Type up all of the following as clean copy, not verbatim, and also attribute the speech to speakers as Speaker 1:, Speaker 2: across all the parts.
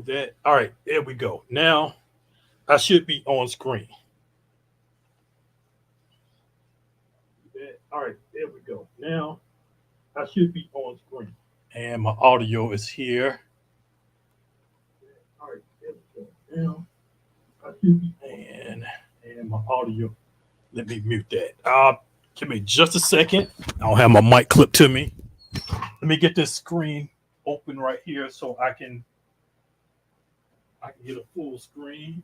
Speaker 1: That all right, there we go. Now I should be on screen. That, all right, there we go. Now I should be on screen. And my audio is here. All right, there we go. Now I should be and my audio. Let me mute that. Give me just a second. I don't have my mic clipped to me. Let me get this screen open right here so I can get a full screen.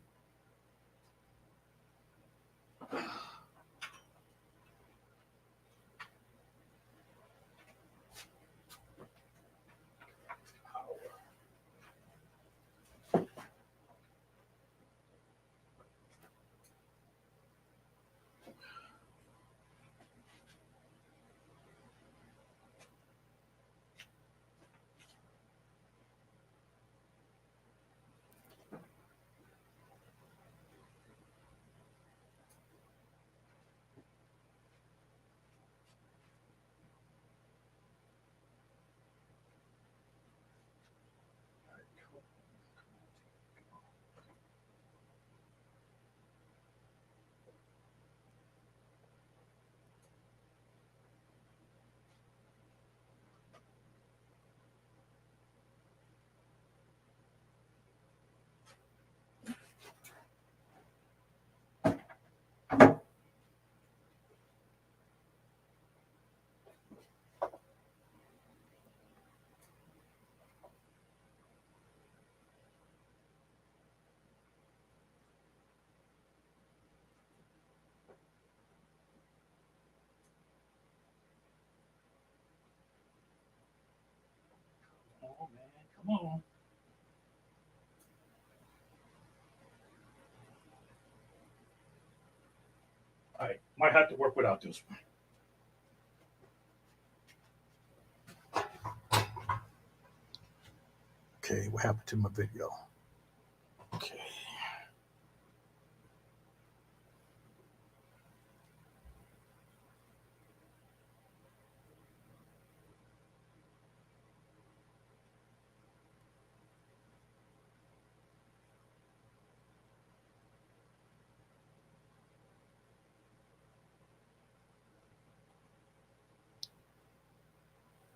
Speaker 1: Come on, man. Come on. All right. Might have to work without this one. Okay, what happened to my video? Okay.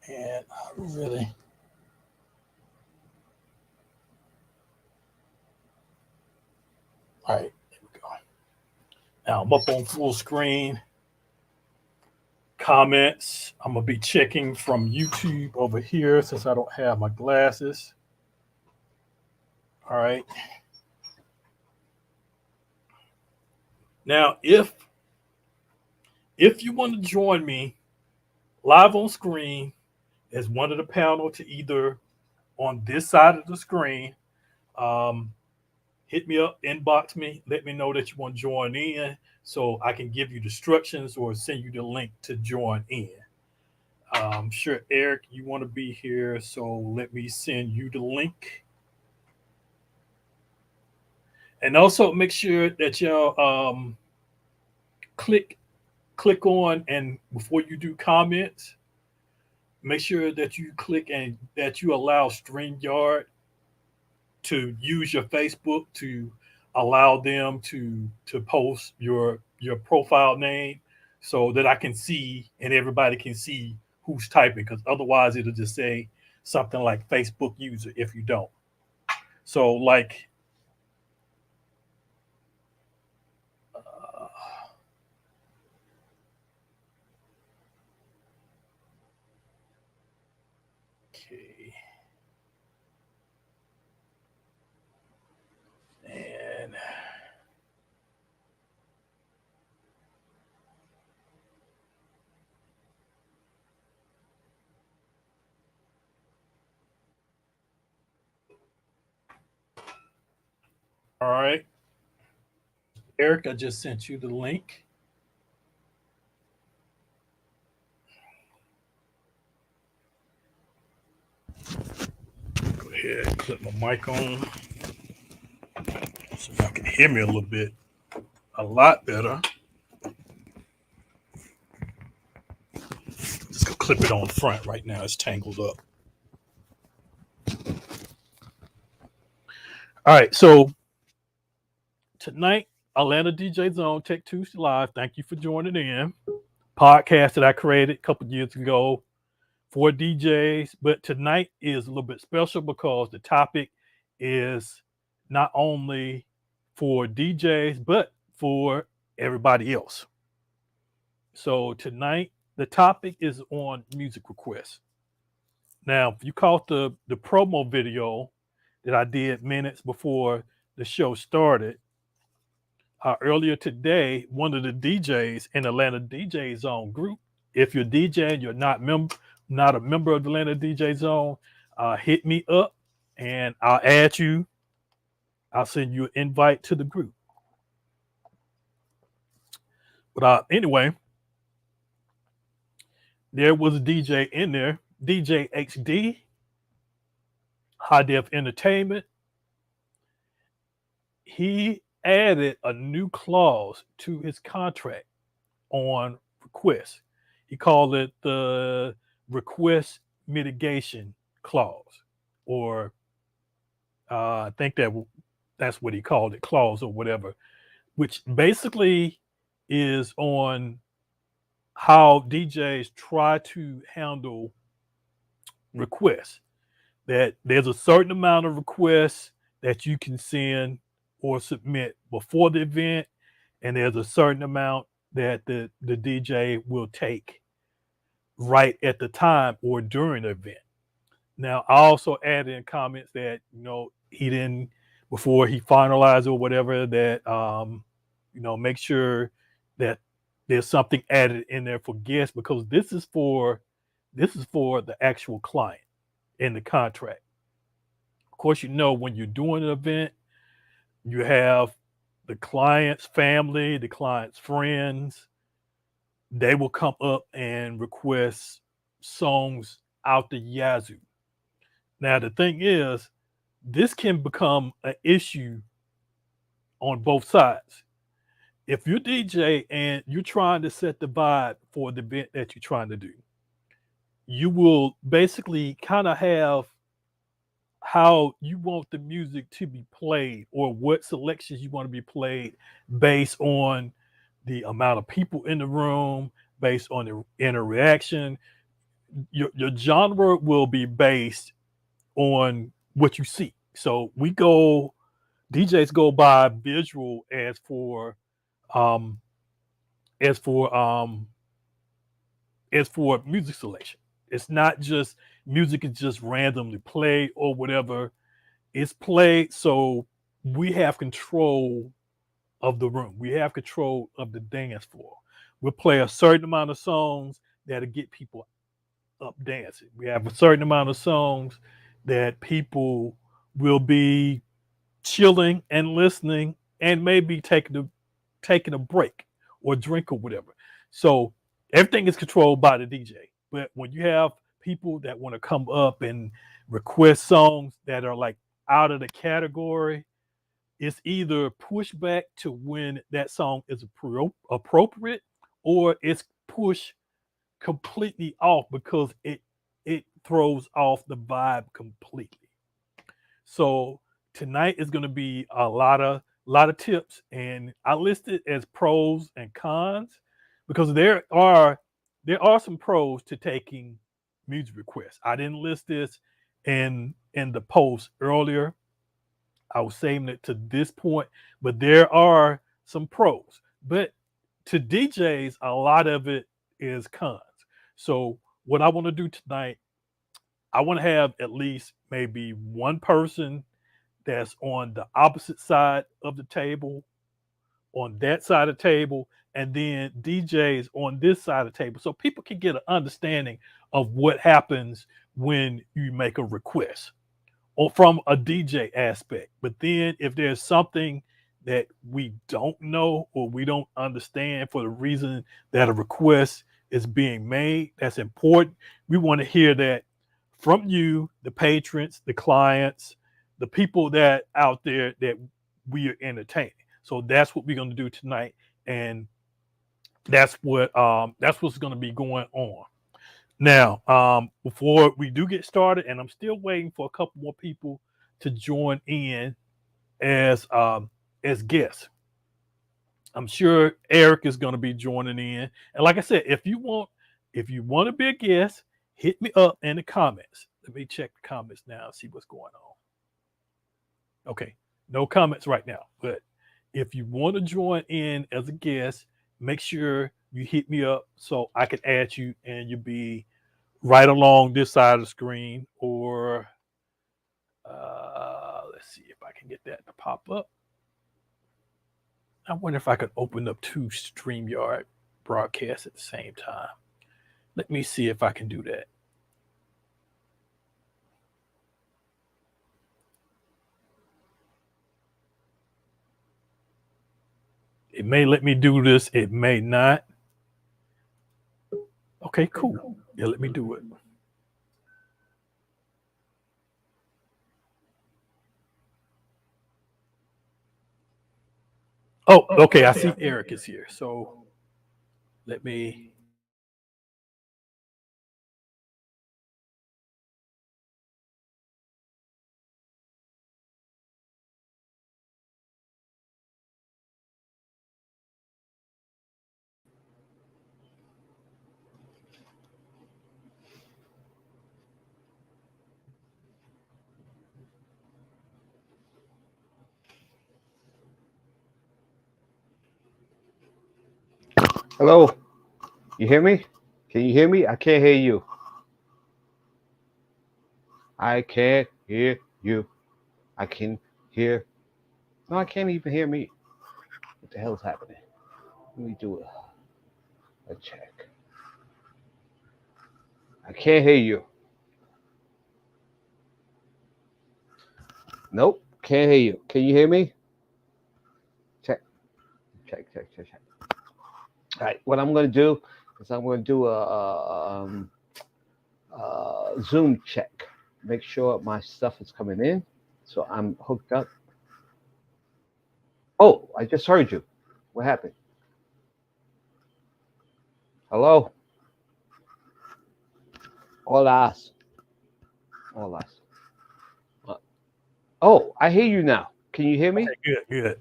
Speaker 1: And really, all right, there we go. Now I'm up on full screen. Comments. I'm gonna be checking from YouTube over here since I don't have my glasses. All right. Now, if you want to join me live on screen as one of the panel to either on this side of the screen, um, hit me up, inbox me, let me know that you want to join in so I can give you the instructions or send you the link to join in. Sure, Eric, you want to be here, so let me send you the link. And also make sure that y'all click on and before you do comments, make sure that you click and that you allow StreamYard to use your Facebook to allow them to post your profile name so that I can see and everybody can see who's typing because otherwise it'll just say something like Facebook user if you don't. So like uh, okay. And all right. Eric, I just sent you the link. Go ahead, clip my mic on so y'all can hear me a little bit, a lot better. Just gonna clip it on front right now. It's tangled up. All right, so tonight, Atlanta DJ Zone Tech Tuesday Live. Thank you for joining in. Podcast that I created a couple years ago for DJs, but tonight is a little bit special because the topic is not only for DJs but for everybody else. So tonight, the topic is on music requests. Now, if you caught the promo video that I did minutes before the show started, earlier today, one of the DJs in Atlanta DJ Zone group, if you're DJing, you're not a member of the Atlanta DJ Zone, hit me up and I'll add you. I'll send you an invite to the group. But anyway, there was a DJ in there, DJ HD, High Def Entertainment. He added a new clause to his contract on requests. He called it the request mitigation clause, or I think that's what he called it, clause or whatever, which basically is on how DJs try to handle requests. That there's a certain amount of requests that you can send or submit before the event, and there's a certain amount that the DJ will take right at the time or during the event. Now, I also added in comments that he didn't, before he finalized or whatever, that make sure that there's something added in there for guests, because this is for the actual client in the contract. Of course, when you're doing an event, you have the client's family, the client's friends. They will come up and request songs out the yazoo. Now, the thing is, this can become an issue on both sides. If you're DJ and you're trying to set the vibe for the event that you're trying to do, you will basically kind of have how you want the music to be played, or what selections you want to be played based on the amount of people in the room, based on the interaction. Your genre will be based on what you see. So DJs go by visual as for music selection. It's not just music is just randomly played or whatever. It's played so we have control of the room. We have control of the dance floor. We'll play a certain amount of songs that'll get people up dancing. We have a certain amount of songs that people will be chilling and listening and maybe taking a break or drink or whatever. So everything is controlled by the DJ. But when you have people that want to come up and request songs that are like out of the category, it's either pushed back to when that song is appropriate, or it's pushed completely off because it throws off the vibe completely. So tonight is going to be a lot of tips, and I listed as pros and cons because there are some pros to taking music requests. I didn't list this in the post earlier. I was saving it to this point, but there are some pros. But to DJs, a lot of it is cons. So what I want to do tonight, I want to have at least maybe one person that's on the opposite side of the table, on that side of the table, and then DJs on this side of the table, so people can get an understanding of what happens when you make a request, or from a DJ aspect. But then if there's something that we don't know or we don't understand for the reason that a request is being made, that's important. We want to hear that from you, the patrons, the clients, the people that out there that we are entertaining. So that's what we're going to do tonight, and that's what's going to be going on. Now, before we do get started, and I'm still waiting for a couple more people to join in as guests. I'm sure Eric is going to be joining in. And like I said, if you want to be a guest, hit me up in the comments. Let me check the comments now and see what's going on. Okay, no comments right now. But if you want to join in as a guest, make sure you hit me up so I can add you and you'll be right along this side of the screen. Or let's see if I can get that to pop up. I wonder if I could open up 2 StreamYard broadcasts at the same time. Let me see if I can do that. It may let me do this. It may not. Okay, cool. Yeah, let me do it. Oh, okay. I see Eric is here. So let me.
Speaker 2: Hello, you hear me? Can you hear me? I can't hear you. I can't hear you. I can hear. No, I can't even hear me. What the hell's happening? Let me do a check. I can't hear you. Nope, can't hear you. Can you hear me? Check. All right, what I'm going to do is I'm going to do a Zoom check. Make sure my stuff is coming in. So I'm hooked up. Oh, I just heard you. What happened? Hello? Hola. Oh, I hear you now. Can you hear me?
Speaker 1: Okay, good.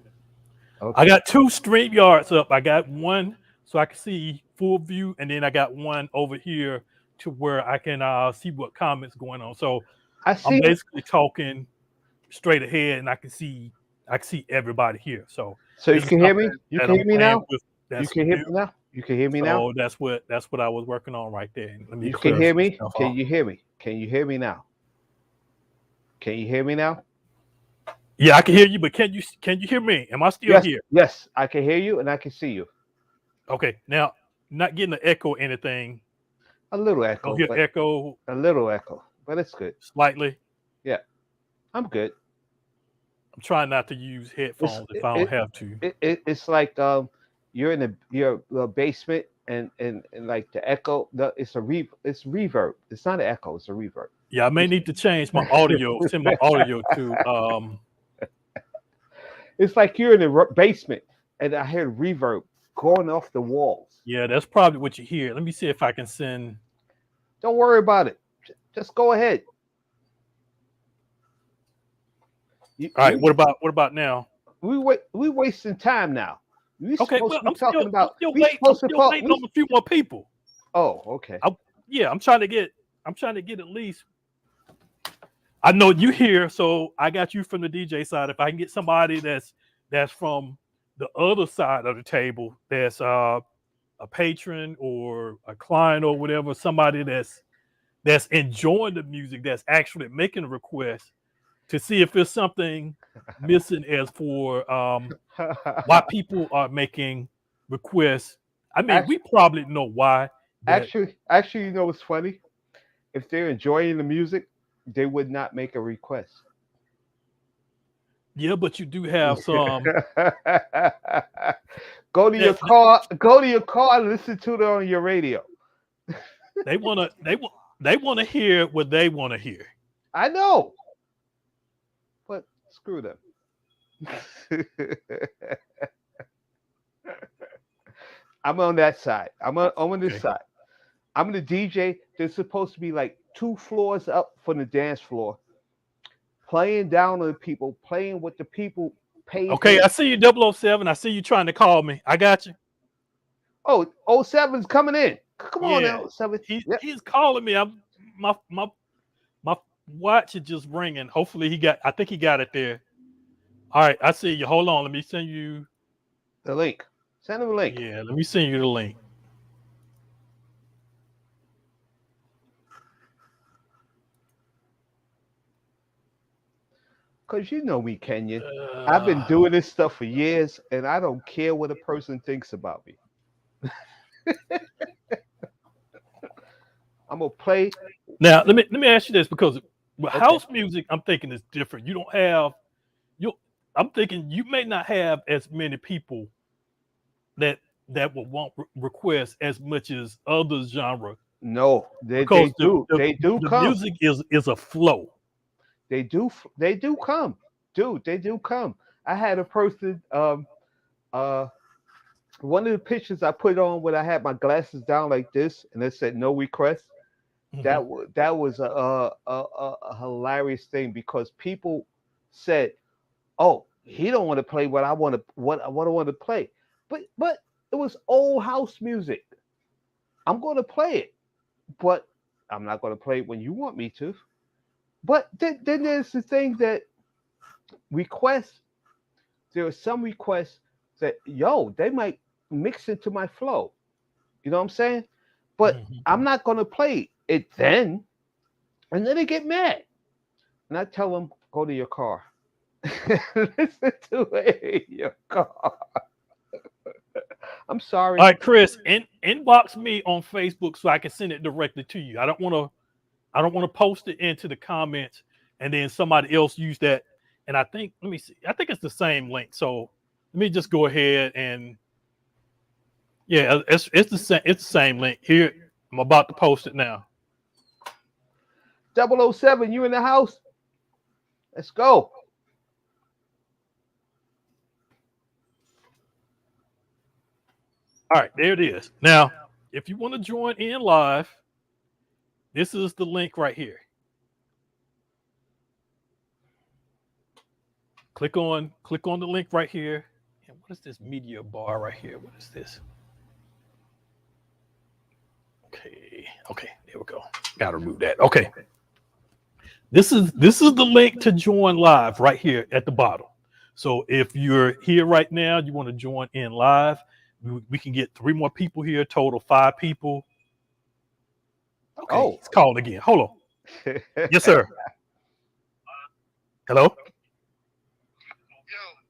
Speaker 2: Okay.
Speaker 1: I got 2 StreamYards up. I got one so I can see full view, and then I got one over here to where I can see what comments going on. So I'm basically talking straight ahead, and I can see everybody here. So
Speaker 2: you can hear me? You can hear me now? You can hear me now? You can hear me now?
Speaker 1: So that's what I was working on right there. Let me
Speaker 2: you can hear me? Can
Speaker 1: off.
Speaker 2: you hear me? Can you hear me now? Can you hear me now?
Speaker 1: Yeah, I can hear you, but can you hear me? Am I still here?
Speaker 2: Yes, I can hear you and I can see you.
Speaker 1: Okay, now not getting an echo or anything.
Speaker 2: A little echo.
Speaker 1: Echo.
Speaker 2: A little echo, but it's good.
Speaker 1: Slightly.
Speaker 2: Yeah, I'm good.
Speaker 1: I'm trying not to use headphones if I don't have to.
Speaker 2: It's like you're in your basement and like the echo. It's reverb. It's not an echo. It's a reverb.
Speaker 1: Yeah, I may need to change my audio. Send my audio to.
Speaker 2: It's like you're in the basement and I hear reverb going off the walls.
Speaker 1: Yeah, that's probably what you hear. Let me see if I can send.
Speaker 2: Don't worry about it. Just go ahead.
Speaker 1: All right. What about now?
Speaker 2: We wasting time now.
Speaker 1: I'm still waiting on a few more people.
Speaker 2: Oh, okay.
Speaker 1: I'm trying to get at least. I know you here, so I got you from the DJ side. If I can get somebody that's from the other side of the table, that's a patron or a client or whatever, somebody that's enjoying the music, that's actually making a request, to see if there's something missing as for why people are making requests. I mean, we probably know why.
Speaker 2: Actually, you know what's funny? If they're enjoying the music, they would not make a request.
Speaker 1: Yeah, but you do have some.
Speaker 2: Go to your car and listen to it on your radio.
Speaker 1: They want to hear what they want to hear.
Speaker 2: I know. But screw them. I'm on that side. I'm on this side. I'm the DJ. There's supposed to be like 2 floors up from the dance floor. playing down on people, playing with the people paid.
Speaker 1: Okay, I see you, 007. I see you trying to call me. I got you.
Speaker 2: Oh, 07's coming in. Come on
Speaker 1: Yeah,
Speaker 2: now, 07. Yep.
Speaker 1: he's calling me. I'm my watch is just ringing. Hopefully he got. I think he got it there. All right, I see you. Hold on. Let me send you
Speaker 2: The link. Send him a link.
Speaker 1: Yeah, let me send you the link.
Speaker 2: Because you know me, Kenyon. I've been doing this stuff for years, and I don't care what a person thinks about me. I'm gonna play.
Speaker 1: Now let me ask you this, because with house music, I'm thinking it's different. You don't have I'm thinking you may not have as many people that will want requests as much as other genre.
Speaker 2: No, they
Speaker 1: Because
Speaker 2: do. They do
Speaker 1: the
Speaker 2: come.
Speaker 1: music is a flow.
Speaker 2: They do come, dude. They do come. I had a person. One of the pictures I put on when I had my glasses down like this, and it said no request.
Speaker 1: Mhm.
Speaker 2: That was a hilarious thing, because people said, "Oh, he don't want to play what I want to play," but it was old house music. I'm going to play it, but I'm not going to play it when you want me to. But then there's the thing that requests. There are some requests that they might mix into my flow. You know what I'm saying? But
Speaker 1: Mhm.
Speaker 2: I'm not going to play it then, and then they get mad, and I tell them, go to your car. Listen to it in your car. I'm sorry.
Speaker 1: All right, Chris, inbox me on Facebook so I can send it directly to you. I don't want to post it into the comments and then somebody else use that. And I think, let me see. I think it's the same link. So let me just go ahead and yeah, it's the same link. Here, I'm about to post it now.
Speaker 2: 007, you in the house? Let's go.
Speaker 1: All right, there it is. Now, if you want to join in live, this is the link right here. Click on the link right here. And what is this media bar right here? What is this? Okay, there we go. Gotta remove that. Okay. This is the link to join live right here at the bottom. So if you're here right now, you want to join in live, we can get 3 more people here, total 5 people. Okay,
Speaker 2: Oh.
Speaker 1: it's called again. Hold on. Yes, sir. Hello?
Speaker 3: Yo,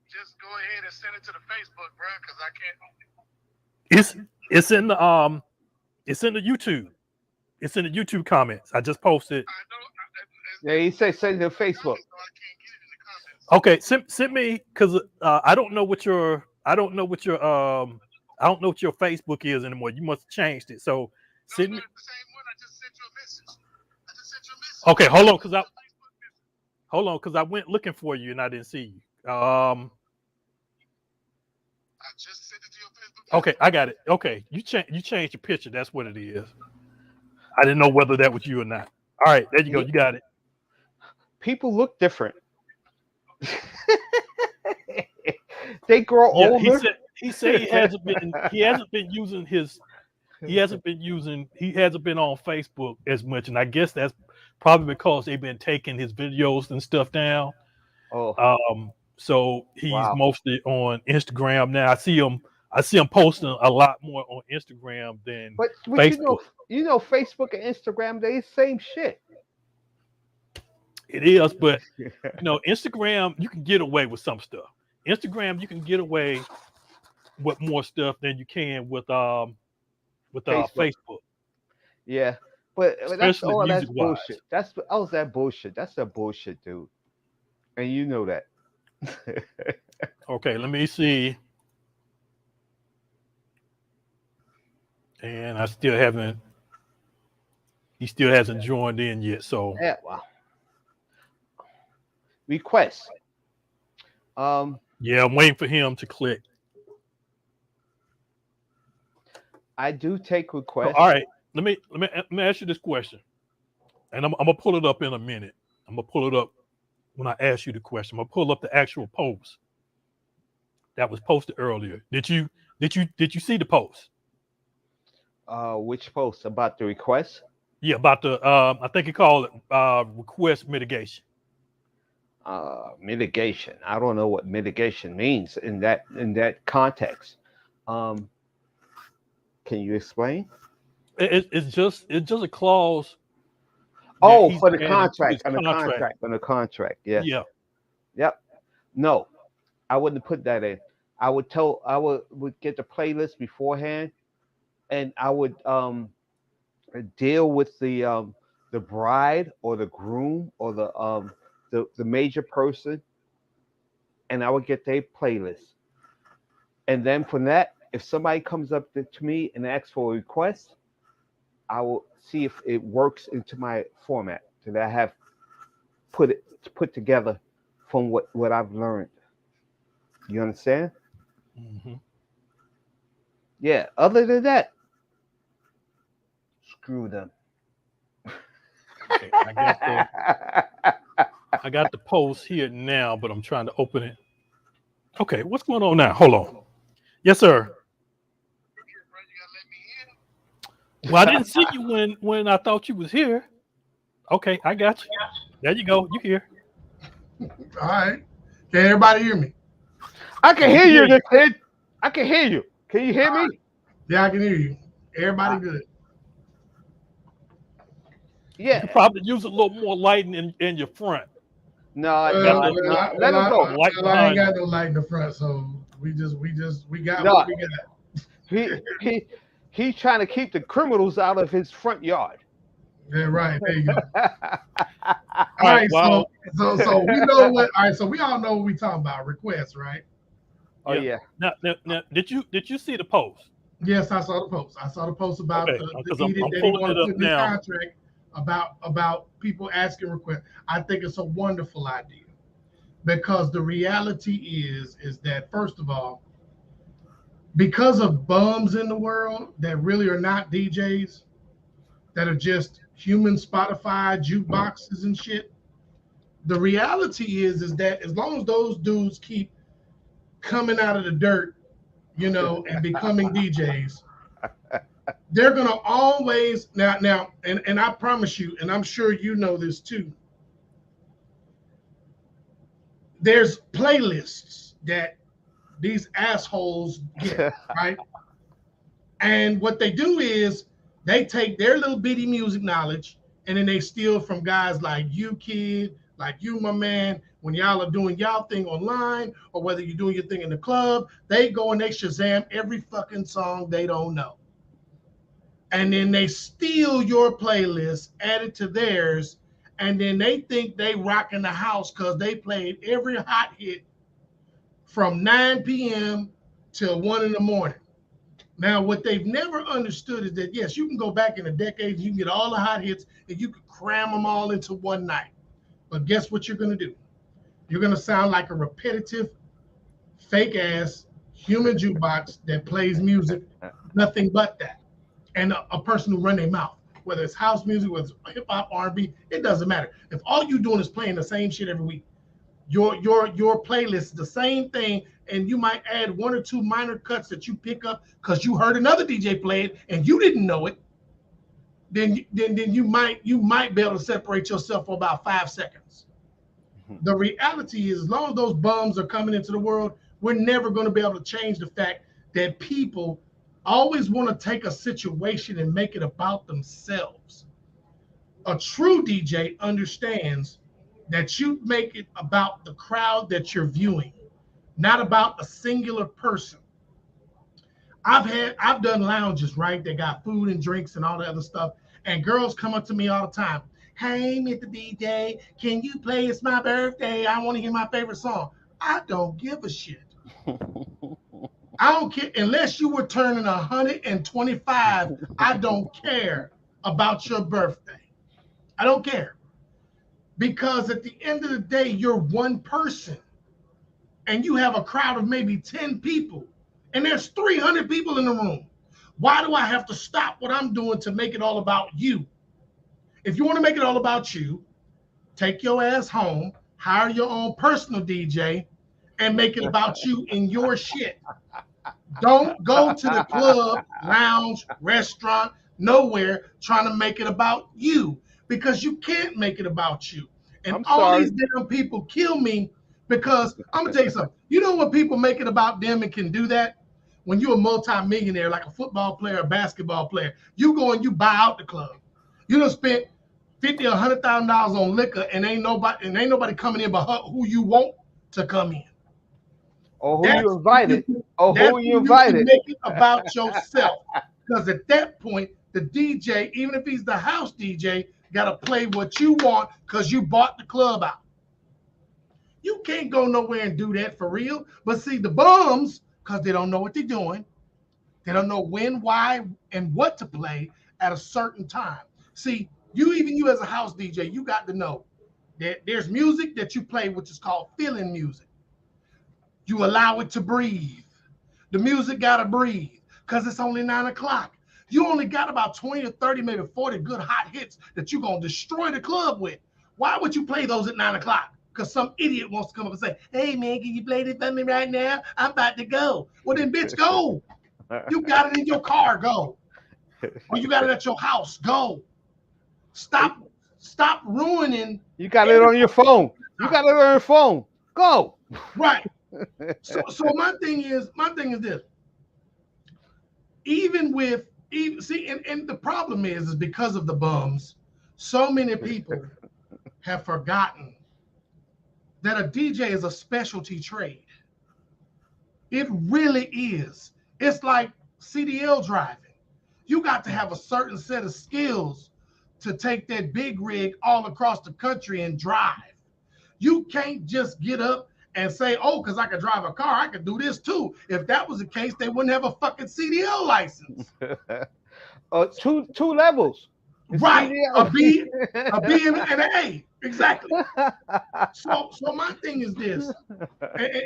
Speaker 3: just go ahead and send it to the Facebook, bro, because I can't.
Speaker 1: It's in the YouTube. It's in the YouTube comments. I just posted.
Speaker 3: I know.
Speaker 2: Yeah, he said send it to Facebook.
Speaker 3: So I can't get it in the comments.
Speaker 1: Okay, send me, because I don't know what your Facebook is anymore. You must have changed it. So send me.
Speaker 3: No, it's the same one. I just sent you a message.
Speaker 1: Okay, hold on, because I went looking for you and I didn't see you.
Speaker 3: I just sent it to your Facebook.
Speaker 1: Okay, I got it. Okay, you changed your picture. That's what it is. I didn't know whether that was you or not. All right, there you go. You got it.
Speaker 2: People look different. They grow older.
Speaker 1: He said he hasn't been using he hasn't been on Facebook as much, and I guess that's probably because they've been taking his videos and stuff down.
Speaker 2: Oh.
Speaker 1: So he's mostly on Instagram now. I see him posting a lot more on Instagram than
Speaker 2: But
Speaker 1: Facebook.
Speaker 2: You know, Facebook and Instagram, they the same shit.
Speaker 1: It is, but Instagram, you can get away with some stuff. Instagram, you can get away with more stuff than you can with Facebook.
Speaker 2: Yeah, but that's
Speaker 1: Especially
Speaker 2: all. That's
Speaker 1: music-wise.
Speaker 2: bullshit. That's that bullshit. That's a bullshit, dude. And you know that.
Speaker 1: Okay, let me see. And he still hasn't joined in yet. So
Speaker 2: Yeah, wow. Request.
Speaker 1: Yeah, I'm waiting for him to click.
Speaker 2: I do take requests.
Speaker 1: All right, let me ask you this question, and I'm gonna pull it up in a minute. I'm gonna pull it up when I asked you the question. I'm gonna pull up the actual post that was posted earlier. Did you see the post?
Speaker 2: Which post about the request?
Speaker 1: Yeah, about the I think he called it request mitigation.
Speaker 2: Mitigation. I don't know what mitigation means in that context. Um, can you explain?
Speaker 1: It's just a clause that
Speaker 2: Oh,
Speaker 1: he's
Speaker 2: for the
Speaker 1: adding to his
Speaker 2: contract,
Speaker 1: contract.
Speaker 2: on the contract. Yeah.
Speaker 1: Yeah.
Speaker 2: Yep. No, I wouldn't put that in. I would get the playlist beforehand, and I would deal with the bride or the groom or the major person, and I would get their playlist. And then from that, if somebody comes up to me and asks for a request, I will see if it works into my format that I have put together from what I've learned. You understand?
Speaker 1: Hmm.
Speaker 2: Yeah. Other than that, screw them.
Speaker 1: Okay. I got the post here now, but I'm trying to open it. Okay, what's going on now? Hold on. Yes, sir.
Speaker 3: Here, bro, you gotta let me in.
Speaker 1: Well, I didn't see you when I thought you was here. Okay, I got you. There you go. You here?
Speaker 3: All right. Can everybody hear me?
Speaker 2: I can
Speaker 1: We
Speaker 2: hear
Speaker 1: can hear
Speaker 2: you,
Speaker 1: you.
Speaker 2: this kid. I can hear you. Can you hear me?
Speaker 3: Yeah, I can hear you. Everybody
Speaker 2: Uh,
Speaker 3: good.
Speaker 1: You
Speaker 2: yeah.
Speaker 1: could probably use a little more lighting in your front.
Speaker 2: No,
Speaker 1: You got
Speaker 3: Well,
Speaker 1: the,
Speaker 2: no,
Speaker 3: well,
Speaker 1: the
Speaker 2: no.
Speaker 3: I,
Speaker 2: Let
Speaker 3: well,
Speaker 2: him
Speaker 3: I,
Speaker 2: go.
Speaker 1: the
Speaker 3: I,
Speaker 1: light
Speaker 3: well, I ain't
Speaker 1: behind
Speaker 3: got
Speaker 1: you.
Speaker 3: no light in the front, so we got what
Speaker 2: No,
Speaker 3: we got.
Speaker 2: he's trying to keep the criminals out of his front yard.
Speaker 3: Yeah, right. There you go.
Speaker 1: All
Speaker 3: All
Speaker 1: right.
Speaker 3: right,
Speaker 1: Well,
Speaker 3: so we know what. All right, so we all know what we talking about. Requests, right?
Speaker 2: Oh
Speaker 1: yeah.
Speaker 2: yeah.
Speaker 1: Now, did you see the post?
Speaker 3: Yes, I saw the post. I saw the post about
Speaker 1: Okay,
Speaker 3: the
Speaker 1: because
Speaker 3: edict
Speaker 1: I'm
Speaker 3: that he
Speaker 1: pulling
Speaker 3: want
Speaker 1: it
Speaker 3: to
Speaker 1: up
Speaker 3: put in his
Speaker 1: now.
Speaker 3: contract about people asking requests. I think it's a wonderful idea because the reality is that first of all, because of bums in the world that really are not DJs, that are just human Spotify jukeboxes and shit. The reality is that as long as those dudes keep coming out of the dirt, and becoming DJs, they're gonna always and I promise you, and I'm sure you know this too. There's playlists that these assholes get, right? And what they do is they take their little bitty music knowledge and then they steal from guys like you, kid, like you, my man. When y'all are doing y'all thing online, or whether you're doing your thing in the club, they go and they Shazam every fucking song they don't know. And then they steal your playlist, add it to theirs, and then they think they rocking the house because they played every hot hit from 9 p.m. till 1 in the morning. Now, what they've never understood is that, yes, you can go back in the decades, you can get all the hot hits, and you can cram them all into one night. But guess what you're going to do? You're going to sound like a repetitive, fake ass human jukebox that plays music, nothing but that. And a person who run their mouth, whether it's house music, whether it's hip hop, R&B, it doesn't matter. If all you're doing is playing the same shit every week, your playlist is the same thing, and you might add one or two minor cuts that you pick up because you heard another DJ play it and you didn't know it. Then you might be able to separate yourself for about 5 seconds. The reality is, as long as those bums are coming into the world, we're never going to be able to change the fact that people always want to take a situation and make it about themselves. A true DJ understands that you make it about the crowd that you're viewing, not about a singular person. I've done lounges, right? They got food and drinks and all the other stuff. And girls come up to me all the time. Hey, Mr. DJ, can you play It's My Birthday? I want to hear my favorite song. I don't give a shit. I don't care unless you were turning 125. I don't care about your birthday. I don't care. Because at the end of the day, you're one person and you have a crowd of maybe 10 people and there's 300 people in the room. Why do I have to stop what I'm doing to make it all about you? If you want to make it all about you, take your ass home, hire your own personal DJ and make it about you and your shit. Don't go to the club, lounge, restaurant, nowhere trying to make it about you, because you can't make it about you. And
Speaker 2: I'm
Speaker 3: all
Speaker 2: sorry.
Speaker 3: these damn people kill me, because I'm gonna tell you something. You know when people make it about them and can do that? When you're a multi-millionaire, like a football player, a basketball player, you go and you buy out the club. You done spent $50,000 or $100,000 on liquor, and ain't nobody coming in but who you want to come in.
Speaker 2: Or who
Speaker 3: That's
Speaker 2: you invited. Or
Speaker 3: that's
Speaker 2: who you
Speaker 3: when you can
Speaker 2: invited.
Speaker 3: make it about yourself. Because at that point, the DJ, even if he's the house DJ, gotta play what you want because you bought the club out. You can't go nowhere and do that for real. But see, the bums, because they don't know what they're doing, they don't know when, why, and what to play at a certain time. See, you as a house DJ, you got to know that there's music that you play, which is called feeling music. You allow it to breathe. The music gotta breathe because it's only 9 o'clock. You only got about 20 or 30, maybe 40 good hot hits that you're gonna destroy the club with. Why would you play those at 9 o'clock? Because some idiot wants to come up and say, hey man, can you play this for me right now? I'm about to go. Well then, bitch, go. You got it in your car, go. Or you got it at your house, go. Stop ruining.
Speaker 2: You got it on your phone. You got it on your phone. Go.
Speaker 3: Right. So my thing is this. Even see, and the problem is because of the bums, so many people have forgotten that a DJ is a specialty trade. It really is. It's like CDL driving. You got to have a certain set of skills to take that big rig all across the country and drive. You can't just get up and say, oh, because I can drive a car, I can do this too. If that was the case, they wouldn't have a fucking CDL license.
Speaker 2: Two levels.
Speaker 3: Right.
Speaker 2: CDL.
Speaker 3: A B and an A. Exactly. So my thing is this.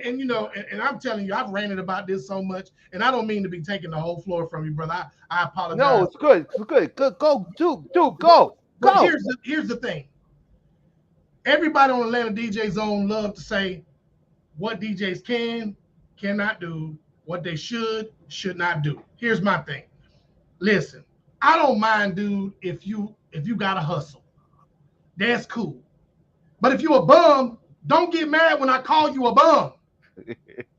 Speaker 3: And you know, and I'm telling you, I've ranted about this so much, and I don't mean to be taking the whole floor from you, brother. I apologize.
Speaker 2: No, it's good. It's good. Go, Duke, go.
Speaker 3: But here's the thing. Everybody on Atlanta DJ Zone love to say what DJs cannot do, what they should not do. Here's my thing. Listen, I don't mind, dude, if you gotta hustle. That's cool. But if you a bum, don't get mad when I call you a bum.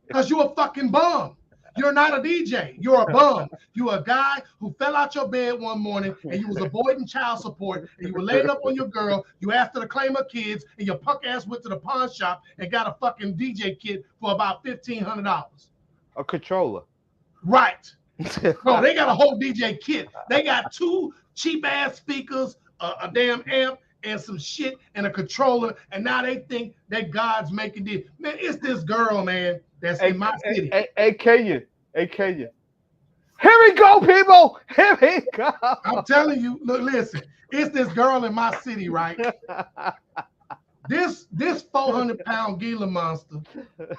Speaker 3: Because you're a fucking bum. You're not a DJ. You're a bum. You're a guy who fell out your bed one morning and you was avoiding child support and you were laying up on your girl. You asked her to claim her kids and your punk ass went to the pawn shop and got a fucking DJ kit for about $1,500.
Speaker 2: A controller.
Speaker 3: Right. No, they got a whole DJ kit. They got 2 cheap ass speakers, a damn amp, and some shit and a controller, and now they think that God's making this. Man, it's this girl, man, that's in my city.
Speaker 2: Hey, Kenya. Here we go, people. Here we go.
Speaker 3: I'm telling you, look, listen, it's this girl in my city, right? This 400-pound Gila monster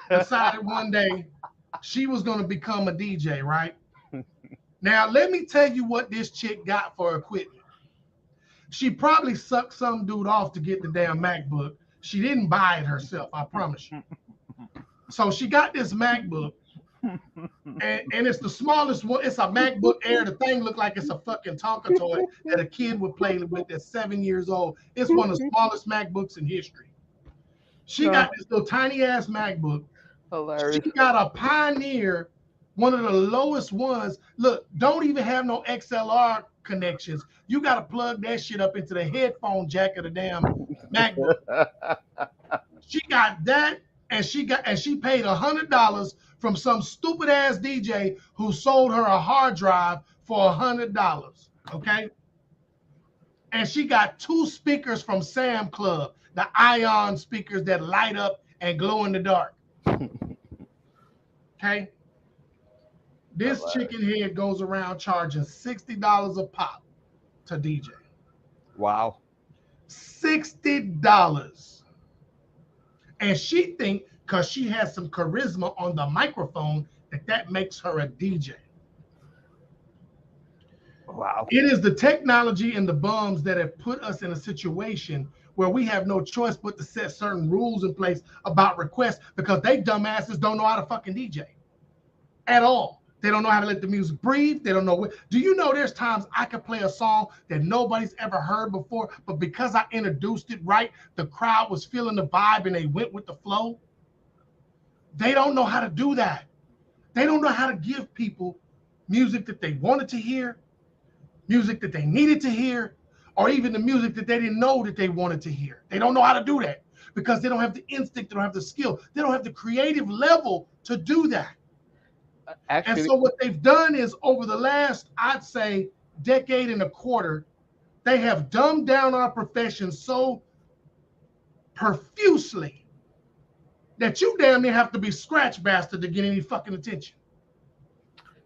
Speaker 3: decided one day she was going to become a DJ, right? Now, let me tell you what this chick got for equipment. She probably sucked some dude off to get the damn MacBook. She didn't buy it herself, I promise you. So she got this MacBook, and it's the smallest one. It's a MacBook Air. The thing looked like it's a fucking Tonka toy that a kid would play with at 7 years old. It's one of the smallest MacBooks in history. She got this little tiny ass MacBook.
Speaker 2: Hilarious.
Speaker 3: She got a Pioneer, one of the lowest ones. Look, don't even have no XLR connections. You got to plug that shit up into the headphone jack of the damn MacBook. She got that, and she paid $100 from some stupid ass DJ who sold her a hard drive for $100. Okay, and she got 2 speakers from Sam Club, the Ion speakers that light up and glow in the dark. Okay. This chicken head goes around charging $60 a pop to DJ.
Speaker 2: Wow.
Speaker 3: $60. And she think because she has some charisma on the microphone that makes her a DJ.
Speaker 2: Wow.
Speaker 3: It is the technology and the bums that have put us in a situation where we have no choice but to set certain rules in place about requests because they dumbasses don't know how to fucking DJ at all. They don't know how to let the music breathe. They don't know what. Do you know there's times I could play a song that nobody's ever heard before, but because I introduced it right, the crowd was feeling the vibe and they went with the flow? They don't know how to do that. They don't know how to give people music that they wanted to hear, music that they needed to hear, or even the music that they didn't know that they wanted to hear. They don't know how to do that because they don't have the instinct, they don't have the skill, they don't have the creative level to do that.
Speaker 2: Actually,
Speaker 3: And so what they've done is over the last, I'd say, decade and a quarter, they have dumbed down our profession so profusely that you damn near have to be scratch bastard to get any fucking attention.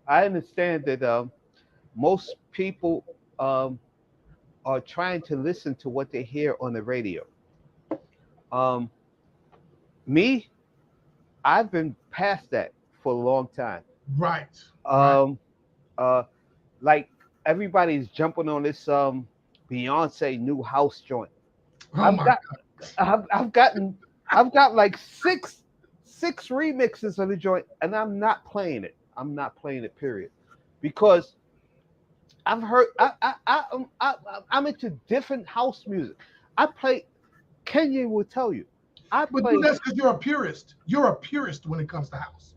Speaker 2: I understand that most people are trying to listen to what they hear on the radio. Me, I've been past that for a long time.
Speaker 3: Right.
Speaker 2: Like everybody's jumping on this Beyonce new house joint.
Speaker 3: Oh my
Speaker 2: God. I've got like six remixes of the joint, and I'm not playing it. I'm not playing it, period, because I've heard. I'm into different house music. I play. Kenya will tell you.
Speaker 3: But dude, that's because you're a purist. You're a purist when it comes to house.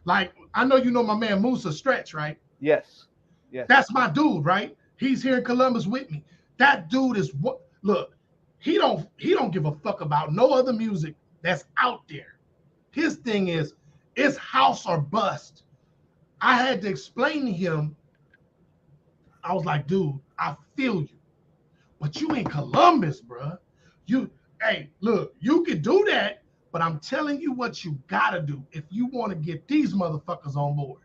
Speaker 3: Like, I know you know my man Musa Stretch, right?
Speaker 2: Yes. Yes.
Speaker 3: That's my dude, right? He's here in Columbus with me. That dude is what look, he don't give a fuck about no other music that's out there. His thing is it's house or bust. I had to explain to him. I was like, dude, I feel you. But you ain't Columbus, bruh. Hey, look, you can do that, but I'm telling you what you gotta do if you want to get these motherfuckers on board.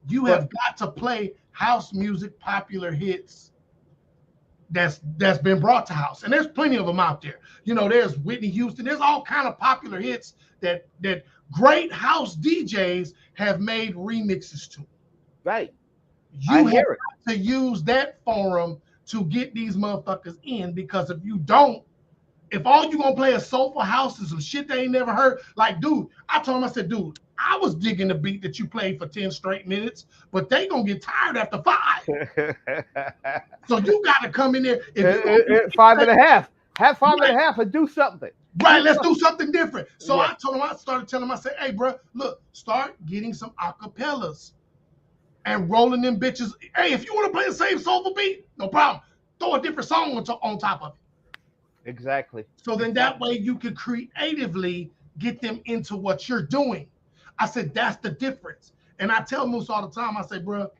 Speaker 3: You have got to play house music, popular hits that's been brought to house. And there's plenty of them out there. You know, there's Whitney Houston. There's all kind of popular hits that great house DJs have made remixes to.
Speaker 2: Right.
Speaker 3: You have got to use that forum to get these motherfuckers in, because if you don't, if all you gonna play is soulful house and some shit they ain't never heard, like, dude, I told him, I said, dude, I was digging the beat that you played for 10 straight minutes, but they gonna get tired after 5. So you gotta come in there.
Speaker 2: If 5 and a half. Have 5 and a half and do something.
Speaker 3: Right, let's do something different. So I told him, I started telling him, I said, hey, bro, look, start getting some acapellas and rolling them bitches. Hey, if you want to play the same soulful beat, no problem. Throw a different song on top of it.
Speaker 2: Exactly.
Speaker 3: So then that way you can creatively get them into what you're doing. I said, that's the difference. And I tell Moose all the time, I say, bro, dude,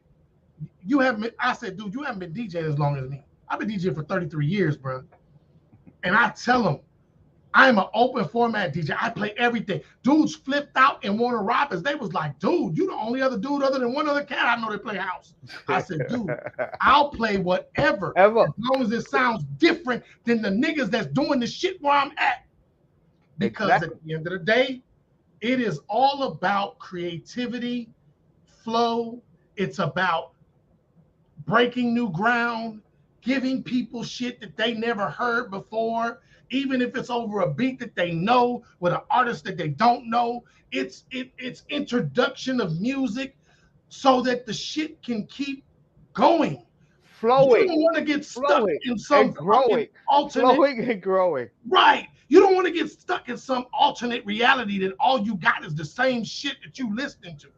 Speaker 3: you haven't been DJing as long as me. I've been DJing for 33 years, bro. And I tell them, I'm an open format DJ. I play everything. Dudes flipped out and wanted to rob us. They was like, dude, you the only other dude other than one other cat I know that play house. I said, dude, I'll play whatever. As long as it sounds different than the niggas that's doing the shit where I'm at. Because at the end of the day, it is all about creativity, flow. It's about breaking new ground, giving people shit that they never heard before. Even if it's over a beat that they know with an artist that they don't know, it's introduction of music so that the shit can keep going,
Speaker 2: flowing.
Speaker 3: You don't want to get stuck in some
Speaker 2: growing,
Speaker 3: alternate,
Speaker 2: flowing and growing.
Speaker 3: Right. You don't want to get stuck in some alternate reality that all you got is the same shit that you listening to.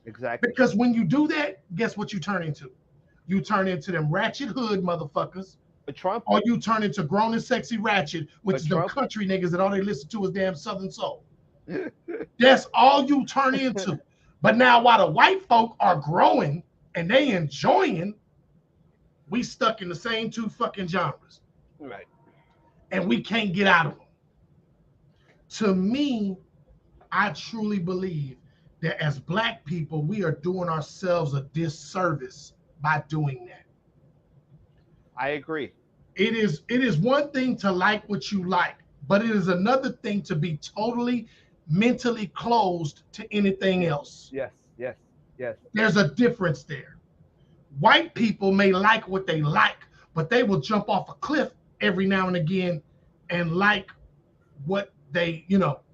Speaker 2: Exactly.
Speaker 3: Because when you do that, guess what you turn into? You turn into them ratchet hood motherfuckers.
Speaker 2: Trump.
Speaker 3: Or you turn into grown and sexy ratchet, which is the country niggas that all they listen to is damn Southern soul. That's all you turn into. But now while the white folk are growing and they enjoying, we stuck in the same two fucking genres.
Speaker 2: Right.
Speaker 3: And we can't get out of them. To me, I truly believe that as Black people, we are doing ourselves a disservice by doing that.
Speaker 2: I agree.
Speaker 3: It is one thing to like what you like, but it is another thing to be totally mentally closed to anything else.
Speaker 2: Yes.
Speaker 3: There's a difference there. White people may like what they like, but they will jump off a cliff every now and again and like what they,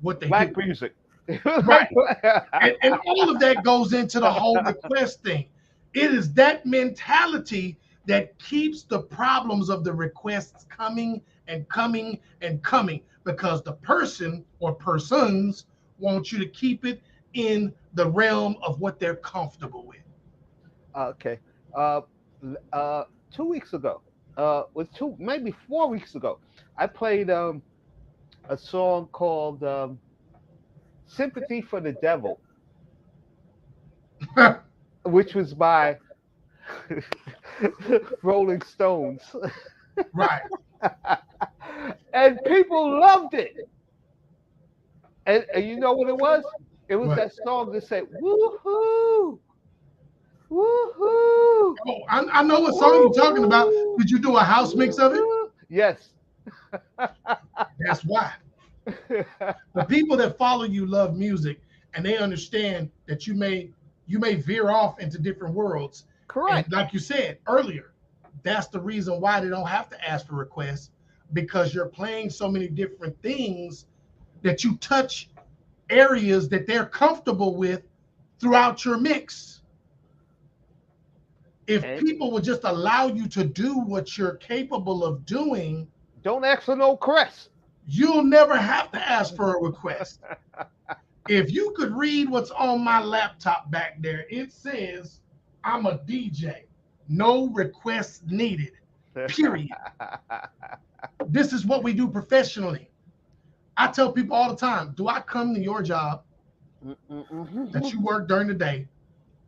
Speaker 3: what they
Speaker 2: Black
Speaker 3: do.
Speaker 2: music.
Speaker 3: Right. And all of that goes into the whole request thing. It is that mentality that keeps the problems of the requests coming and coming and coming, because the person or persons want you to keep it in the realm of what they're comfortable with.
Speaker 2: Okay. 2 weeks ago, maybe 4 weeks ago, I played a song called "Sympathy for the Devil," which was by Rolling Stones,
Speaker 3: Right.
Speaker 2: and people loved it. And you know what it was? It was
Speaker 3: What?
Speaker 2: that song that said "Woohoo, woohoo."
Speaker 3: Oh, I know what song you're talking about. Did you do a house mix of it?
Speaker 2: Yes.
Speaker 3: That's why. The people that follow you love music, and they understand that you may veer off into different worlds. And
Speaker 2: Correct.
Speaker 3: like you said earlier, that's the reason why they don't have to ask for requests, because you're playing so many different things that you touch areas that they're comfortable with throughout your mix. If
Speaker 2: And
Speaker 3: people would just allow you to do what you're capable of doing,
Speaker 2: don't ask for no caress.
Speaker 3: you'll never have to ask for a request. If you could read what's on my laptop back there, it says I'm a DJ. No requests needed. Period. This is what we do professionally. I tell people all the time, do I come to your job that you work during the day?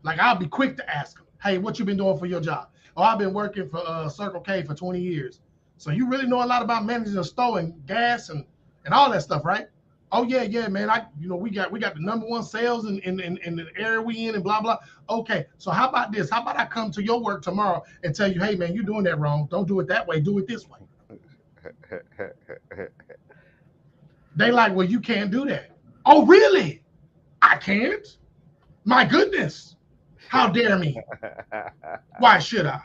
Speaker 3: Like, I'll be quick to ask them, hey, what you been doing for your job? Oh, I've been working for Circle K for 20 years. So you really know a lot about managing a store and gas and all that stuff, right? Oh yeah, man. We got the number one sales in the area we in and blah blah. Okay, so how about this? How about I come to your work tomorrow and tell you, hey man, you're doing that wrong. Don't do it that way. Do it this way. They like, well, you can't do that. Oh really? I can't? My goodness. How dare me? Why should I?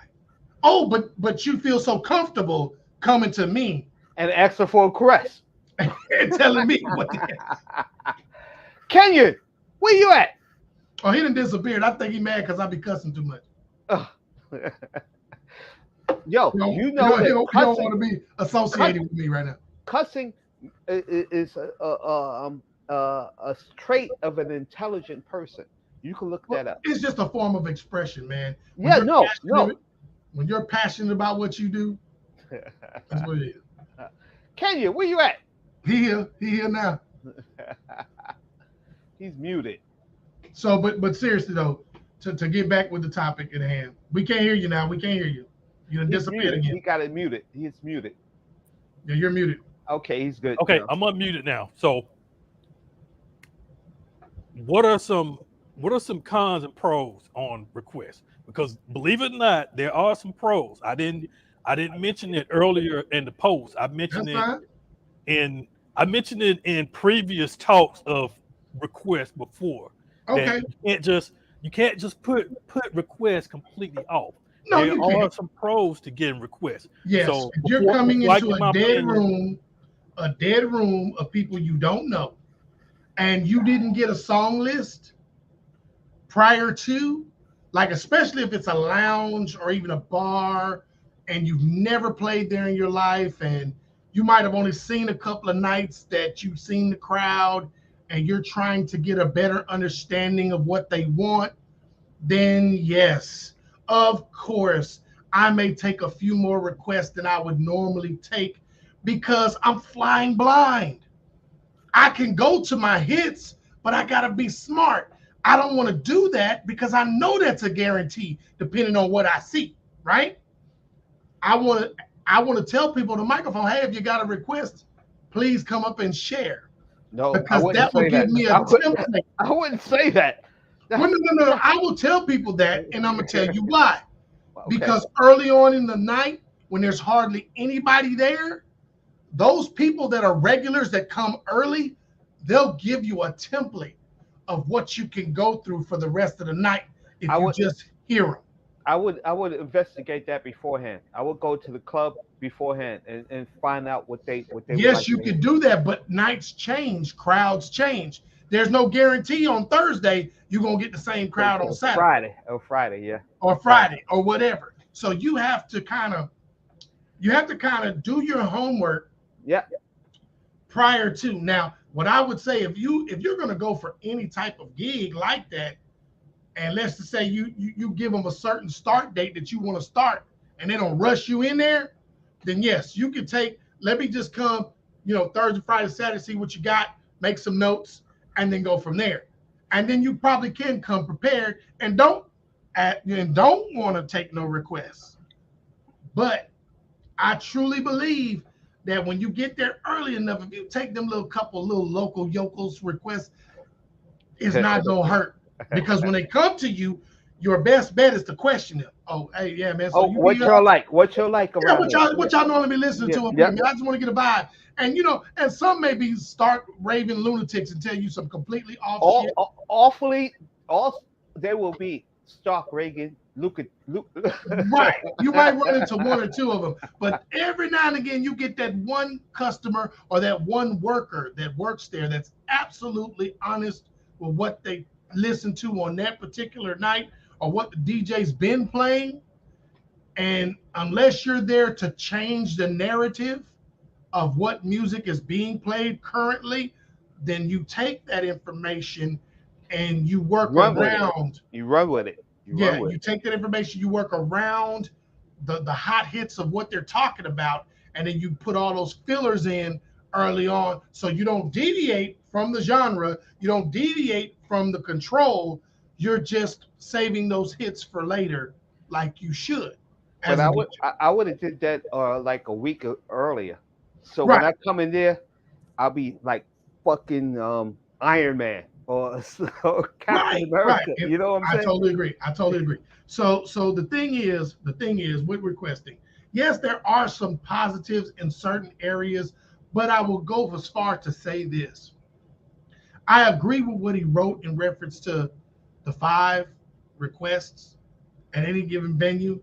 Speaker 3: Oh, but you feel so comfortable coming to me
Speaker 2: And asking for a caress.
Speaker 3: and telling me what the
Speaker 2: Kenyon, where you at?
Speaker 3: Oh, he done disappeared. I think he mad because I be cussing too much.
Speaker 2: Yo,
Speaker 3: You
Speaker 2: that
Speaker 3: don't want to be associated with me right now.
Speaker 2: cussing is a trait of an intelligent person. You can look that up.
Speaker 3: It's just a form of expression, man.
Speaker 2: No.
Speaker 3: When you're passionate about what you do, that's what it is.
Speaker 2: Kenyon, where you at?
Speaker 3: He here now.
Speaker 2: He's muted.
Speaker 3: So, but seriously though, to get back with the topic at hand, we can't hear you now. We can't hear you. You done disappeared again.
Speaker 2: He got it muted. He's muted.
Speaker 3: Yeah, you're muted.
Speaker 2: Okay, he's good.
Speaker 1: Okay, I'm unmuted now. So, what are some cons and pros on requests? Because believe it or not, there are some pros. I didn't mention it earlier in the post. I mentioned it in previous talks of requests before.
Speaker 3: Okay.
Speaker 1: You can't just put requests completely off.
Speaker 3: No,
Speaker 1: there
Speaker 3: you
Speaker 1: are
Speaker 3: can't.
Speaker 1: some pros to getting requests.
Speaker 3: Yes.
Speaker 1: So
Speaker 3: if you're coming into a dead
Speaker 1: opinion,
Speaker 3: room of people you don't know, and you didn't get a song list prior to, like especially if it's a lounge or even a bar and you've never played there in your life, and you might have only seen a couple of nights that you've seen the crowd, and you're trying to get a better understanding of what they want, then yes, of course, I may take a few more requests than I would normally take because I'm flying blind. I can go to my hits, but I got to be smart. I don't want to do that because I know that's a guarantee depending on what I see, right? I want to tell people on the microphone, hey, if you got a request, please come up and share.
Speaker 2: No,
Speaker 3: because that will give me a template.
Speaker 2: I wouldn't say that.
Speaker 3: Well, no. I will tell people that, and I'm going to tell you why. Okay. Because early on in the night, when there's hardly anybody there, those people that are regulars that come early, they'll give you a template of what you can go through for the rest of the night if you just hear them.
Speaker 2: I would investigate that beforehand. I would go to the club beforehand and find out what they would
Speaker 3: Yes,
Speaker 2: like
Speaker 3: you
Speaker 2: to hear.
Speaker 3: could do that, but nights change, crowds change. There's no guarantee on Thursday you're gonna get the same crowd on Saturday
Speaker 2: Friday, yeah,
Speaker 3: or
Speaker 2: Friday.
Speaker 3: Friday or whatever. So you have to kind of do your homework
Speaker 2: Yeah,
Speaker 3: prior to. Now, what I would say, if you're gonna go for any type of gig like that, and let's just say you give them a certain start date that you want to start, and they don't rush you in there, then yes, you can take. Let me just come, Thursday, Friday, Saturday, see what you got, make some notes, and then go from there. And then you probably can come prepared and don't want to take no requests. But I truly believe that when you get there early enough, if you take them little local yokels requests, it's not gonna hurt, because when they come to you, your best bet is to question them. Oh, hey, yeah, man. So
Speaker 2: Oh,
Speaker 3: you be
Speaker 2: what y'all like? What y'all like
Speaker 3: yeah,
Speaker 2: around
Speaker 3: what
Speaker 2: here?
Speaker 3: y'all what y'all normally be listening
Speaker 2: Yeah,
Speaker 3: to up here,
Speaker 2: yeah.
Speaker 3: man. I just want to get a vibe. And some maybe start raving lunatics and tell you some completely off shit.
Speaker 2: Awfully, all they will be Stark Reagan, Luke.
Speaker 3: Right. You might run into one or two of them, but every now and again you get that one customer or that one worker that works there that's absolutely honest with what they listen to on that particular night or what the DJ's been playing. And unless you're there to change the narrative of what music is being played currently, then you take that information and you work
Speaker 2: Run with it.
Speaker 3: around.
Speaker 2: You run with it. You run
Speaker 3: Yeah,
Speaker 2: with
Speaker 3: you take that information, you work around the hot hits of what they're talking about, and then you put all those fillers in early on, so you don't deviate from the genre, you don't deviate from the control. You're just saving those hits for later, like you should,
Speaker 2: But
Speaker 3: as a DJ.
Speaker 2: I would have did that like a week earlier. So when
Speaker 3: Right,
Speaker 2: I come in there, I'll be like fucking Iron Man or, or Captain
Speaker 3: right.
Speaker 2: America. You know what I'm
Speaker 3: I
Speaker 2: saying?
Speaker 3: totally agree. I totally agree. So the thing is with requesting, yes, there are some positives in certain areas, but I will go as far to say this. I agree with what he wrote in reference to the 5 requests at any given venue.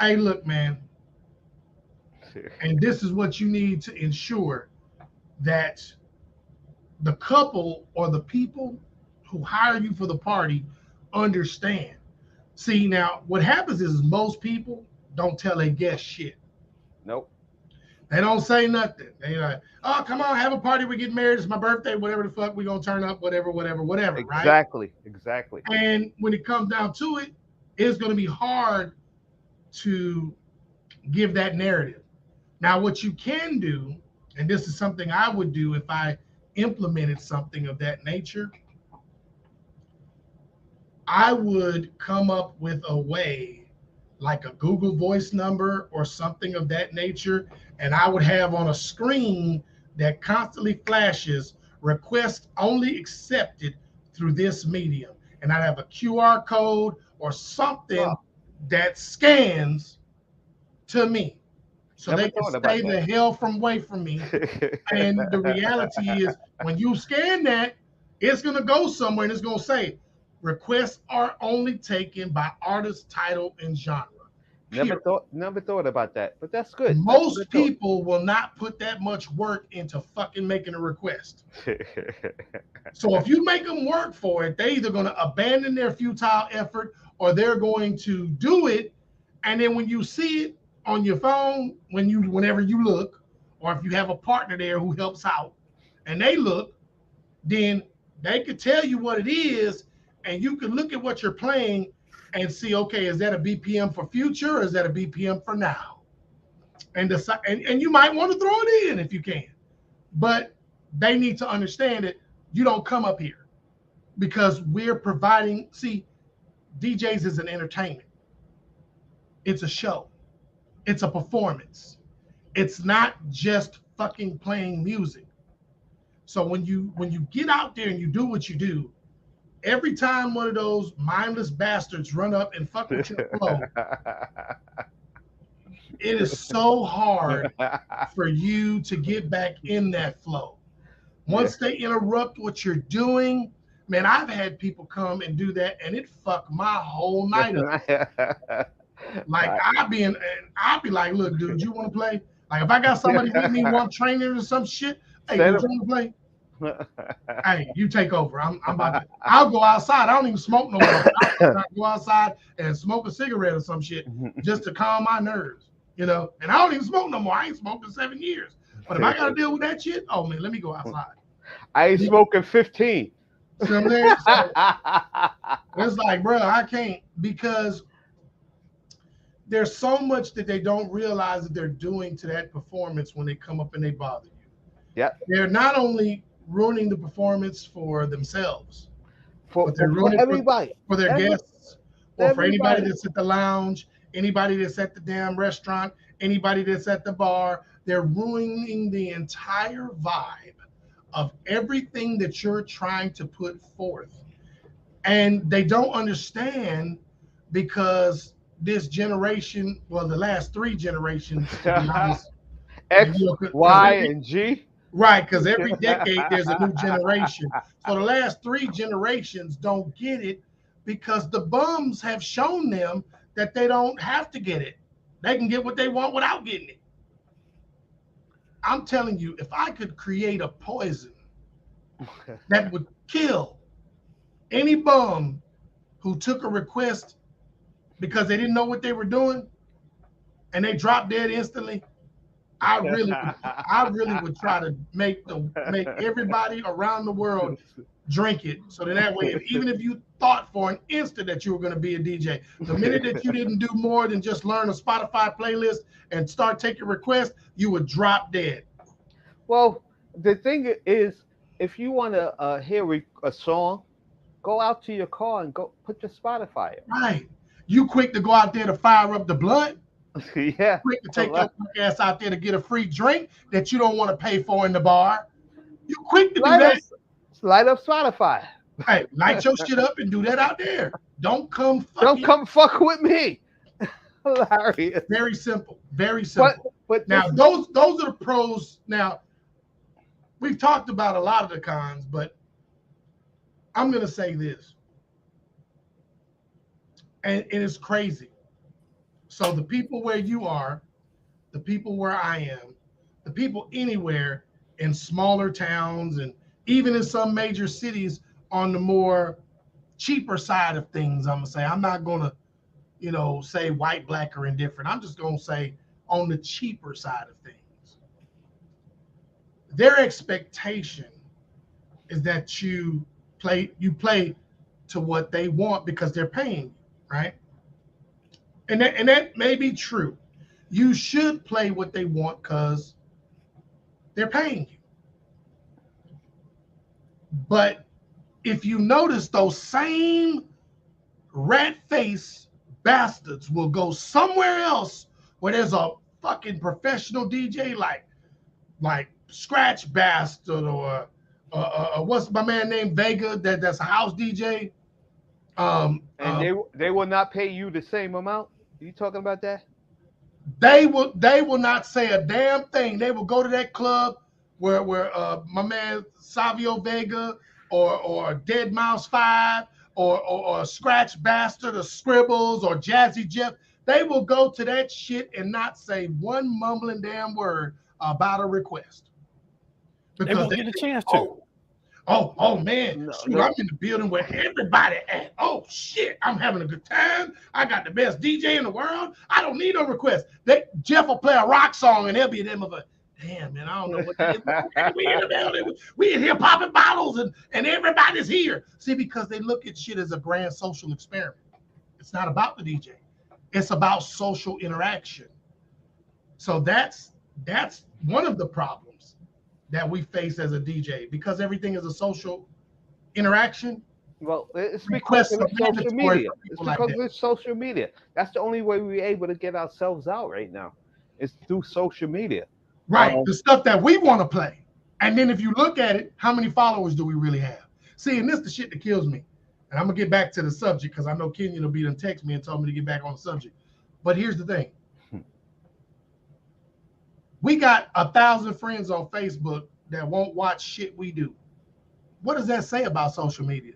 Speaker 3: Hey, look, man, and this is what you need to ensure that the couple or the people who hire you for the party understand. See, now what happens is most people don't tell a guest shit.
Speaker 2: Nope.
Speaker 3: They don't say nothing. They like, oh, come on, have a party. We get married. It's my birthday. Whatever the fuck, we gonna turn up. Whatever, whatever, whatever. Right?
Speaker 2: Exactly. Exactly.
Speaker 3: And when it comes down to it, it's gonna be hard to give that narrative. Now, what you can do, and this is something I would do if I implemented something of that nature, I would come up with a way, like a Google Voice number or something of that nature, and I would have on a screen that constantly flashes requests only accepted through this medium. And I'd have a QR code or something
Speaker 2: Well,
Speaker 3: that scans to me so
Speaker 2: never
Speaker 3: they can
Speaker 2: thought
Speaker 3: stay
Speaker 2: about
Speaker 3: the hell from away from me. And the reality is, when you scan that, it's going to go somewhere and it's going to say requests are only taken by artist, title, and genre. Period.
Speaker 2: never thought about that. But that's good. That's a
Speaker 3: Most
Speaker 2: good thought.
Speaker 3: people will not put that much work into fucking making a request. So if you make them work for it, they're either going to abandon their futile effort or they're going to do it. And then when you see it on your phone, whenever you look, or if you have a partner there who helps out and they look, then they could tell you what it is, and you can look at what you're playing and see, okay, is that a BPM for future or is that a BPM for now? And decide, and you might want to throw it in if you can, but they need to understand that you don't come up here because we're providing. See, DJs is an entertainment. It's a show. It's a performance. It's not just fucking playing music. So when you get out there and you do what you do, every time one of those mindless bastards run up and fuck with your flow, it is so hard for you to get back in that flow.
Speaker 2: Yeah.
Speaker 3: Once they interrupt what you're doing, Man, I've had people come and do that, and it fucked my whole night up. Like I'd be like, look, dude, you want to play? Like if I got somebody with me, one trainer or some shit, hey, dude, you want to play? Hey, you take over. I'm about to. I'll go outside. I don't even smoke no more. I'll go outside and smoke a cigarette or some shit just to calm my nerves, you know. And I don't even smoke no more. I ain't smoked in 7 years. But if I got to deal with that shit, oh man, let me go outside.
Speaker 2: I ain't smoking 15.
Speaker 3: See what I'm saying? So it's like, bro, I can't, because there's so much that they don't realize that they're doing to that performance when they come up and they bother you.
Speaker 2: Yeah.
Speaker 3: They're not only ruining the performance for themselves,
Speaker 2: For
Speaker 3: but they're ruining
Speaker 2: everybody.
Speaker 3: for their guests, or for anybody
Speaker 2: Everybody.
Speaker 3: that's at the lounge, anybody that's at the damn restaurant, anybody that's at the bar. They're ruining the entire vibe of everything that you're trying to put forth. And they don't understand, because this generation, well, the last 3 generations, to be honest,
Speaker 2: X, Y, and G.
Speaker 3: right, because every decade there's a new generation. So the last 3 generations don't get it, because the bums have shown them that they don't have to get it. They can get what they want without getting it. I'm telling you, if I could create a poison that would kill any bum who took a request because they didn't know what they were doing and they dropped dead instantly, I really would try to make everybody around the world drink it, so that way, even if you thought for an instant that you were going to be a DJ, the minute that you didn't do more than just learn a Spotify playlist and start taking requests, you would drop dead.
Speaker 2: Well, the thing is, if you want to hear a song, go out to your car and go put your Spotify on.
Speaker 3: Right. You quick to go out there to fire up the blunt.
Speaker 2: Yeah.
Speaker 3: Quick to take your quick ass out there to get a free drink that you don't want to pay for in the bar. You quick to do that.
Speaker 2: Light up Spotify.
Speaker 3: Hey, light your shit up and do that out there. Don't come
Speaker 2: fuck with me. Hilarious.
Speaker 3: Very simple. Very simple.
Speaker 2: But
Speaker 3: now those are the pros. Now, we've talked about a lot of the cons, but I'm gonna say this. And it's crazy. So the people where you are, the people where I am, the people anywhere in smaller towns and even in some major cities on the more cheaper side of things, I'm gonna say, I'm not gonna, say white, black, or indifferent. I'm just gonna say on the cheaper side of things. Their expectation is that you play to what they want because they're paying you, right? And that may be true. You should play what they want because they're paying you. But if you notice, those same rat-faced bastards will go somewhere else where there's a fucking professional DJ like Scratch Bastard or what's my man named Vega that's a house DJ.
Speaker 2: And they will not pay you the same amount. Are you talking about that?
Speaker 3: They will not say a damn thing. They will go to that club where my man Savio Vega or Dead Mouse 5 or Scratch Bastard or Scribbles or Jazzy Jeff. They will go to that shit and not say one mumbling damn word about a request.
Speaker 1: Because they won't get a chance to.
Speaker 3: Oh man, shoot, I'm in the building where everybody at. Oh shit, I'm having a good time. I got the best DJ in the world. I don't need no requests. Jeff will play a rock song and they'll be them of a damn man. I don't know what it is. We in the building. We in here popping bottles and everybody's here. See, because they look at shit as a grand social experiment. It's not about the DJ. It's about social interaction. So that's one of the problems that we face as a DJ, because everything is a social interaction.
Speaker 2: Well, it's because of social media. It's because of social media. That's the only way we're able to get ourselves out right now. It's through social media.
Speaker 3: Right. The stuff that we want to play. And then if you look at it, how many followers do we really have? See, and this is the shit that kills me. And I'm going to get back to the subject because I know Kenyon will be done text me and told me to get back on the subject. But here's the thing. We got 1,000 friends on Facebook that won't watch shit we do. what does that say about social media?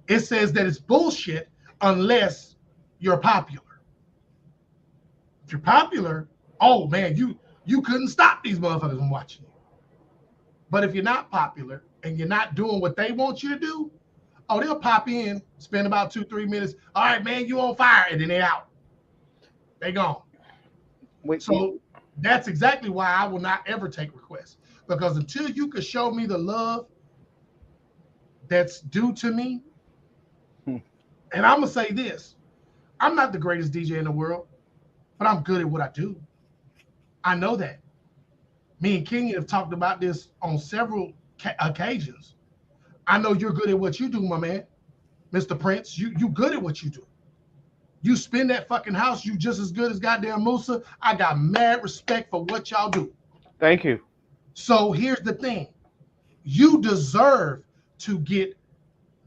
Speaker 3: It says that it's bullshit unless you're popular. If you're popular, oh man, you couldn't stop these motherfuckers from watching you. But if you're not popular and you're not doing what they want you to do, oh, they'll pop in, spend about 2-3 minutes. All right, man, you on fire, and then they out. They gone. So that's exactly why I will not ever take requests, because until you can show me the love that's due to me, and I'm gonna say this: I'm not the greatest DJ in the world, but I'm good at what I do. I know that. Me and King have talked about this on several occasions. I know you're good at what you do, my man, Mr. Prince. You good at what you do. You spin that fucking house, you just as good as goddamn Musa. I got mad respect for what y'all do.
Speaker 2: Thank you.
Speaker 3: So here's the thing. You deserve to get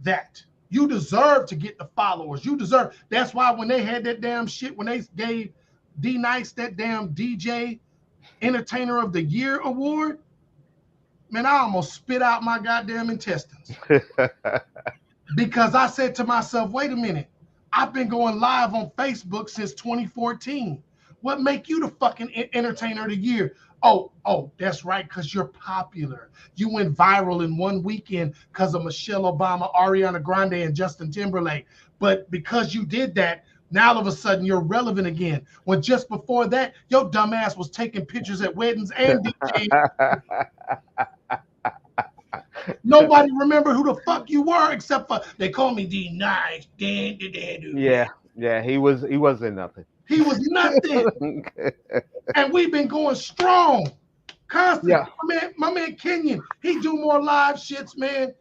Speaker 3: that. You deserve to get the followers. You deserve. That's why when they had that damn shit, when they gave D Nice that damn DJ Entertainer of the Year award, man, I almost spit out my goddamn intestines. Because I said to myself, wait a minute. I've been going live on Facebook since 2014. What make you the fucking Entertainer of the Year? Oh, that's right, because you're popular. You went viral in one weekend because of Michelle Obama, Ariana Grande, and Justin Timberlake. But because you did that, now all of a sudden you're relevant again. When just before that, your dumb ass was taking pictures at weddings and DJing. Nobody remember who the fuck you were except for they call me D Nice.
Speaker 2: Yeah, he wasn't nothing.
Speaker 3: He was nothing. And we've been going strong. Constantly. Yeah. My man Kenyon, he do more live shits, man,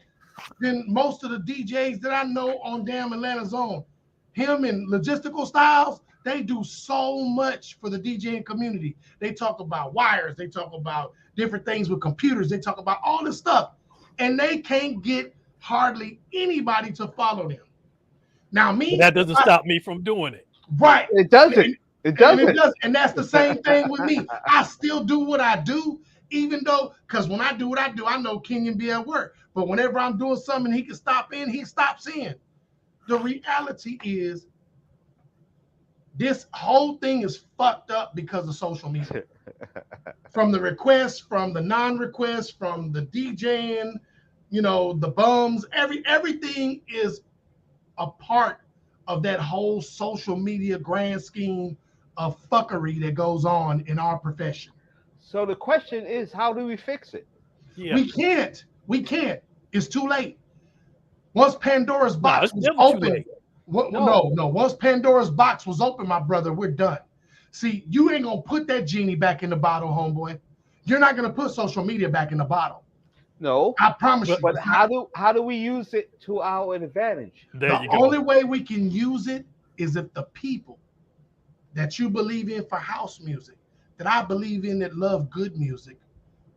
Speaker 3: than most of the DJs that I know on damn Atlanta Zone. Him and Logistical Styles, they do so much for the DJing community. They talk about wires, they talk about different things with computers, they talk about all this stuff. And they can't get hardly anybody to follow them. Now, me,
Speaker 1: but that doesn't stop me from doing it.
Speaker 3: Right.
Speaker 2: It doesn't. It doesn't.
Speaker 3: And that's the same thing with me. I still do what I do, even though, because when I do what I do, I know Kenyon be at work. But whenever I'm doing something he can stop in, he stops in. The reality is this whole thing is fucked up because of social media. From the requests, from the non-requests, from the DJing, the bums, everything is a part of that whole social media grand scheme of fuckery that goes on in our profession.
Speaker 2: So the question is, how do we fix it?
Speaker 1: Yeah.
Speaker 3: We can't. It's too late. Once Pandora's box was open, once Pandora's box was open, my brother, we're done. See, you ain't gonna put that genie back in the bottle, homeboy. You're not gonna put social media back in the bottle.
Speaker 2: No,
Speaker 3: I promise you.
Speaker 2: But how do we use it to our advantage?
Speaker 3: The only way we can use it is if the people that you believe in for house music, that I believe in, that love good music,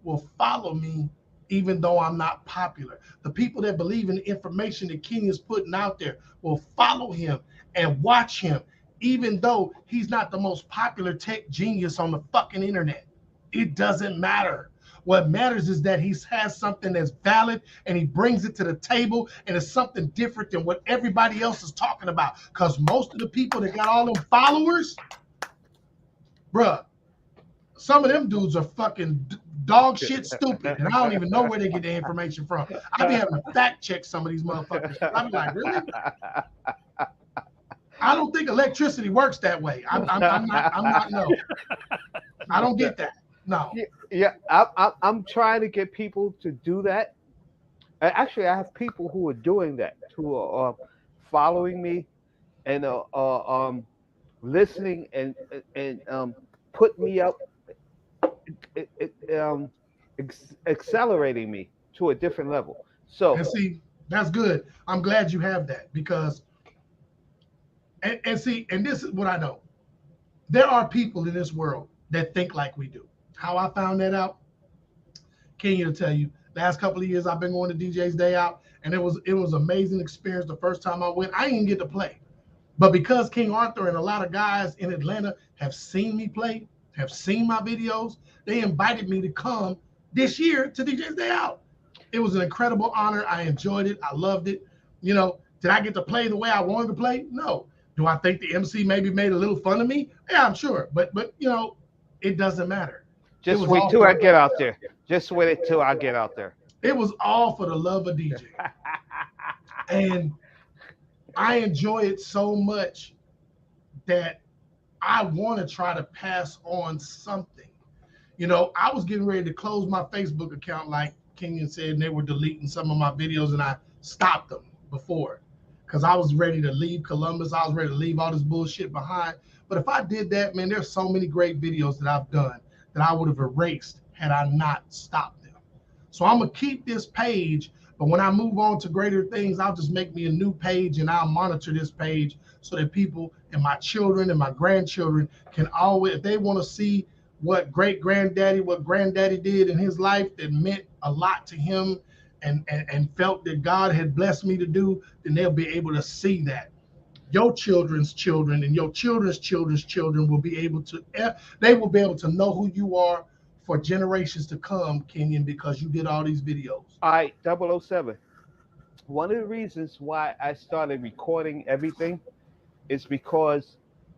Speaker 3: will follow me even though I'm not popular. The people that believe in the information that Kenyon's putting out there will follow him and watch him, even though he's not the most popular tech genius on the fucking internet. It doesn't matter. What matters is that he has something that's valid and he brings it to the table, and it's something different than what everybody else is talking about. Because most of the people that got all them followers, bruh, some of them dudes are fucking dog shit stupid, and I don't even know where they get the information from. I be having to fact check some of these motherfuckers. I be like, really? I don't think electricity works that way. I'm not. No, I don't get that. No.
Speaker 2: Yeah, I'm trying to get people to do that. Actually, I have people who are doing that, who are following me and listening and put me up, accelerating me to a different level. So,
Speaker 3: and see, that's good. I'm glad you have that, because and see, and this is what I know. There are people in this world that think like we do. How I found that out, Kenya will tell you. Last couple of years, I've been going to DJ's Day Out, and it was amazing experience. The first time I went, I didn't even get to play, but because King Arthur and a lot of guys in Atlanta have seen me play, have seen my videos, they invited me to come this year to DJ's Day Out. It was an incredible honor. I enjoyed it. I loved it. You know, did I get to play the way I wanted to play? No. Do I think the MC maybe made a little fun of me? Yeah, I'm sure. But you know, it doesn't matter. It
Speaker 2: Just
Speaker 3: was
Speaker 2: wait
Speaker 3: all
Speaker 2: till
Speaker 3: for,
Speaker 2: I get out there. Just wait till I get out there.
Speaker 3: it was all for the love of DJ. And I enjoy it so much that I want to try to pass on something. You know, I was getting ready to close my Facebook account, like Kenyon said, and they were deleting some of my videos, and I stopped them before because I was ready to leave Columbus. I was ready to leave all this bullshit behind. But if I did that, man, there's so many great videos that I've done that I would have erased had I not stopped them. So I'm going to keep this page, but when I move on to greater things, I'll just make me a new page and I'll monitor this page so that people and my children and my grandchildren can always, if they want to see what what granddaddy did in his life that meant a lot to him and felt that God had blessed me to do, then they'll be able to see that. Your children's children and your children's children's children will be able to, they will be able to know who you are for generations to come, Kenyon, because you did all these videos.
Speaker 2: All right, 007. One of the reasons why I started recording everything is because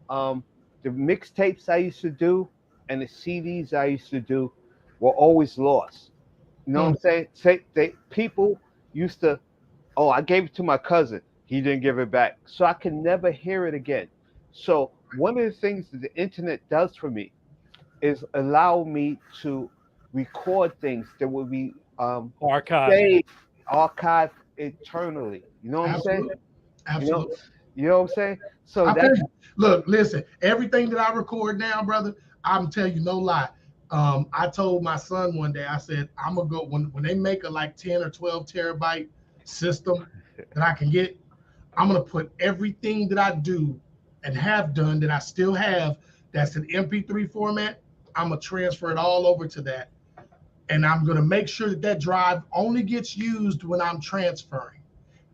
Speaker 2: the mixtapes I used to do and the CDs I used to do were always lost. You know what I'm saying? People used to, oh, I gave it to my cousin. He didn't give it back. So I can never hear it again. So one of the things that the internet does for me is allow me to record things that will be
Speaker 1: Archive.
Speaker 2: archived eternally. You know what I'm saying?
Speaker 3: Absolutely.
Speaker 2: You know what I'm saying? So
Speaker 3: look, listen, everything that I record now, brother, I'm telling you no lie. I told my son one day, I said, I'm gonna go when they make a like 10 or 12 terabyte system that I can get, I'm gonna put everything that I do and have done that I still have that's an MP3 format. I'm gonna transfer it all over to that. And I'm gonna make sure that that drive only gets used when I'm transferring.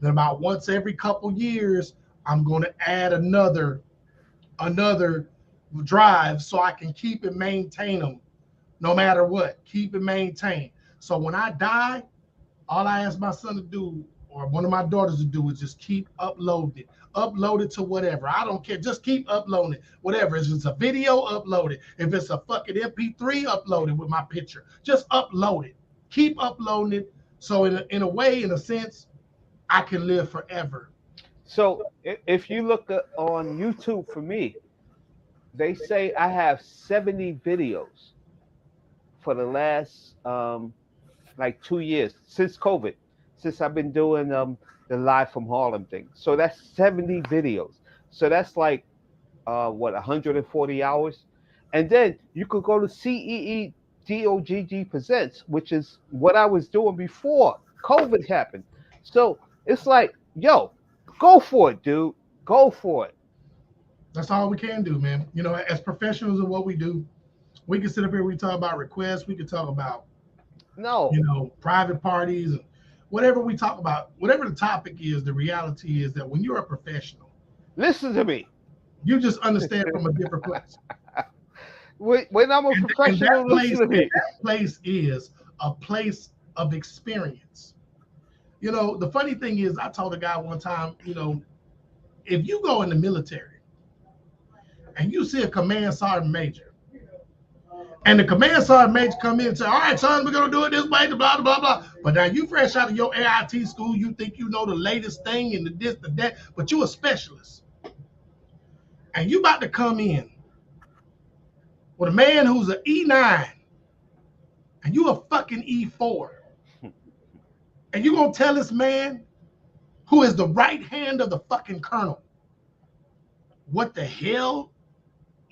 Speaker 3: Then about once every couple years, I'm gonna add another drive so I can keep and maintain them no matter what. Keep and maintain. So when I die, all I ask my son to do, or one of my daughters to do, is just keep uploading it. Upload it to whatever. I don't care. Just keep uploading it. Whatever. If it's a video, upload it. If it's a fucking MP3, upload it with my picture. Just upload it. Keep uploading it. So in a way, in a sense, I can live forever.
Speaker 2: So if you look on YouTube for me, they say I have 70 videos for the last like 2 years since COVID, since I've been doing the live from Harlem thing. So that's 70 videos. So that's like 140 hours. And then you could go to CEEDOGG Presents, which is what I was doing before COVID happened. So it's like, yo, go for it, dude. Go for it.
Speaker 3: That's all we can do, man. You know, as professionals in what we do, we can sit up here, we talk about requests, we can talk about private parties, and whatever we talk about, whatever the topic is, the reality is that when you're a professional,
Speaker 2: listen to me.
Speaker 3: You just understand from a different place.
Speaker 2: When I'm a professional, listen to me.
Speaker 3: That place is a place of experience. You know, the funny thing is, I told a guy one time, you know, if you go in the military and you see a command sergeant major, and the command sergeant major come in and say, all right, son, we're going to do it this way, blah, blah, blah. But now you fresh out of your AIT school, you think you know the latest thing and the this, the that, but you're a specialist. And you about to come in with a man who's an E9 and you a fucking E4. And you're going to tell this man who is the right hand of the fucking colonel what the hell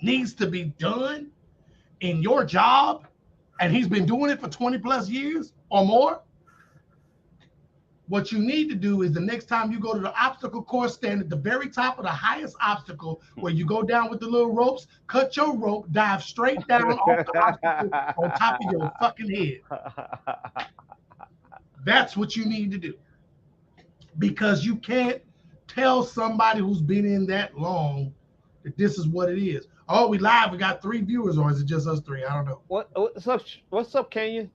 Speaker 3: needs to be done in your job, and he's been doing it for 20 plus years or more. What you need to do is the next time you go to the obstacle course, stand at the very top of the highest obstacle where you go down with the little ropes, cut your rope, dive straight down off the obstacle on top of your fucking head. That's what you need to do. Because you can't tell somebody who's been in that long that this is what it is. Oh, we live. We got 3 viewers, or is it just us 3? I don't know.
Speaker 2: What's up? What's up, Kenyon?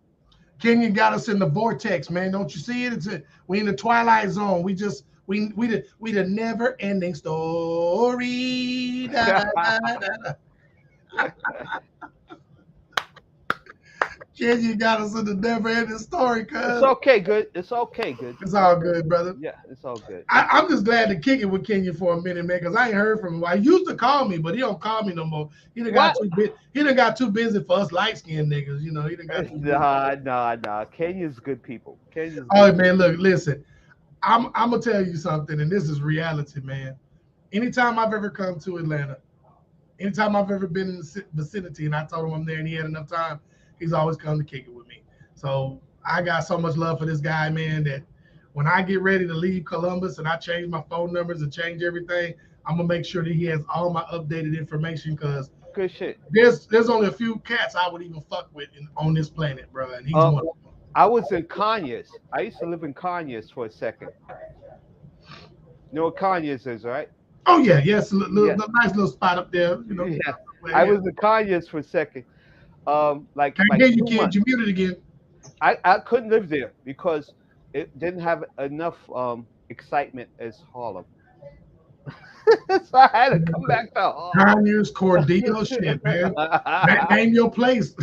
Speaker 3: Kenya got us in the vortex, man. Don't you see it? We in the twilight zone. We the never ending story. Da, da, da, da, da. Kenya got us in the never ending story, cuz.
Speaker 2: It's okay, good. It's okay, good.
Speaker 3: It's all good, brother.
Speaker 2: Yeah, it's all good.
Speaker 3: I'm just glad to kick it with Kenya for a minute, man, because I ain't heard from him. I used to call me, but he don't call me no more. He done got too busy for us light skinned niggas. You know, he done got too busy.
Speaker 2: Nah. Kenya's good people.
Speaker 3: Oh man, look, listen. I'm gonna tell you something, and this is reality, man. Anytime I've ever come to Atlanta, anytime I've ever been in the vicinity, and I told him I'm there, and he had enough time, he's always come to kick it with me. So I got so much love for this guy, man, that when I get ready to leave Columbus and I change my phone numbers and change everything, I'm gonna make sure that he has all my updated information, because
Speaker 2: good shit.
Speaker 3: There's only a few cats I would even fuck with on this planet, bro, and he's one of them.
Speaker 2: I was in Conyers. I used to live in Conyers for a second. You know what Conyers is, right?
Speaker 3: Oh yeah, yes, nice little spot up there. You know.
Speaker 2: Yeah. I was in Conyers for a second. Like
Speaker 3: Can't hear you, kid. You muted again.
Speaker 2: I couldn't live there because it didn't have enough excitement as Harlem. So I had to come back to Harlem.
Speaker 3: Conyers, Cordele, shit, man. Name your place.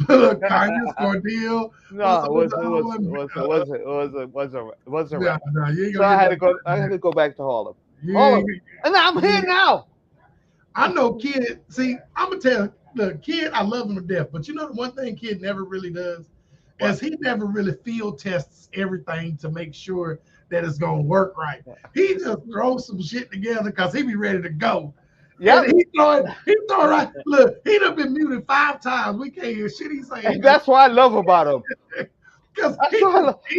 Speaker 3: Look, Conyers, Cordele.
Speaker 2: No, it wasn't right. No, so I had to go back to Harlem. Harlem. And I'm here now.
Speaker 3: I know Kid. See, I'm gonna tell the Kid, I love him to death. But you know the one thing Kid never really does is he never really field tests everything to make sure that it's gonna work right. He just throws some shit together because he be ready to go. Yeah, he throwing right. Look, he done been muted 5 times. We can't hear shit he's saying.
Speaker 2: And that's what I love about him.
Speaker 3: Because he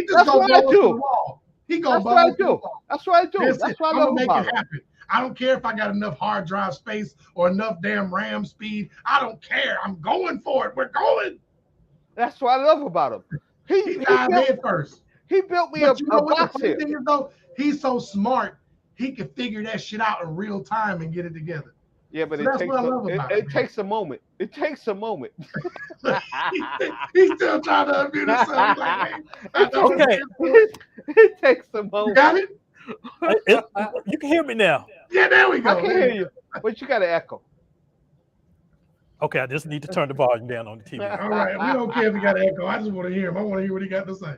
Speaker 3: just gonna go to the wall. He gonna
Speaker 2: That's what I do. That's what I do. That's what I love about
Speaker 3: it happen. I don't care if I got enough hard drive space or enough damn RAM speed. I don't care. I'm going for it. We're going.
Speaker 2: That's what I love about him.
Speaker 3: He dived head first.
Speaker 2: He built me a box here.
Speaker 3: Thing is, though, he's so smart. He can figure that shit out in real time and get it together.
Speaker 2: Yeah, but it takes a moment. It takes a moment.
Speaker 3: He's still trying to unmute himself. Like,
Speaker 1: okay.
Speaker 2: It takes a moment.
Speaker 3: You got it?
Speaker 1: You can hear me now.
Speaker 3: Yeah, there we go.
Speaker 2: I can hear you, but you got to echo.
Speaker 1: Okay, I just need to turn the volume down on the TV.
Speaker 3: All right, we don't care if he got an echo. I just want to hear him. I want to hear what he got to say.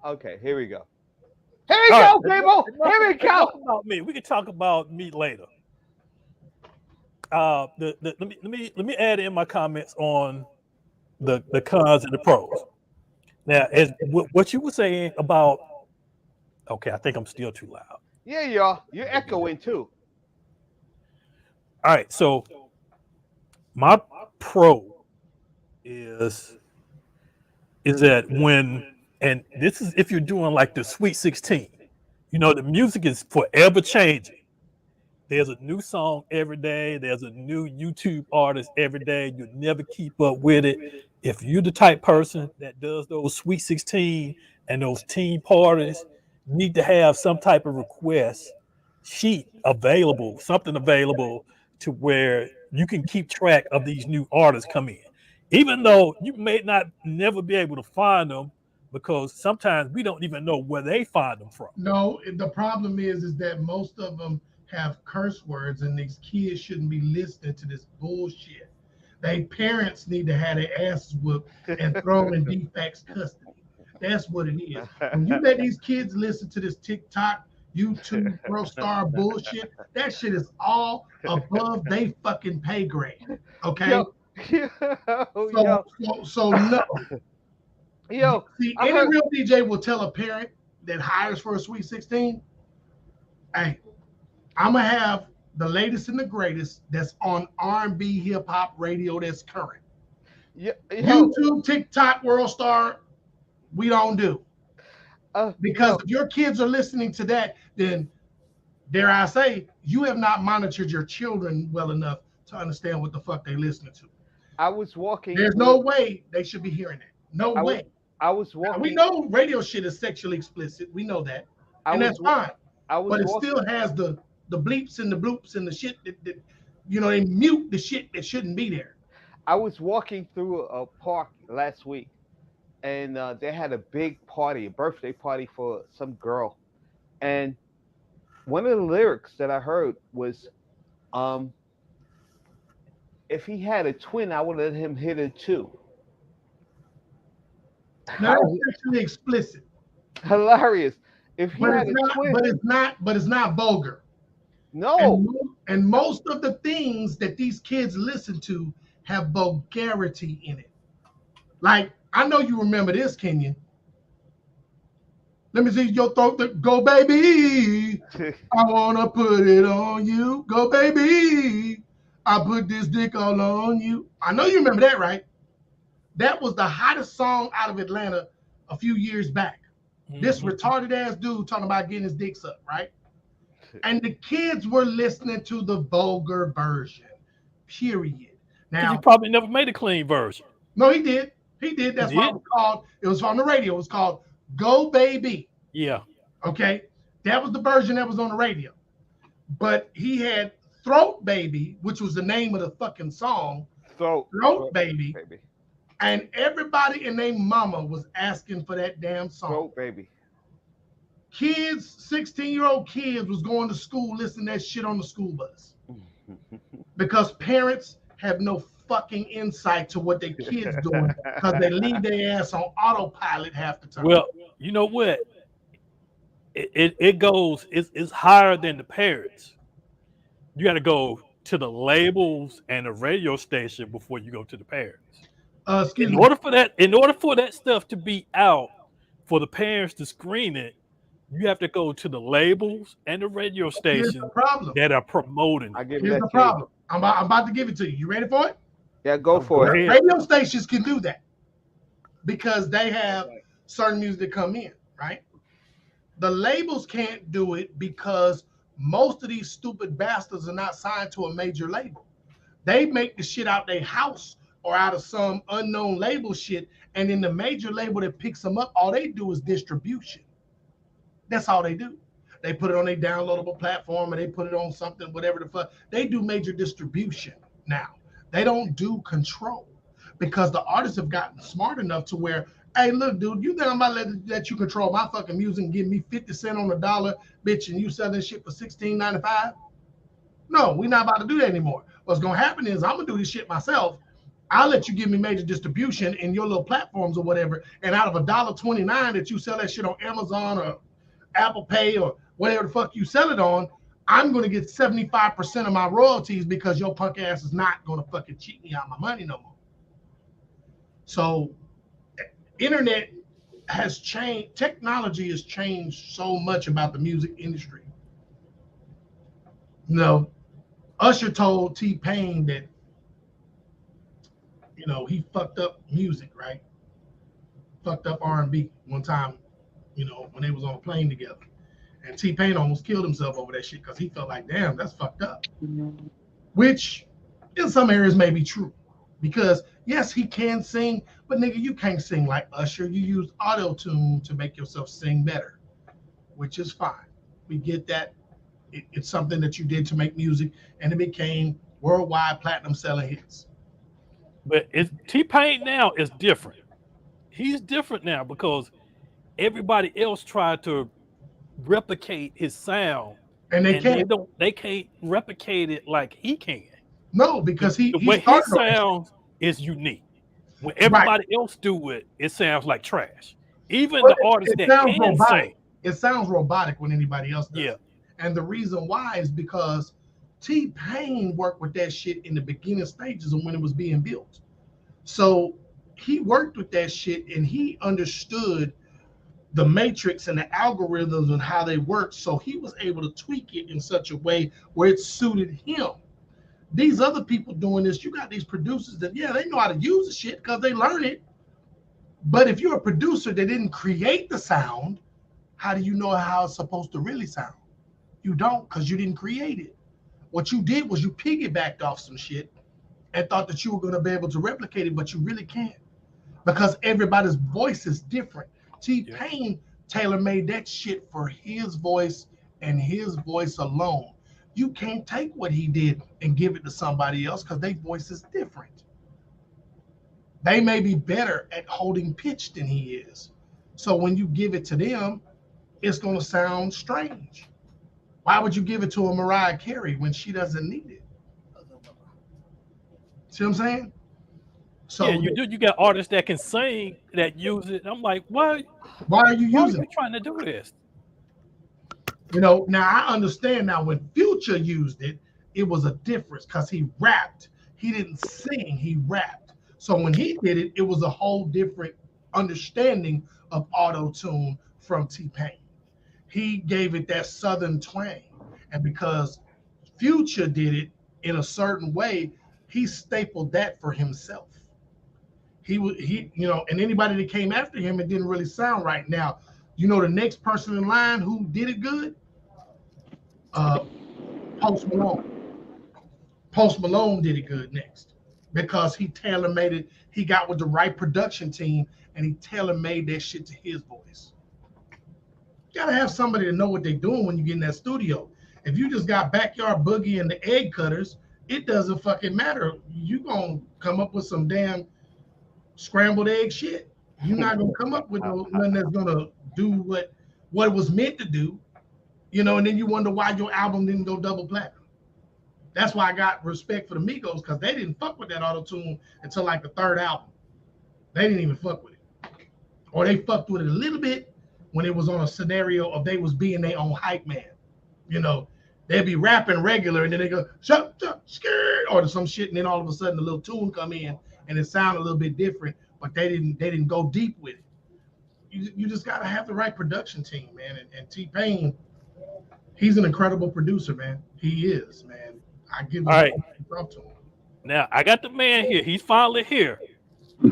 Speaker 2: Okay, here we go. Here we go, people. Here we go.
Speaker 1: About me. We can talk about me later. Let me add in my comments on the cons and the pros. Now, as what you were saying about, okay, I think I'm still too loud.
Speaker 2: Yeah, you are. You're echoing too.
Speaker 1: All right, so my pro is that when, and this is if you're doing like the Sweet 16, you know, the music is forever changing. There's a new song every day. There's a new YouTube artist every day. You never keep up with it. If you're the type person that does those Sweet 16 and those teen parties, you need to have some type of request sheet available, something available to where you can keep track of these new artists come in. Even though you may never be able to find them, because sometimes we don't even know where they find them from.
Speaker 3: No, the problem is that most of them have curse words, and these kids shouldn't be listening to this bullshit. They parents need to have their asses whooped and thrown in defects custody. That's what it is. When you let these kids listen to this TikTok, YouTube, World Star bullshit, that shit is all above they fucking pay grade. Okay? So no.
Speaker 2: Yo,
Speaker 3: see, any real DJ will tell a parent that hires for a Sweet 16, hey, I'm gonna have the latest and the greatest that's on R&B hip hop radio that's current.
Speaker 2: Yeah,
Speaker 3: YouTube, TikTok, World Star, we don't do. Because if your kids are listening to that, then dare I say, you have not monitored your children well enough to understand what the fuck they listening to.
Speaker 2: I was walking.
Speaker 3: There's no way they should be hearing that. No way.
Speaker 2: I was walking.
Speaker 3: Now, we know radio shit is sexually explicit. We know that. And that's fine. But it still has the bleeps and the bloops and the shit that you know, they mute the shit that shouldn't be there.
Speaker 2: I was walking through a park last week, and they had a big party, a birthday party for some girl. And one of the lyrics that I heard was, um, if he had a twin, I would let him hit it too.
Speaker 3: Now
Speaker 2: How
Speaker 3: that's sexually explicit,
Speaker 2: hilarious. If he
Speaker 3: but
Speaker 2: had
Speaker 3: it's
Speaker 2: a
Speaker 3: not.
Speaker 2: twin,
Speaker 3: But it's not vulgar. And
Speaker 2: no.
Speaker 3: and most of the things that these kids listen to have vulgarity in it. Like I know you remember this, Kenyon. Let me see your throat. Go, baby. I wanna put it on you. Go, baby. I put this dick all on you. I know you remember that, right? That was the hottest song out of Atlanta a few years back. This
Speaker 1: Mhm.
Speaker 3: retarded ass dude talking about getting his dicks up, right? And the kids were listening to the vulgar version. Period.
Speaker 1: Because he
Speaker 3: Now,
Speaker 1: probably never made a clean version.
Speaker 3: no, he did. He did.
Speaker 1: He
Speaker 3: That's why it
Speaker 1: did?
Speaker 3: was called. It was on the radio. It was called "Go Baby."
Speaker 1: Yeah.
Speaker 3: Okay, that was the version that was on the radio. But he had "Throat Baby," which was the name of the fucking song. Throat
Speaker 2: Throat,
Speaker 3: Baby,
Speaker 2: baby.
Speaker 3: and everybody and their mama was asking for that damn song.
Speaker 2: Throat, baby.
Speaker 3: Kids, 16-year-old kids was going to school listening to that shit on the school bus because parents have no fucking insight to what their kids doing because they leave their ass on autopilot half the time.
Speaker 1: Well, you know what? It goes, it's higher than the parents. You got to go to the labels and the radio station before you go to the parents.
Speaker 3: Excuse
Speaker 1: In
Speaker 3: me.
Speaker 1: order for that stuff to be out for the parents to screen it, you have to go to the labels and the radio
Speaker 3: Here's the
Speaker 1: stations
Speaker 3: problem.
Speaker 1: that are promoting
Speaker 2: I
Speaker 1: it.
Speaker 2: give
Speaker 3: Here's
Speaker 2: that
Speaker 3: the
Speaker 2: to you.
Speaker 3: problem. I'm about to give it to you. You ready for it?
Speaker 2: Yeah, go
Speaker 1: Go
Speaker 2: for it.
Speaker 1: ahead.
Speaker 3: Radio stations can do that because they have certain music that come in, right? The labels can't do it because most of these stupid bastards are not signed to a major label. They make the shit out their house or out of some unknown label shit, and then the major label that picks them up, all they do is distribution. That's all they do. They put it on a downloadable platform or they put it on something, whatever the fuck. They do major distribution now. They don't do control because the artists have gotten smart enough to where, hey, look, dude, you think I'm about to let you control my fucking music and give me 50 cents on the dollar, bitch, and you sell this shit for $16.95? No, we're not about to do that anymore. What's gonna happen is I'm gonna do this shit myself. I'll let you give me major distribution in your little platforms or whatever. And out of $1.29 that you sell that shit on Amazon or Apple Pay or whatever the fuck you sell it on, I'm gonna get 75% of my royalties because your punk ass is not gonna fucking cheat me out of my money no more. So internet has changed, technology has changed so much about the music industry. You know, Usher told T-Pain that, he fucked up music, right? Fucked up R&B one time, when they was on a plane together. And T-Pain almost killed himself over that shit because he felt like, damn, that's fucked up. Which in some areas may be true. Because yes, he can sing, but nigga, you can't sing like Usher. You use auto-tune to make yourself sing better, which is fine. We get that. It's something that you did to make music, and it became worldwide platinum selling hits.
Speaker 1: But T Pain now is different. He's different now because everybody else tried to replicate his sound,
Speaker 3: And they
Speaker 1: and
Speaker 3: can't.
Speaker 1: they can't replicate it like he can.
Speaker 3: No,
Speaker 1: The,
Speaker 3: because he
Speaker 1: the
Speaker 3: he
Speaker 1: way his
Speaker 3: started on that shit.
Speaker 1: sounds is unique. When
Speaker 3: Right.
Speaker 1: everybody else do it, it sounds like trash. Even
Speaker 3: But
Speaker 1: the artists
Speaker 3: it
Speaker 1: that
Speaker 3: sounds
Speaker 1: can
Speaker 3: robotic.
Speaker 1: sing,
Speaker 3: It sounds robotic when anybody else does
Speaker 1: yeah.
Speaker 3: it. And the reason why is because T-Pain worked with that shit in the beginning stages of when it was being built. So he worked with that shit and he understood the matrix and the algorithms and how they work. So he was able to tweak it in such a way where it suited him. These other people doing this, you got these producers that, yeah, they know how to use the shit because they learn it. But if you're a producer that didn't create the sound, how do you know how it's supposed to really sound? You don't, because you didn't create it. What you did was you piggybacked off some shit and thought that you were going to be able to replicate it, but you really can't because everybody's voice is different.
Speaker 1: Yeah.
Speaker 3: T-Pain tailor made that shit for his voice and his voice alone. You can't take what he did and give it to somebody else because their voice is different. They may be better at holding pitch than he is. So when you give it to them, it's going to sound strange. Why would you give it to a Mariah Carey when she doesn't need it? See what I'm saying? So
Speaker 1: Yeah, you do. You got artists that can sing that use it. I'm like, why?
Speaker 3: why are you
Speaker 1: Why are
Speaker 3: using
Speaker 1: you
Speaker 3: it?
Speaker 1: trying to do this?
Speaker 3: Now I understand now when Future used it, it was a difference because he rapped. He didn't sing, he rapped. So when he did it, it was a whole different understanding of auto-tune from T-Pain. He gave it that southern twang. And because Future did it in a certain way, he stapled that for himself. And anybody that came after him, it didn't really sound right. Now, the next person in line who did it good, Post Malone. Post Malone did it good next because he tailor made it. He got with the right production team and he tailor made that shit to his voice. You gotta have somebody to know what they're doing when you get in that studio. If you just got Backyard Boogie and the Egg Cutters, it doesn't fucking matter. You gonna come up with some damn scrambled egg shit. You're not gonna come up with nothing that's gonna do what it was meant to do, and then you wonder why your album didn't go double platinum. That's why I got respect for the Migos, because they didn't fuck with that auto-tune until like the third album. They didn't even fuck with it. Or they fucked with it a little bit when it was on a scenario of they was being their own hype man. They'd be rapping regular and then they go, shut, scared, or some shit, and then all of a sudden a little tune come in and it sounded a little bit different, but they didn't go deep with it. You just gotta have the right production team, man. And T-Pain, he's an incredible producer, man. He is, man. I give him
Speaker 1: All right.
Speaker 3: up to him.
Speaker 1: Now I got the man here. He's finally here. I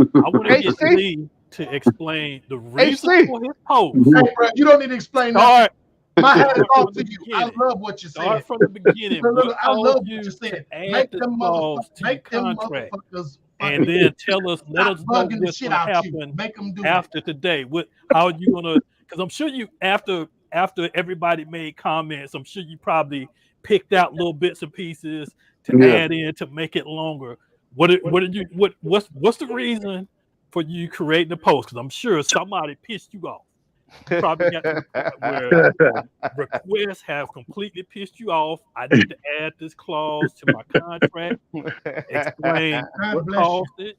Speaker 1: want to get Lee to explain the reason for his post.
Speaker 3: Hey, bro, you don't need to explain that. My hat is off to you. I love what you said.
Speaker 1: Start from the beginning.
Speaker 3: I love what you said.
Speaker 1: Make them motherfuckers, and then let us know what's going to happen after today. How are you gonna? Because I'm sure you after everybody made comments, I'm sure you probably picked out little bits and pieces to add in to make it longer. What's the reason for you creating the post? Because I'm sure somebody pissed you off. You probably got to the point where requests have completely pissed you off. I need to add this clause to my contract, explain what caused it,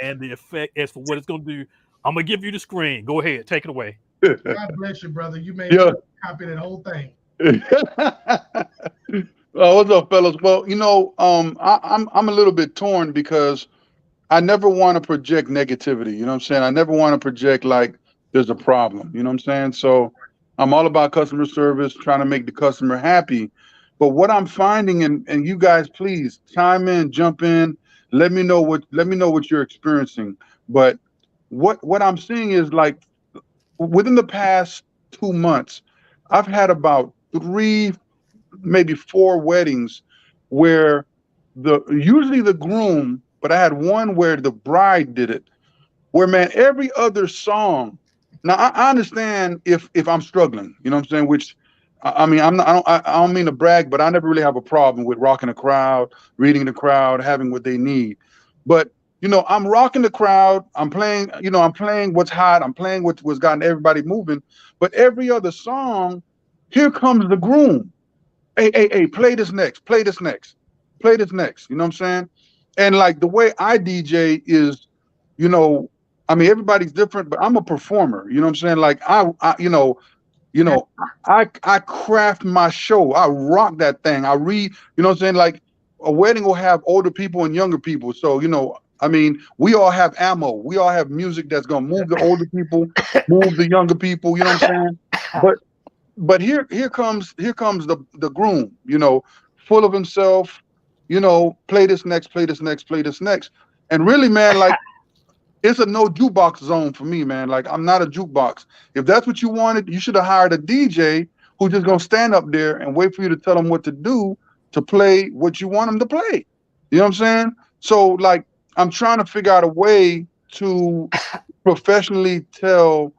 Speaker 1: and the effect as for what it's going to do. I'm going to give you the screen. Go ahead. Take it away.
Speaker 3: God bless you, brother. You made me copy that whole thing.
Speaker 4: What's up, fellas? Well, I'm a little bit torn because I never want to project negativity. You know what I'm saying? I never want to project like there's a problem. You know what I'm saying? So I'm all about customer service, trying to make the customer happy. But what I'm finding, and you guys, please chime in, jump in, let me know what you're experiencing. But what I'm seeing is like within the past 2 months, I've had about 3, maybe 4 weddings where usually the groom, but I had one where the bride did it, where, man, every other song. Now I understand if I'm struggling, you know what I'm saying, which I mean, I don't mean to brag, but I never really have a problem with rocking the crowd, reading the crowd, having what they need. But I'm rocking the crowd. I'm playing, I'm playing what's hot. I'm playing what's gotten everybody moving. But every other song, here comes the groom. Hey, play this next. Play this next. Play this next. You know what I'm saying? And like the way I DJ is, I mean, everybody's different, but I'm a performer. You know what I'm saying? Like I craft my show. I rock that thing. I read. You know what I'm saying? Like a wedding will have older people and younger people. So I mean, we all have ammo. We all have music that's gonna move the older people, move the younger people. You know what I'm saying? But here comes the groom. Full of himself. Play this next, play this next, play this next. And really, man, like it's a no jukebox zone for me, man. Like I'm not a jukebox. If that's what you wanted, you should have hired a DJ who's just gonna stand up there and wait for you to tell them what to do to play what you want them to play. You know what I'm saying? So like I'm trying to figure out a way to professionally tell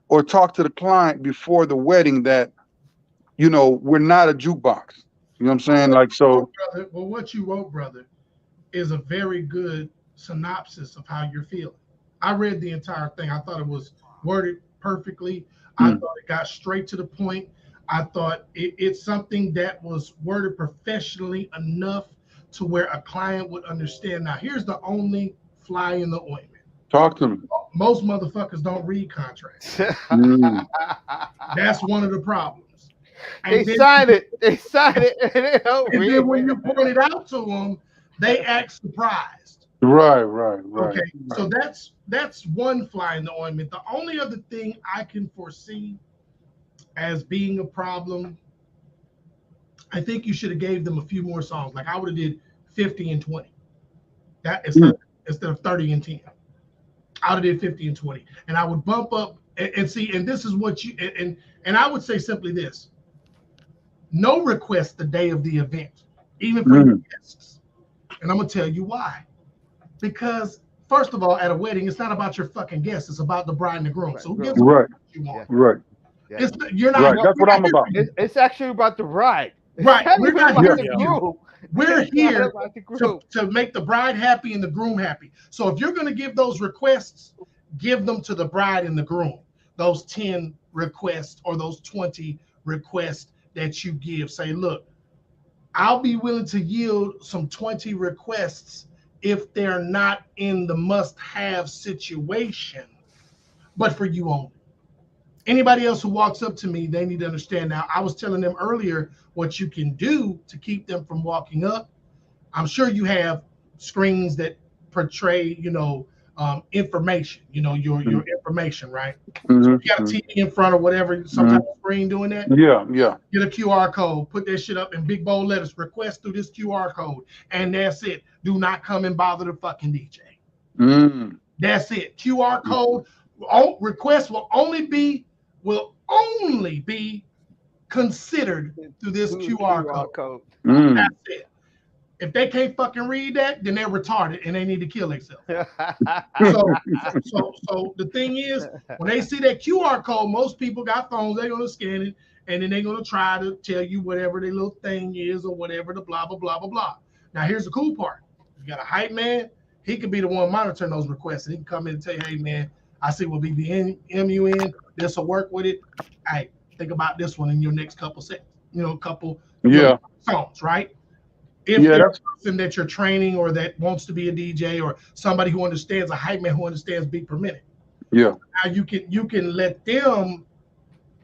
Speaker 4: or talk to the client before the wedding that, we're not a jukebox. You know what I'm saying? Like, so.
Speaker 3: Well, what you wrote, brother, is a very good synopsis of how you're feeling. I read the entire thing. I thought it was worded perfectly. I thought it got straight to the point. I thought it's something that was worded professionally enough to where a client would understand. Now, here's the only fly in the ointment.
Speaker 4: Talk to me.
Speaker 3: Most motherfuckers don't read contracts. That's one of the problems.
Speaker 2: They sign it, and they don't
Speaker 3: And
Speaker 2: read
Speaker 3: then when
Speaker 2: it.
Speaker 3: you point it out to them, they act surprised.
Speaker 4: Right.
Speaker 3: Okay, so that's one fly in the ointment. The only other thing I can foresee as being a problem, I think you should have gave them a few more songs. Like I would have did 50 and 20. That instead of 30 and 10. I would have did 50 and 20. And I would bump up and see, and this is what you and I would say simply this. No request the day of the event, even for your guests. And I'm gonna tell you why. Because first of all, at a wedding, it's not about your fucking guests, it's about the bride and the groom. So who gives a fuck what you want?
Speaker 4: Right.
Speaker 3: It's, you're not.
Speaker 4: Right. That's what I'm about.
Speaker 2: It's actually about the bride.
Speaker 3: Right. We're not
Speaker 2: about
Speaker 3: here
Speaker 2: the
Speaker 3: for you.
Speaker 2: groom.
Speaker 3: We're
Speaker 2: It's
Speaker 3: here
Speaker 2: not about the groom.
Speaker 3: to make the bride happy and the groom happy. So if you're going to give those requests, give them to the bride and the groom. Those 10 requests or those 20 requests that you give. Say, look, I'll be willing to yield some 20 requests if they're not in the must-have situation, but for you only. Anybody else who walks up to me, they need to understand. Now, I was telling them earlier what you can do to keep them from walking up. I'm sure you have screens that portray, information, your information, right? So you got a TV in front or whatever, some type of screen doing that.
Speaker 4: Yeah.
Speaker 3: Get a QR code, put that shit up in big bold letters, request through this QR code, and that's it. Do not come and bother the fucking DJ. That's it. QR code request will only be considered through this QR code. That's it. If they can't fucking read that, then they're retarded and they need to kill themselves. So the thing is, when they see that QR code, most people got phones, they're gonna scan it, and then they're gonna try to tell you whatever their little thing is or whatever the blah blah blah blah blah. Now here's the cool part: you got a hype man, he could be the one monitoring those requests, and he can come in and tell you, hey man, I see what BBM you in, this will work with it. Hey, think about this one in your next couple sets, songs, right? If there's a person that you're training or that wants to be a DJ or somebody who understands, a hype man who understands beat per minute.
Speaker 4: Yeah.
Speaker 3: Now you can let them,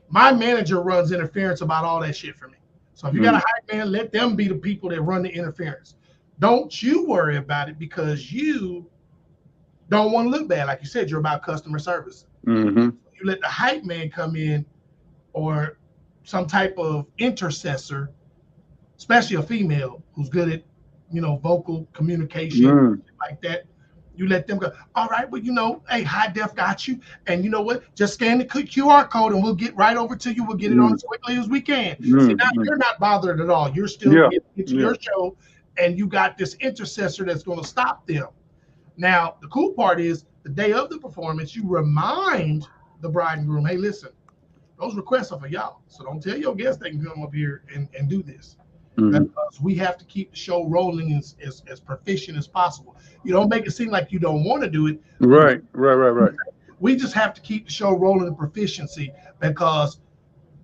Speaker 3: my manager runs interference about all that shit for me. So if you got a hype man, let them be the people that run the interference. Don't you worry about it because you don't want to look bad. Like you said, you're about customer service. You let the hype man come in or some type of intercessor, especially a female who's good at, vocal communication, like that. You let them go, all right, well, hey, high def got you. And you know what? Just scan the QR code and we'll get right over to you. We'll get it on as quickly as we can. See, now you're not bothered at all. You're still getting into your show and you got this intercessor that's going to stop them. Now, the cool part is the day of the performance, you remind the bride and groom, hey, listen, those requests are for y'all. So don't tell your guests they can come up here and do this. Because we have to keep the show rolling as proficient as possible. You don't make it seem like you don't want to do it.
Speaker 4: Right.
Speaker 3: We just have to keep the show rolling in proficiency because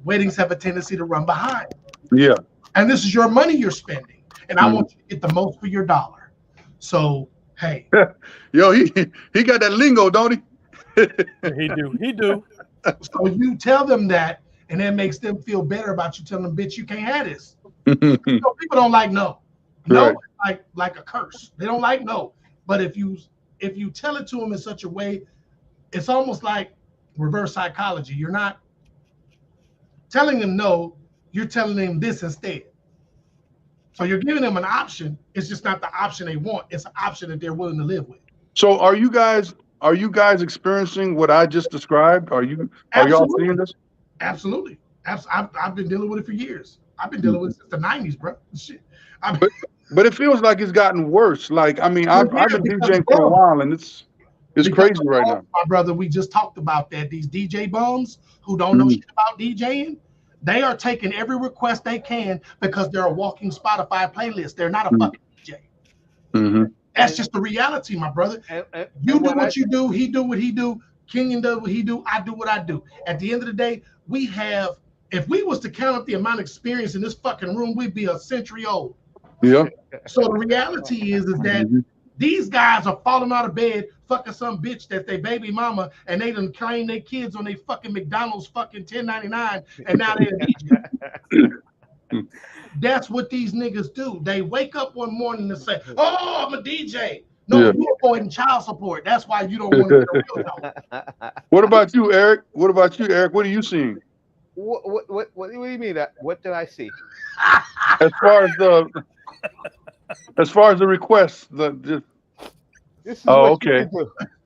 Speaker 3: weddings have a tendency to run behind.
Speaker 4: Yeah.
Speaker 3: And this is your money you're spending. And I want you to get the most for your dollar. So, hey.
Speaker 4: Yo, he got that lingo, don't he?
Speaker 1: He do.
Speaker 3: So you tell them that, and that makes them feel better about you telling them, bitch, you can't have this. People don't like no. No, right. like a curse. They don't like no. But if you tell it to them in such a way, it's almost like reverse psychology. You're not telling them no, you're telling them this instead. So you're giving them an option. It's just not the option they want. It's an option that they're willing to live with.
Speaker 4: So are you guys experiencing what I just described? Are y'all seeing this?
Speaker 3: Absolutely. I've been dealing with it for years. I've been dealing with it since the 90s, bro. Shit.
Speaker 4: But it feels like it's gotten worse. Like, I mean, I've been DJing for a while, and it's crazy right now.
Speaker 3: My brother, we just talked about that. These DJ bums who don't know shit about DJing, they are taking every request they can because they're a walking Spotify playlist. They're not a fucking DJ. That's just the reality, my brother. You do what you do, he do what he do, Kenyon does what he do, I do what I do. At the end of the day, we have, if we was to count up the amount of experience in this fucking room, we'd be a century old.
Speaker 4: Yeah.
Speaker 3: So the reality is that these guys are falling out of bed, fucking some bitch that's their baby mama, and they done claim their kids on their fucking McDonald's fucking 1099, and now they're a DJ. That's what these niggas do. They wake up one morning and say, "Oh, I'm a DJ." No, you're avoiding child support. That's why you don't want to get a real job.
Speaker 4: What about you, Eric? What are you seeing?
Speaker 2: What do you mean? What did I see?
Speaker 4: As far as the requests, this is okay.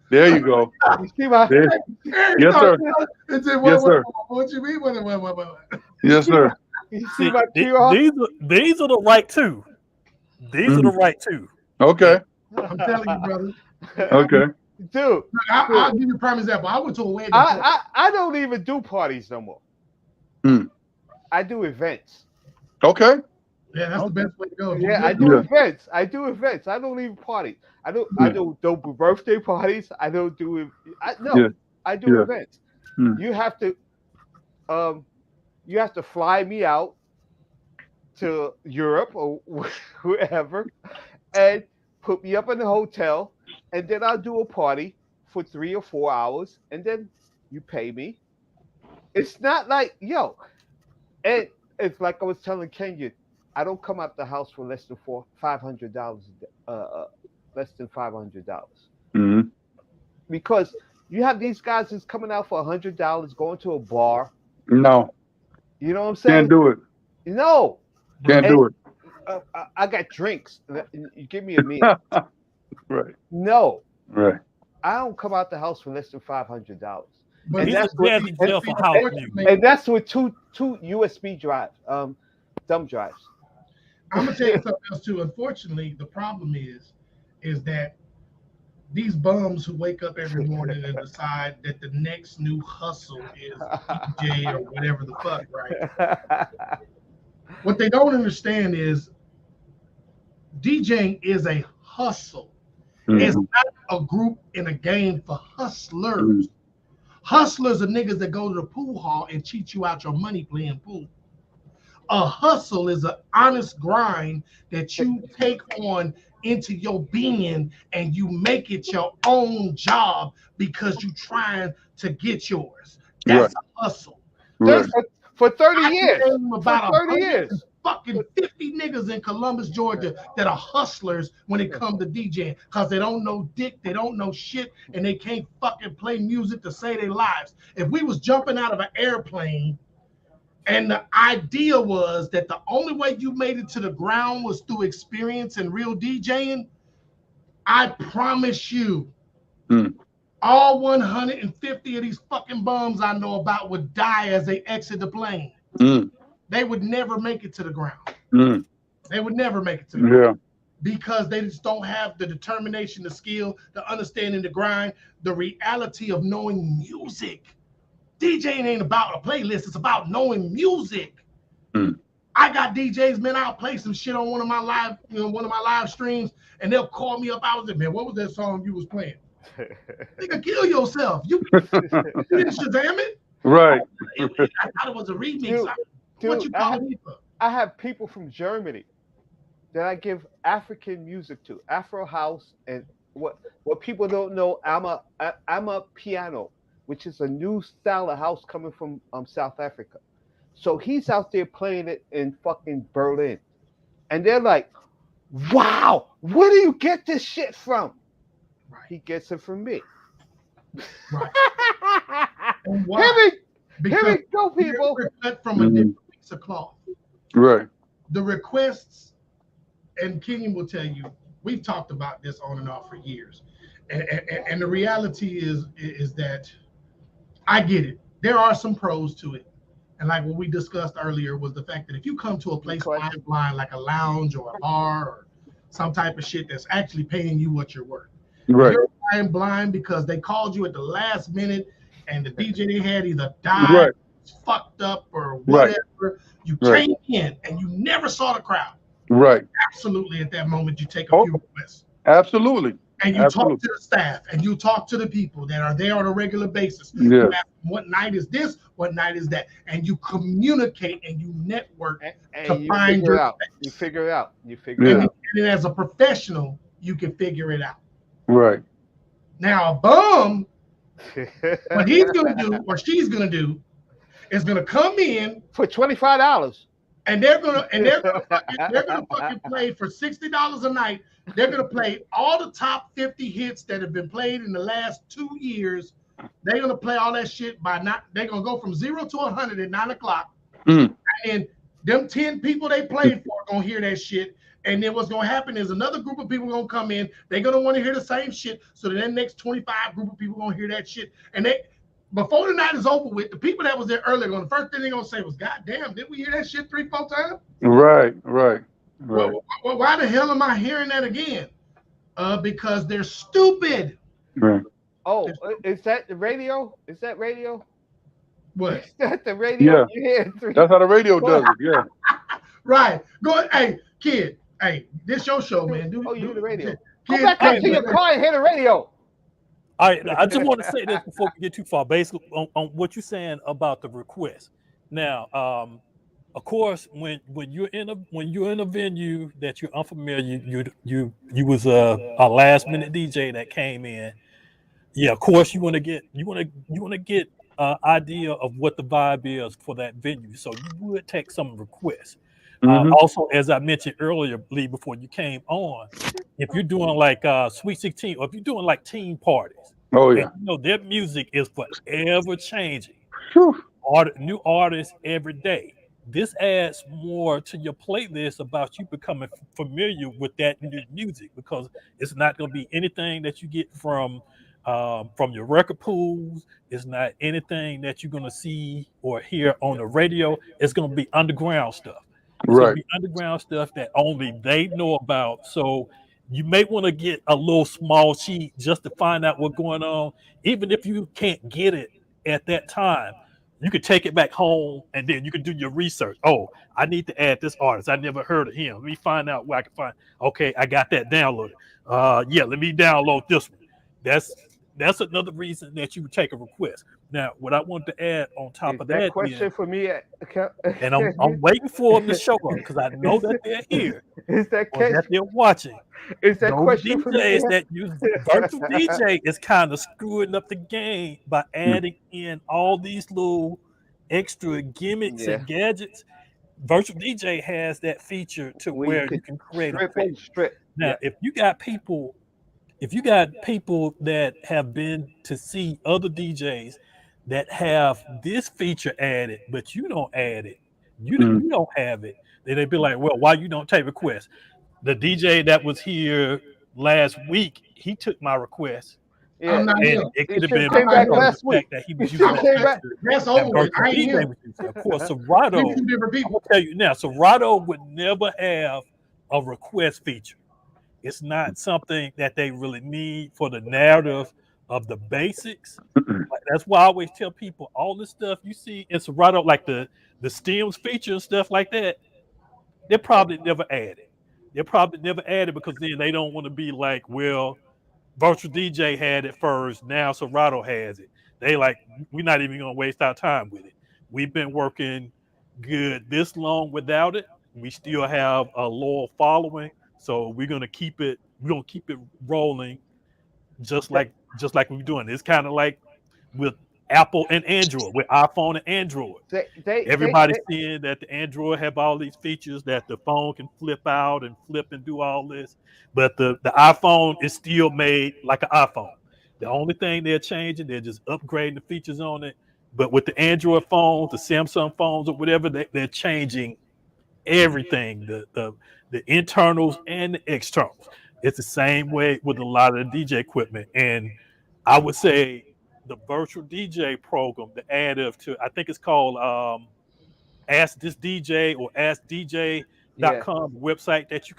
Speaker 4: There you go.
Speaker 2: You see my
Speaker 4: yes, sir. Yes, sir.
Speaker 3: What you mean? What?
Speaker 4: Yes, sir.
Speaker 2: You see my
Speaker 1: these are the right two. These are the right two.
Speaker 4: Okay.
Speaker 3: I'm telling you, brother.
Speaker 4: Okay.
Speaker 2: Dude,
Speaker 3: look, I'll give you a prime example. I went to a wedding.
Speaker 2: I don't even do parties no more. I do events.
Speaker 4: Okay.
Speaker 3: Yeah, that's the best way to go.
Speaker 2: Yeah, I do events. I do events. I don't even party. I don't do birthday parties. I don't do I do events. You have to fly me out to Europe or wherever and put me up in the hotel, and then I'll do a party for 3 or 4 hours, and then you pay me. It's not like, and it's like I was telling Kenya, I don't come out the house for less than $500, less than $500. Because you have these guys that's coming out for $100, going to a bar.
Speaker 4: No.
Speaker 2: You know what I'm saying?
Speaker 4: Can't do it.
Speaker 2: No.
Speaker 4: Can't do it.
Speaker 2: I got drinks. You give me a meal.
Speaker 4: Right.
Speaker 2: No.
Speaker 4: Right.
Speaker 2: I don't come out the house for less than $500.
Speaker 1: But
Speaker 2: and that's with two USB drives, thumb drives.
Speaker 3: I'm gonna tell you something else too. Unfortunately, the problem is that these bums who wake up every morning and decide that the next new hustle is DJ or whatever the fuck, right? What they don't understand is DJing is a hustle. It's not a group in a game for hustlers. Hustlers are niggas that go to the pool hall and cheat you out your money playing pool. A hustle is an honest grind that you take on into your being and you make it your own job because you're trying to get yours. That's a hustle.
Speaker 2: Right. For 30 years.
Speaker 3: About 30 years. Fucking 50 niggas in Columbus, Georgia that are hustlers when it comes to DJing because they don't know dick, they don't know shit, and they can't fucking play music to save their lives. If we was jumping out of an airplane and the idea was that the only way you made it to the ground was through experience and real DJing, I promise you, all 150 of these fucking bums I know about would die as they exit the plane. They would never make it to the ground. They would never make it to the ground because they just don't have the determination, the skill, the understanding, the grind, the reality of knowing music. DJing ain't about a playlist. It's about knowing music. I got DJs, man, I'll play some shit on one of my live streams, and they'll call me up. I was like, man, what was that song you was playing? Nigga, kill yourself. You didn't Shazam it?
Speaker 4: Right.
Speaker 3: I thought it was a remix. What you calling me for?
Speaker 2: I have people from Germany that I give African music to, Afro house, and what people don't know, I'm a piano, which is a new style of house coming from South Africa. So he's out there playing it in fucking Berlin, and they're like, "Wow, where do you get this shit from?" Right. He gets it from me.
Speaker 3: Right.
Speaker 2: Here we go, people.
Speaker 3: We're cut from a different piece of cloth.
Speaker 4: Right.
Speaker 3: The requests, and Kenyon will tell you, we've talked about this on and off for years. And the reality is that I get it. There are some pros to it. And like what we discussed earlier was the fact that if you come to a place blind, like a lounge or a bar or some type of shit that's actually paying you what you're worth.
Speaker 4: Right.
Speaker 3: You're blind because they called you at the last minute and the DJ they had either died, fucked up, or whatever. You came in and you never saw the crowd.
Speaker 4: Right.
Speaker 3: Absolutely, at that moment, you take a few requests.
Speaker 4: Absolutely.
Speaker 3: And you talk
Speaker 4: Absolutely.
Speaker 3: to the staff and you talk to the people that are there on a regular basis.
Speaker 4: Yeah.
Speaker 3: You ask them, what night is this? What night is that? And you communicate and you network
Speaker 2: And
Speaker 3: to
Speaker 2: you
Speaker 3: find
Speaker 2: figure
Speaker 3: your
Speaker 2: it out. You
Speaker 3: space.
Speaker 2: figure it out. You figure it
Speaker 4: Yeah.
Speaker 3: And
Speaker 2: out.
Speaker 3: then as a professional, you can figure it out.
Speaker 4: Right.
Speaker 3: Now, a bum, what he's going to do or she's going to do is going to come in
Speaker 2: For $25.
Speaker 3: and they're gonna fucking play for $60 a night. They're gonna play all the top 50 hits that have been played in the last 2 years. They're gonna play all that shit by not. They're gonna go from 0 to 100 at 9 o'clock,
Speaker 4: Mm.
Speaker 3: and them 10 people they played for are gonna hear that shit. And then what's gonna happen is another group of people gonna come in. They're gonna want to hear the same shit. So the next 25 group of people gonna hear that shit, and they before the night is over with, the people that was there earlier, the first thing they're gonna say was, "God damn, did we hear that shit 3, 4 times?
Speaker 4: Right. Right. Right.
Speaker 3: Why the hell am I hearing that again? Because they're stupid."
Speaker 4: Right.
Speaker 2: Oh, is that the radio? Is that radio?
Speaker 3: What?
Speaker 2: Is that the radio?
Speaker 4: Yeah.
Speaker 2: You hear three?
Speaker 4: That's how the radio does it. Yeah.
Speaker 3: Right. Go. Hey, kid. Hey, this your show, man.
Speaker 2: Oh, you hear the radio.
Speaker 3: Kid,
Speaker 2: Go back out to
Speaker 3: kid,
Speaker 2: your car and hear the radio.
Speaker 1: All right, I just want to say this before we get too far, basically on what you're saying about the request. Now, of course, when you're in a venue that you're unfamiliar, you was a last minute DJ that came in. Yeah, of course you want to get idea of what the vibe is for that venue. So you would take some requests.
Speaker 4: Mhm.
Speaker 1: Also, as I mentioned earlier, Lee, before you came on, if you're doing like Sweet 16, or if you're doing like team parties,
Speaker 4: Oh
Speaker 1: and
Speaker 4: yeah.
Speaker 1: you know their music is forever changing,
Speaker 4: Whew.
Speaker 1: new artists every day. This adds more to your playlist about you becoming familiar with that new music, because it's not going to be anything that you get from your record pools. It's not anything that you're going to see or hear on the radio. It's going to be underground stuff. It's going to
Speaker 4: Right.
Speaker 1: be underground stuff that only they know about. So you may want to get a little small sheet just to find out what's going on. Even if you can't get it at that time, you could take it back home and then you can do your research. Oh, I need to add this artist. I never heard of him. Let me find out where I can find. Okay, I got that downloaded. Yeah, let me download this one. That's another reason that you would take a request. Now, what I want to add on top
Speaker 2: Is
Speaker 1: of
Speaker 2: that
Speaker 1: that
Speaker 2: question
Speaker 1: is,
Speaker 2: for me?
Speaker 1: and I'm waiting for them to show up because I know that they're here
Speaker 2: Is that
Speaker 1: or that they're watching.
Speaker 2: Is that
Speaker 1: Those
Speaker 2: question for me?
Speaker 1: DJs that use virtual DJ is kind of screwing up the game by adding in all these little extra gimmicks
Speaker 2: Yeah.
Speaker 1: and gadgets. Virtual DJ has that feature to
Speaker 2: Where you
Speaker 1: where you
Speaker 2: could
Speaker 1: can create a
Speaker 2: strip it,
Speaker 1: playlist.
Speaker 2: strip.
Speaker 1: Now,
Speaker 2: Yeah.
Speaker 1: if you got people that have been to see other DJs that have this feature added, but you don't add it, you don't have it, then they'd be like, well, why you don't take requests? The DJ that was here last week, he took my request,
Speaker 2: Yeah.
Speaker 3: I'm not
Speaker 1: and
Speaker 3: here.
Speaker 1: it
Speaker 2: He
Speaker 1: could have
Speaker 2: should've
Speaker 1: been
Speaker 2: came back
Speaker 1: because of
Speaker 2: last
Speaker 1: the
Speaker 2: week.
Speaker 1: fact that he was
Speaker 2: He
Speaker 1: using
Speaker 2: should've
Speaker 1: that
Speaker 2: came back.
Speaker 1: feature
Speaker 3: That's
Speaker 1: that
Speaker 3: over with.
Speaker 1: virtual
Speaker 3: I ain't
Speaker 1: DJ
Speaker 3: here.
Speaker 1: was using. Of course,
Speaker 3: We
Speaker 1: Serato,
Speaker 3: two different
Speaker 1: I'm
Speaker 3: people.
Speaker 1: gonna tell you now, Serato would never have a request feature. It's not something that they really need for the narrative of the basics. Like, that's why I always tell people all this stuff you see in Serato, like the stems feature and stuff like that, they probably never added. They probably never added because then they don't want to be like, well, Virtual DJ had it first, now Serato has it. They like, we're not even gonna waste our time with it. We've been working good this long without it. We still have a loyal following, so we're gonna keep it rolling just like we're doing. It's kind of like with Apple and Android, with iPhone and Android.
Speaker 2: They
Speaker 1: Everybody's seeing that the Android have all these features that the phone can flip out and flip and do all this, but the iPhone is still made like an iPhone. The only thing they're changing, they're just upgrading the features on it. But with the Android phones, the Samsung phones, or whatever, they're changing everything, the internals and the externals. It's the same way with a lot of the DJ equipment. And I would say the virtual DJ program, the additive to, I think it's called Ask This DJ or
Speaker 2: Yeah.
Speaker 1: AskDJ.com website that you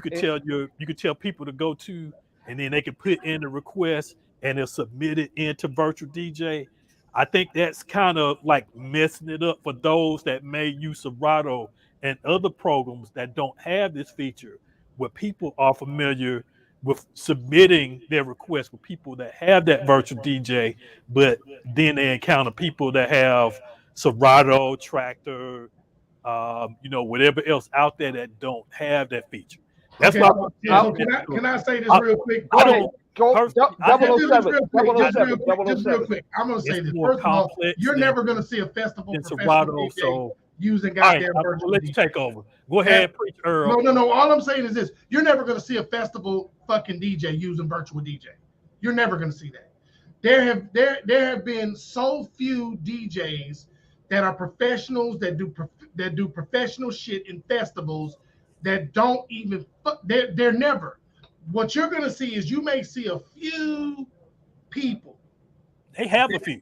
Speaker 1: could tell people to go to, and then they can put in the request and they'll submit it into virtual DJ. I think that's kind of like messing it up for those that may use Serato and other programs that don't have this feature, where people are familiar with submitting their requests with people that have that virtual DJ, but then they encounter people that have Serato, Tractor, whatever else out there that don't have that feature. That's
Speaker 3: Okay,
Speaker 1: why
Speaker 3: so can I say this real quick?
Speaker 1: I don't.
Speaker 2: Go
Speaker 1: Personally, I have-
Speaker 2: 007,
Speaker 3: Just
Speaker 2: 007,
Speaker 3: real quick. I'm gonna say
Speaker 1: It's
Speaker 3: this.
Speaker 1: more
Speaker 3: First of all,
Speaker 1: complex
Speaker 3: you're
Speaker 1: than-
Speaker 3: never gonna see a festival
Speaker 1: than
Speaker 3: professional
Speaker 1: Serato.
Speaker 3: DJ
Speaker 1: So
Speaker 3: using
Speaker 1: all right,
Speaker 3: goddamn
Speaker 1: I'm gonna
Speaker 3: virtual
Speaker 1: let you
Speaker 3: DJ.
Speaker 1: take over. Go ahead, preach, Earl.
Speaker 3: No. All I'm saying is this: you're never gonna see a festival fucking DJ using virtual DJ. You're never gonna see that. There have been so few DJs that are professionals that do professional shit in festivals that don't even they're never. What you're gonna see is you may see a few people.
Speaker 1: They have a few.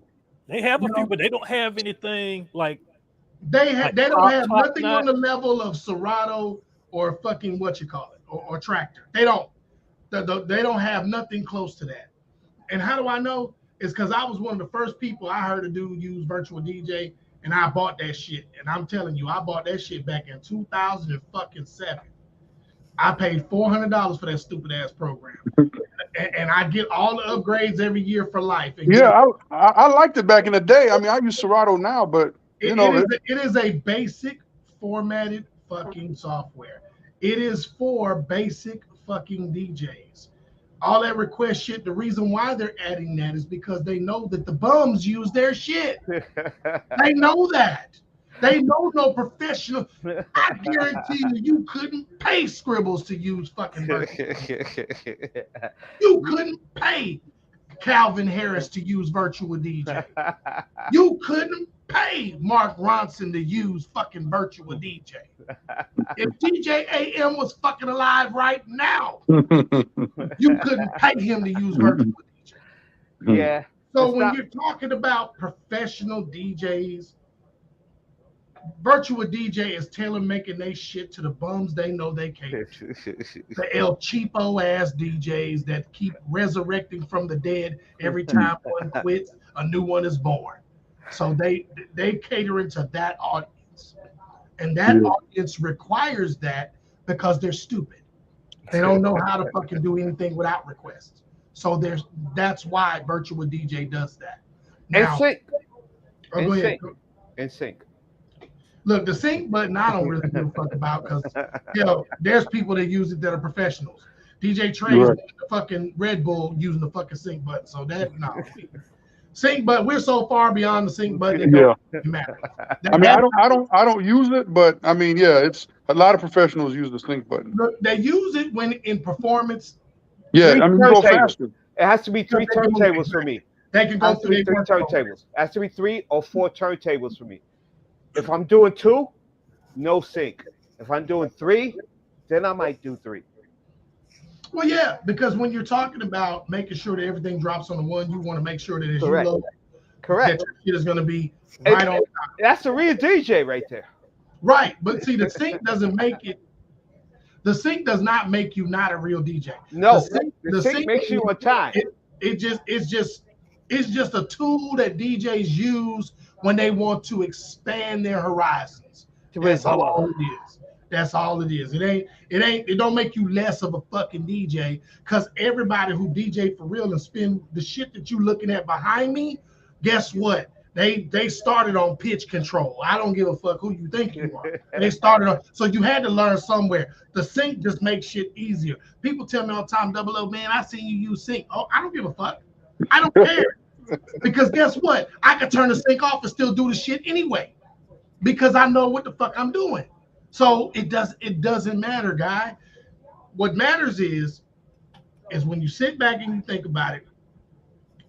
Speaker 1: They have a
Speaker 3: You
Speaker 1: few,
Speaker 3: know,
Speaker 1: but they don't have anything like
Speaker 3: they don't have
Speaker 1: top
Speaker 3: nothing on the level of Serato or fucking or Tractor. They don't. They don't have nothing close to that. And how do I know? It's because I was one of the first people I heard a dude use virtual DJ, and I bought that shit. And I'm telling you, I bought that shit back in 2007. I paid $400 for that stupid ass program, and I get all the upgrades every year for life. And
Speaker 4: Yeah, I liked it back in the day. I mean, I use Serato now, but
Speaker 3: it is a basic formatted fucking software. It is for basic fucking DJs. All that request shit, the reason why they're adding that is because they know that the bums use their shit. They know that. They know no professional. I guarantee you couldn't pay Scribbles to use fucking virtual. You couldn't pay Calvin Harris to use virtual DJ. You couldn't pay Mark Ronson to use fucking virtual DJ. If DJ AM was fucking alive right now, you couldn't pay him to use virtual DJ.
Speaker 2: Yeah.
Speaker 3: So when you're talking about professional DJs, virtual DJ is tailor making they shit to the bums they know they cater to. The El Cheapo ass DJs that keep resurrecting from the dead every time one quits, a new one is born. So they catering to that audience, and that audience requires that because they're stupid. They don't know how to fucking do anything without requests. So that's why virtual DJ does that. Now, go ahead.
Speaker 2: In sync.
Speaker 3: Look, the sync button, I don't really give a fuck about because, there's people that use it that are professionals. DJ Trey is the fucking Red Bull using the fucking sync button. So sync button, we're so far beyond the sync button. It doesn't matter.
Speaker 4: I don't use it, but I mean, it's a lot of professionals use the sync button.
Speaker 3: They use it when in performance.
Speaker 4: Yeah, I mean, you go faster.
Speaker 2: It has to be 3 turntables for me.
Speaker 3: They can go through
Speaker 2: 3 turntables. It has to be 3 or 4 turntables for me. If I'm doing 2, no sync. If I'm doing 3, then I might do 3.
Speaker 3: Well, yeah, because when you're talking about making sure that everything drops on the one, you want to make sure that as
Speaker 2: Correct.
Speaker 3: you load,
Speaker 2: Correct.
Speaker 3: that your shit is going to be right on top.
Speaker 2: That's a real DJ right there.
Speaker 3: Right, but see, the sync doesn't make it. The sync does not make you not a real DJ.
Speaker 2: No, the sync makes you on time.
Speaker 3: It's just a tool that DJs use when they want to expand their horizons. That's all it is. That's all it is. It don't make you less of a fucking DJ, because everybody who DJ for real and spin the shit that you looking at behind me, guess what? They started on pitch control. I don't give a fuck who you think you are. They started on, so you had to learn somewhere. The sync just makes shit easier. People tell me all the time, Double O, man, I seen you use sync. Oh, I don't give a fuck. I don't care. Because guess what? I could turn the sync off and still do the shit anyway, because I know what the fuck I'm doing. So it doesn't matter, guy. What matters is when you sit back and you think about it.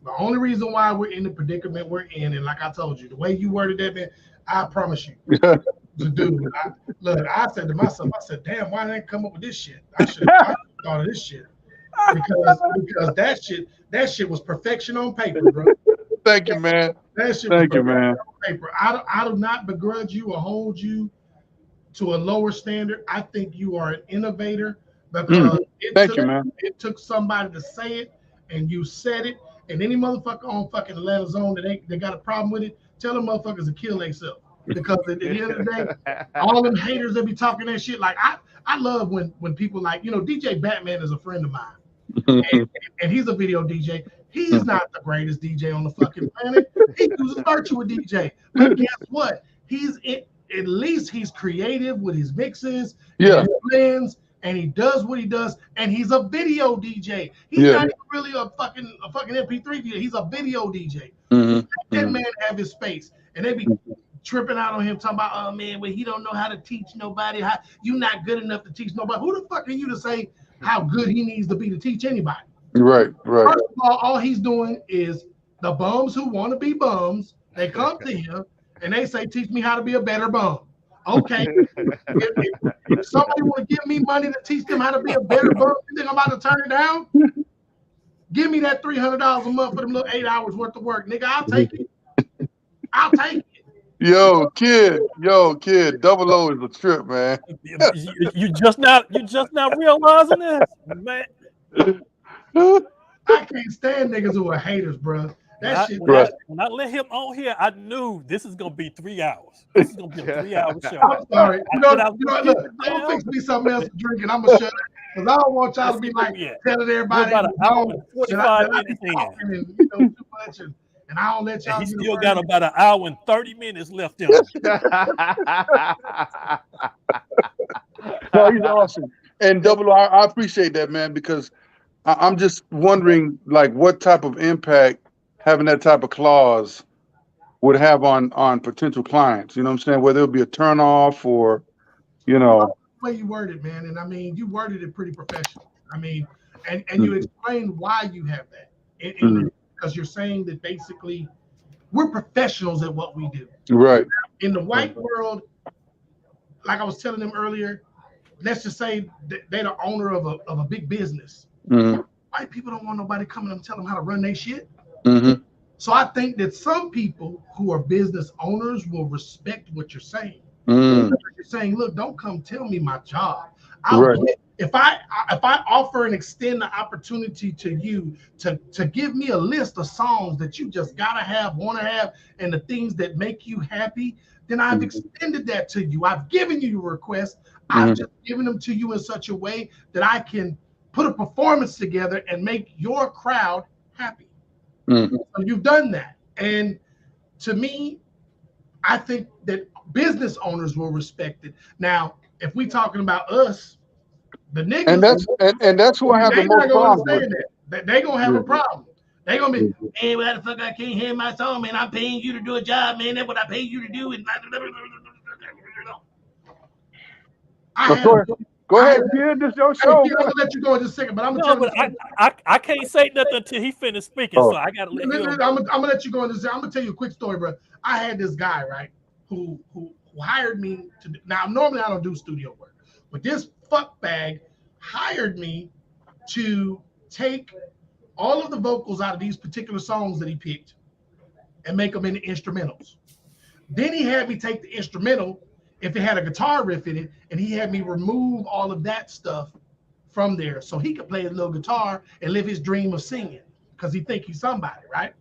Speaker 3: The only reason why we're in the predicament we're in, and like I told you, the way you worded that, man, I promise you, dude. I said to myself, damn, why didn't I come up with this shit? I should have thought of this shit, because that shit was perfection on paper, bro.
Speaker 4: Thank you, man. Thank you, man.
Speaker 3: Paper. I do not begrudge you or hold you to a lower standard. I think you are an innovator, because it took somebody to say it, and you said it. And any motherfucker on fucking Atlanta Zone that they got a problem with it, tell them motherfuckers to kill themselves. Because at the end of the day, all them haters that be talking that shit, like I love when people like, DJ Batman is a friend of mine. and he's a video DJ. He's not the greatest DJ on the fucking planet. He uses virtual DJ, but guess what? At least he's creative with his mixes,
Speaker 4: Yeah.
Speaker 3: his blends, and he does what he does. And he's a video DJ. He's not even really a fucking MP3 DJ. He's a video DJ. Let that man have his space, and they be tripping out on him talking about, oh man, well, he don't know how to teach nobody. How you not good enough to teach nobody? Who the fuck are you to say how good he needs to be to teach anybody?
Speaker 4: Right.
Speaker 3: First of all he's doing is the bums who want to be bums, they come to him and they say, teach me how to be a better bum. Okay. if somebody want to give me money to teach them how to be a better bum, you think I'm about to turn it down? Give me that $300 a month for them little 8 hours worth of work, nigga. I'll take it. I'll take it.
Speaker 4: Yo, kid, Double O is a trip, man.
Speaker 1: You just not realizing this, man.
Speaker 3: I can't stand niggas who are haters, bro. That shit.
Speaker 1: When I let him on here, I knew this is gonna be 3 hours. This is gonna be a 3-hour show.
Speaker 3: I'm sorry. Look, I'm gonna fix me something else to drink, and I'm gonna shut up because I don't want y'all to be like telling everybody
Speaker 1: about an hour and 45 minutes in.
Speaker 3: Too much, and I don't let y'all.
Speaker 1: He still got about an hour and 30 minutes left in him.
Speaker 4: No, he's awesome. And Double O, I appreciate that, man, because I'm just wondering, like, what type of impact having that type of clause would have on potential clients. You know what I'm saying? Whether it'll be a turnoff or, you know.
Speaker 3: The way you worded, man, and I mean, you worded it pretty professional. I mean, and you explained why you have that. Because you're saying that basically we're professionals at what we do.
Speaker 4: Right.
Speaker 3: In the white world, like I was telling them earlier, let's just say they're the owner of a big business. White people don't want nobody coming and tell them how to run their shit. So I think that some people who are business owners will respect what you're saying. You're saying, look, don't come tell me my job. If I offer and extend the opportunity to you to give me a list of songs that you just gotta have, want to have, and the things that make you happy, then I've extended that to you. I've given you your request. I've just given them to you in such a way that I can put a performance together and make your crowd happy. So you've done that. And to me, I think that business owners will respect it. Now, if we're talking about us, the niggas,
Speaker 4: and that's who I have the most problem with.
Speaker 3: They're gonna have a problem. They're gonna be, hey, why the fuck I can't hear my song, man? I'm paying you to do a job, man. That's what I pay you to do. And
Speaker 4: go ahead, kid. This is your show.
Speaker 3: I'm gonna let you go in just a second, but I'm gonna tell you.
Speaker 1: I can't say nothing until he finished speaking, so I gotta let him.
Speaker 3: I'm gonna let you go in this. I'm gonna tell you a quick story, bro. I had this guy, right, who hired me to. Now, normally I don't do studio work, but this fuckbag hired me to take all of the vocals out of these particular songs that he picked and make them into instrumentals. Then he had me take the instrumental, if it had a guitar riff in it, and he had me remove all of that stuff from there so he could play a little guitar and live his dream of singing because he think he's somebody, right?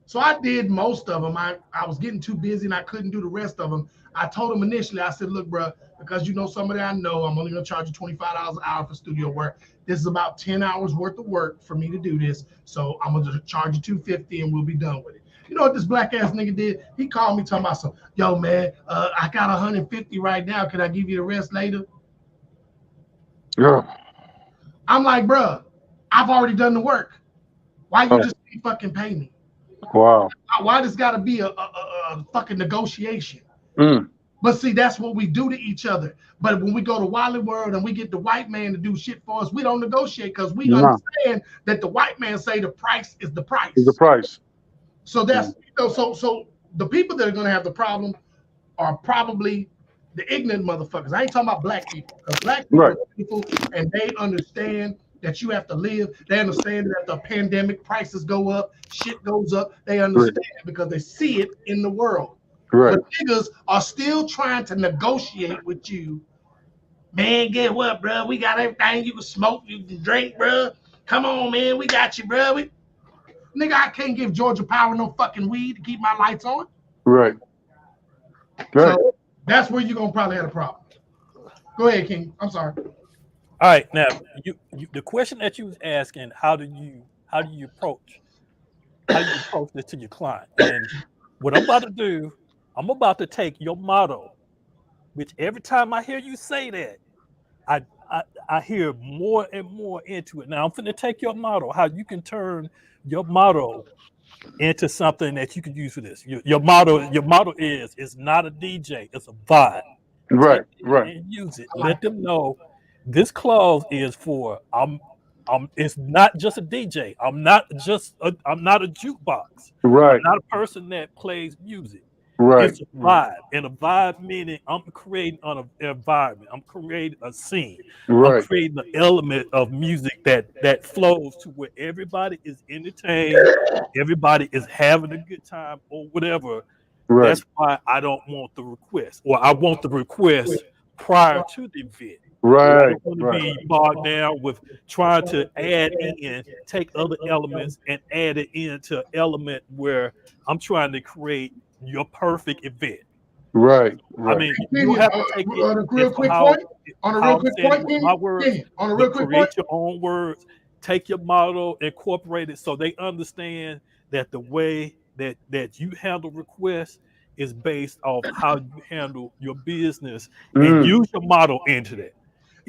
Speaker 3: So I did most of them. I was getting too busy and I couldn't do the rest of them. I told him initially, I said, look, bro, because you know somebody I know, I'm only going to charge you $25 an hour for studio work. This is about 10 hours worth of work for me to do this. So I'm going to charge you $250 and we'll be done with it. You know what this black ass nigga did? He called me talking about some, yo, man, I got 150 right now. Can I give you the rest later?
Speaker 4: Yeah.
Speaker 3: I'm like, bro, I've already done the work. Why you just fucking pay me?
Speaker 4: Wow.
Speaker 3: Why does got to be a fucking negotiation? But see, that's what we do to each other. But when we go to Wally World and we get the white man to do shit for us, we don't negotiate because we understand that the white man say the price is the price.
Speaker 4: Is the price.
Speaker 3: So that's so the people that are gonna have the problem are probably the ignorant motherfuckers. I ain't talking about black people, because black people are people and they understand that you have to live. They understand that the pandemic prices go up, shit goes up. They understand because they see it in the world. But niggas are still trying to negotiate with you. Man, guess what, bro? We got everything you can smoke, you can drink, bro. Come on, man, we got you, bro. Nigga, I can't give Georgia Power no fucking weed to keep my lights on. So that's where you're gonna probably have a problem. Go ahead, King. I'm sorry.
Speaker 1: All right, now the question that you was asking, how do you approach this to your client? And what I'm about to do, I'm about to take your motto, which every time I hear you say that, I I hear more and more into it. Now I'm finna take your motto, how you can turn your motto into something that you can use for this. Your motto is it's not a DJ, it's a vibe.
Speaker 4: Right,
Speaker 1: Take it
Speaker 4: right,
Speaker 1: and use it.
Speaker 3: I like
Speaker 1: Let them know this clause is for it's not just a DJ. I'm not a jukebox. I'm
Speaker 4: right,
Speaker 1: not a person that plays music.
Speaker 4: right,
Speaker 1: It's a vibe. And a vibe meaning I'm creating an environment. I'm creating a scene. I'm
Speaker 4: right,
Speaker 1: creating an element of music that flows to where everybody is entertained, everybody is having a good time or whatever.
Speaker 4: right,
Speaker 1: That's why I don't want the request, or I want the request prior to the event. I
Speaker 4: right,
Speaker 1: don't want to
Speaker 4: right,
Speaker 1: be bogged down with trying to add in, take other elements and add it into an element where I'm trying to create your perfect event.
Speaker 4: right,
Speaker 1: I
Speaker 4: right.
Speaker 1: mean, you don't
Speaker 3: Kenyon,
Speaker 1: have to take it
Speaker 3: on a real
Speaker 1: as for
Speaker 3: quick point, on a real
Speaker 1: how I'm
Speaker 3: quick
Speaker 1: saying it
Speaker 3: point,
Speaker 1: with my
Speaker 3: Kenyon,
Speaker 1: words,
Speaker 3: Kenyon, on a real
Speaker 1: but
Speaker 3: quick point.
Speaker 1: create your own words. Take your model, incorporate it so they understand that the way that you handle requests is based off how you handle your business, and
Speaker 4: Mm,
Speaker 1: use your model into that.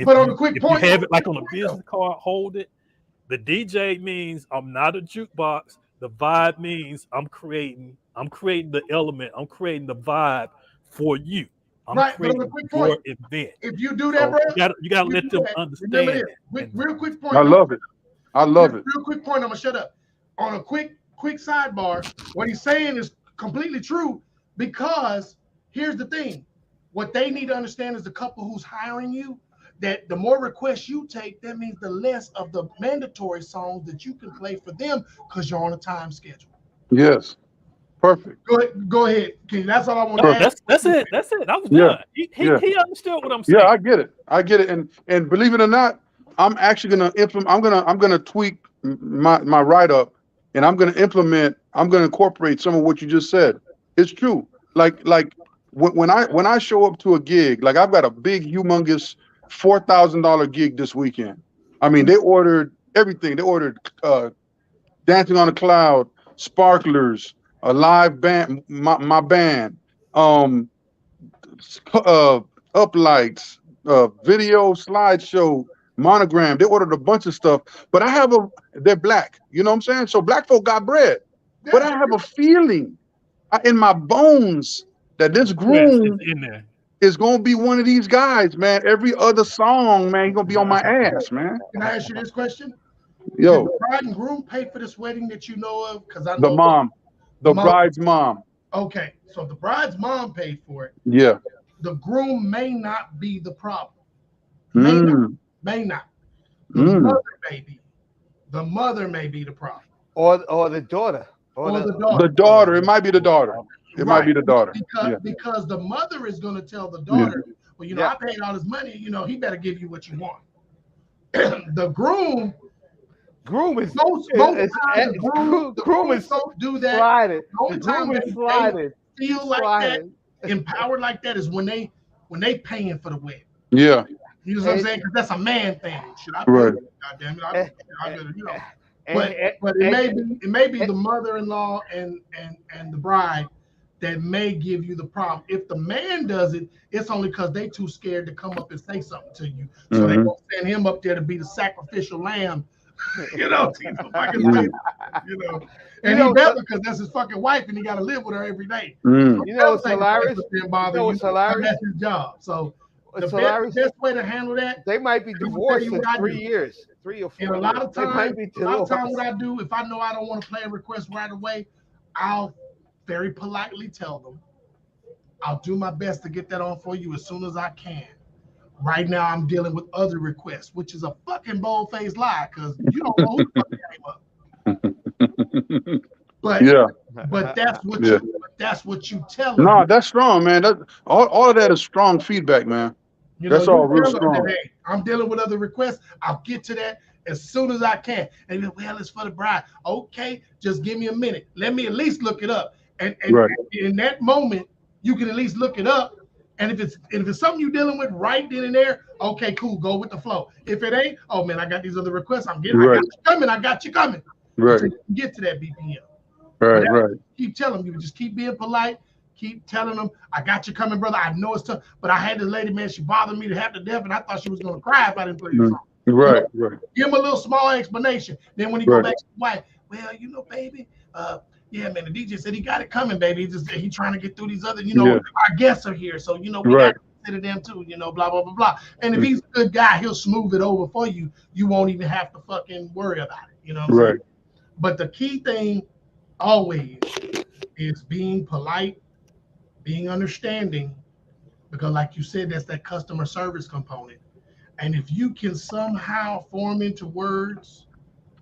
Speaker 3: But on a quick
Speaker 1: If you
Speaker 3: point,
Speaker 1: have it like on a business card, hold it. The DJ means I'm not a jukebox. The vibe means I'm creating the element, I'm creating the vibe for you. I'm
Speaker 3: right? But on a
Speaker 1: creating
Speaker 3: quick
Speaker 1: your
Speaker 3: point,
Speaker 1: event.
Speaker 3: if you do that,
Speaker 1: So
Speaker 3: bro,
Speaker 1: you gotta
Speaker 3: you
Speaker 1: let
Speaker 3: do
Speaker 1: them
Speaker 3: that. Remember
Speaker 1: understand
Speaker 3: this.
Speaker 1: that. And
Speaker 3: Real quick
Speaker 4: I
Speaker 3: point.
Speaker 4: love it. I love it.
Speaker 3: Real quick point. I'm gonna shut up. On a quick sidebar, what he's saying is completely true because here's the thing: what they need to understand is the couple who's hiring you. That the more requests you take, that means the less of the mandatory songs that you can play for them because you're on a time schedule.
Speaker 4: Yes. Perfect.
Speaker 3: Go ahead, King. That's all I want to
Speaker 1: no,
Speaker 3: add.
Speaker 1: that's it. That's it. I was
Speaker 4: Yeah.
Speaker 1: done. He, he
Speaker 4: Yeah.
Speaker 1: he understood what I'm
Speaker 4: Yeah.
Speaker 1: saying.
Speaker 4: I get it. I get it. And believe it or not, I'm actually gonna implement. I'm gonna tweak my write up, and I'm gonna implement. I'm gonna incorporate some of what you just said. It's true. Like when I show up to a gig, like I've got a big, humongous $4,000 gig this weekend. I mean, they ordered everything. They ordered Dancing on a Cloud, Sparklers, a live band, my band, um, uplights, video slideshow, monogram. They ordered a bunch of stuff, but they're black. You know what I'm saying? So black folk got bread, but I
Speaker 3: Yeah,
Speaker 4: have a feeling in my bones that this
Speaker 1: Request is
Speaker 4: groom
Speaker 1: in there.
Speaker 4: is gonna be one of these guys, man. Every other song, man, he's gonna be on my ass, man.
Speaker 3: can I ask you this question? Did
Speaker 4: Yo,
Speaker 3: the bride and groom pay for this wedding that you know of? Because I
Speaker 4: the
Speaker 3: know
Speaker 4: mom,
Speaker 3: the
Speaker 4: the
Speaker 3: mom.
Speaker 4: bride's mom.
Speaker 3: Okay, so the bride's mom paid for it.
Speaker 4: Yeah.
Speaker 3: The groom may not be the problem. May not.
Speaker 4: Mm,
Speaker 3: May not. The
Speaker 4: mm.
Speaker 3: mother may be. The mother may be the problem.
Speaker 2: Or the daughter.
Speaker 3: Or the
Speaker 4: The
Speaker 3: daughter.
Speaker 4: daughter. It might be the daughter. It might
Speaker 3: Right.
Speaker 4: be the daughter.
Speaker 3: Because
Speaker 4: Yeah.
Speaker 3: because the mother is going to tell the
Speaker 4: Yeah.
Speaker 3: daughter, well,
Speaker 2: Yeah.
Speaker 3: I paid all this money, he better give you what you want. The groom,
Speaker 2: Groom is
Speaker 3: most
Speaker 2: is,
Speaker 3: times the groom,
Speaker 2: groom is
Speaker 3: don't do that.
Speaker 2: sliding.
Speaker 3: The
Speaker 2: The
Speaker 3: only time
Speaker 2: groom is
Speaker 3: they
Speaker 2: sliding.
Speaker 3: feel
Speaker 2: He's
Speaker 3: like that,
Speaker 2: sliding.
Speaker 3: empowered like that, is when they paying for the wedding.
Speaker 4: Yeah.
Speaker 3: You know what I'm saying? Because that's a man thing. Should I pay?
Speaker 4: Right.
Speaker 3: God damn it!
Speaker 2: And,
Speaker 3: I better,
Speaker 2: and,
Speaker 3: But it may be the mother-in-law and the bride that may give you the problem. If the man does it, it's only because they too scared to come up and say something to you. So they
Speaker 4: Mhm.
Speaker 3: won't send him up there to be the sacrificial lamb, to fucking
Speaker 4: Mm.
Speaker 3: say, And he better because that's his fucking wife and he got to live with her every day.
Speaker 4: Mm.
Speaker 2: You know what's
Speaker 3: Never take
Speaker 2: hilarious?
Speaker 3: the place up there and bother
Speaker 2: You know what's hilarious?
Speaker 3: That's his job. So the
Speaker 2: It's hilarious.
Speaker 3: best way to handle that,
Speaker 2: They might be
Speaker 3: let me tell
Speaker 2: divorced
Speaker 3: you
Speaker 2: in
Speaker 3: what I
Speaker 2: 3
Speaker 3: do.
Speaker 2: years, 3 or 4
Speaker 3: And a
Speaker 2: years.
Speaker 3: lot of
Speaker 2: They might
Speaker 3: times,
Speaker 2: be divorced.
Speaker 3: what I do, if I know I don't want to play a request right away, I'll very politely tell them, I'll do my best to get that on for you as soon as I can. Right now, I'm dealing with other requests, which is a fucking bold-faced lie because you don't know who the fuck came up. But
Speaker 4: Yeah.
Speaker 3: but that's what you tell them.
Speaker 4: No, that's strong, man. That all of that is strong feedback, man. That's all real
Speaker 3: tell them
Speaker 4: strong.
Speaker 3: that, hey, I'm dealing with other requests. I'll get to that as soon as I can. And then, well, it's for the bride. Okay, just give me a minute. Let me at least look it up. And
Speaker 4: Right.
Speaker 3: in that moment, you can at least look it up And if it's something you're dealing with right then and there, okay, cool, go with the flow. If it ain't, oh man, I got these other requests. I got you coming.
Speaker 4: Right.
Speaker 3: Until you get to that BPM.
Speaker 4: Right.
Speaker 3: Keep telling them, just keep being polite. Keep telling them, I got you coming, brother. I know it's tough, but I had this lady, man, she bothered me to half to death, and I thought she was gonna cry if I didn't play this song.
Speaker 4: Right.
Speaker 3: Give him a little small explanation. Then when he go back to his wife, well, baby, yeah, man, the DJ said he got it coming, baby. He trying to get through these other, our guests are here, so we got to consider them too, blah blah blah blah. And if he's a good guy, he'll smooth it over for you. You won't even have to fucking worry about it, you know what I'm saying? But the key thing always is being polite, being understanding, because like you said, that's that customer service component. And if you can somehow form into words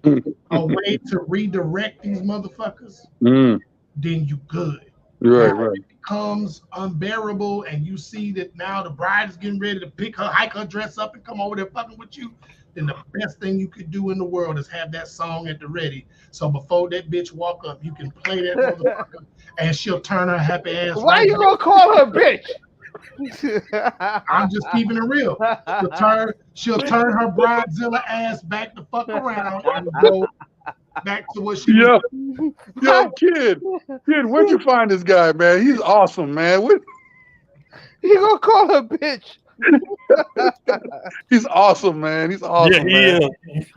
Speaker 3: a way to redirect these motherfuckers, then you good. Right. It becomes unbearable, and you see that now the bride is getting ready to hike her dress up and come over there fucking with you. Then the best thing you could do in the world is have that song at the ready. So before that bitch walk up, you can play that motherfucker, and she'll turn her happy ass.
Speaker 2: Why you gonna call her bitch?
Speaker 3: I'm just keeping it real. She'll turn her bridezilla ass back the fuck around and go back to what she was.
Speaker 4: Yo, kid, where'd you find this guy, man? He's awesome, man.
Speaker 2: You gonna call her bitch?
Speaker 4: He's awesome, man. He's awesome, man.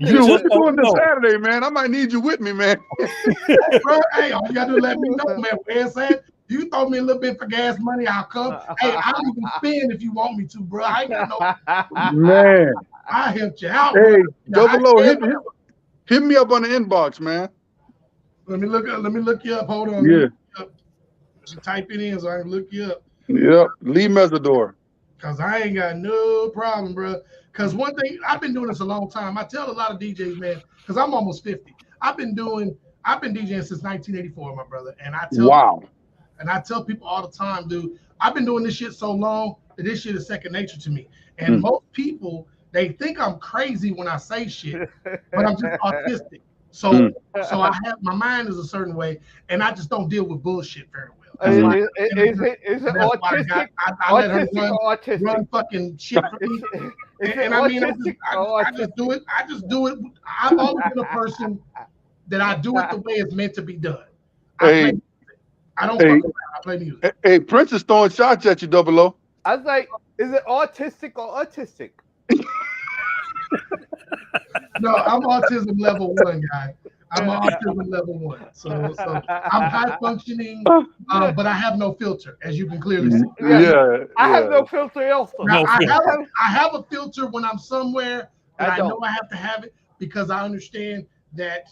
Speaker 4: Dude, what you doing this Saturday, man? I might need you with me, man.
Speaker 3: Bro, hey, all you gotta do is let me know, man. Where's that? You throw me a little bit for gas money, I'll come. Hey, I'll even spend if you want me to, bro. I ain't got no.
Speaker 4: Man,
Speaker 3: I helped you out.
Speaker 4: Hey, Double O, hit me up on the inbox, man.
Speaker 3: Let me look you up. Hold on.
Speaker 4: Yeah.
Speaker 3: Type it in so I can look you up.
Speaker 4: Yep. Lee Mesador.
Speaker 3: Cause I ain't got no problem, bro. Cause one thing, I've been doing this a long time. I tell a lot of DJs, man, cause I'm almost 50. I've been DJing since 1984, my brother. And I tell people all the time, dude, I've been doing this shit so long that this shit is second nature to me. And most people, they think I'm crazy when I say shit, but I'm just autistic. So my mind is a certain way, and I just don't deal with bullshit very well.
Speaker 2: Is it autistic?
Speaker 3: I let her run fucking shit for me. And I mean, I just do it. I've always been a person that I do it the way it's meant to be done. I don't fuck around. I play music.
Speaker 4: Hey, Prince is throwing shots at you, Double O.
Speaker 2: I was like, is it autistic or autistic?
Speaker 3: No, I'm autism level 1, guy. I'm autism level 1. So I'm high functioning, but I have no filter, as you can clearly see.
Speaker 2: Yeah. I have no filter also.
Speaker 3: Now, I have a filter when I'm somewhere, and I know I have to have it because I understand that,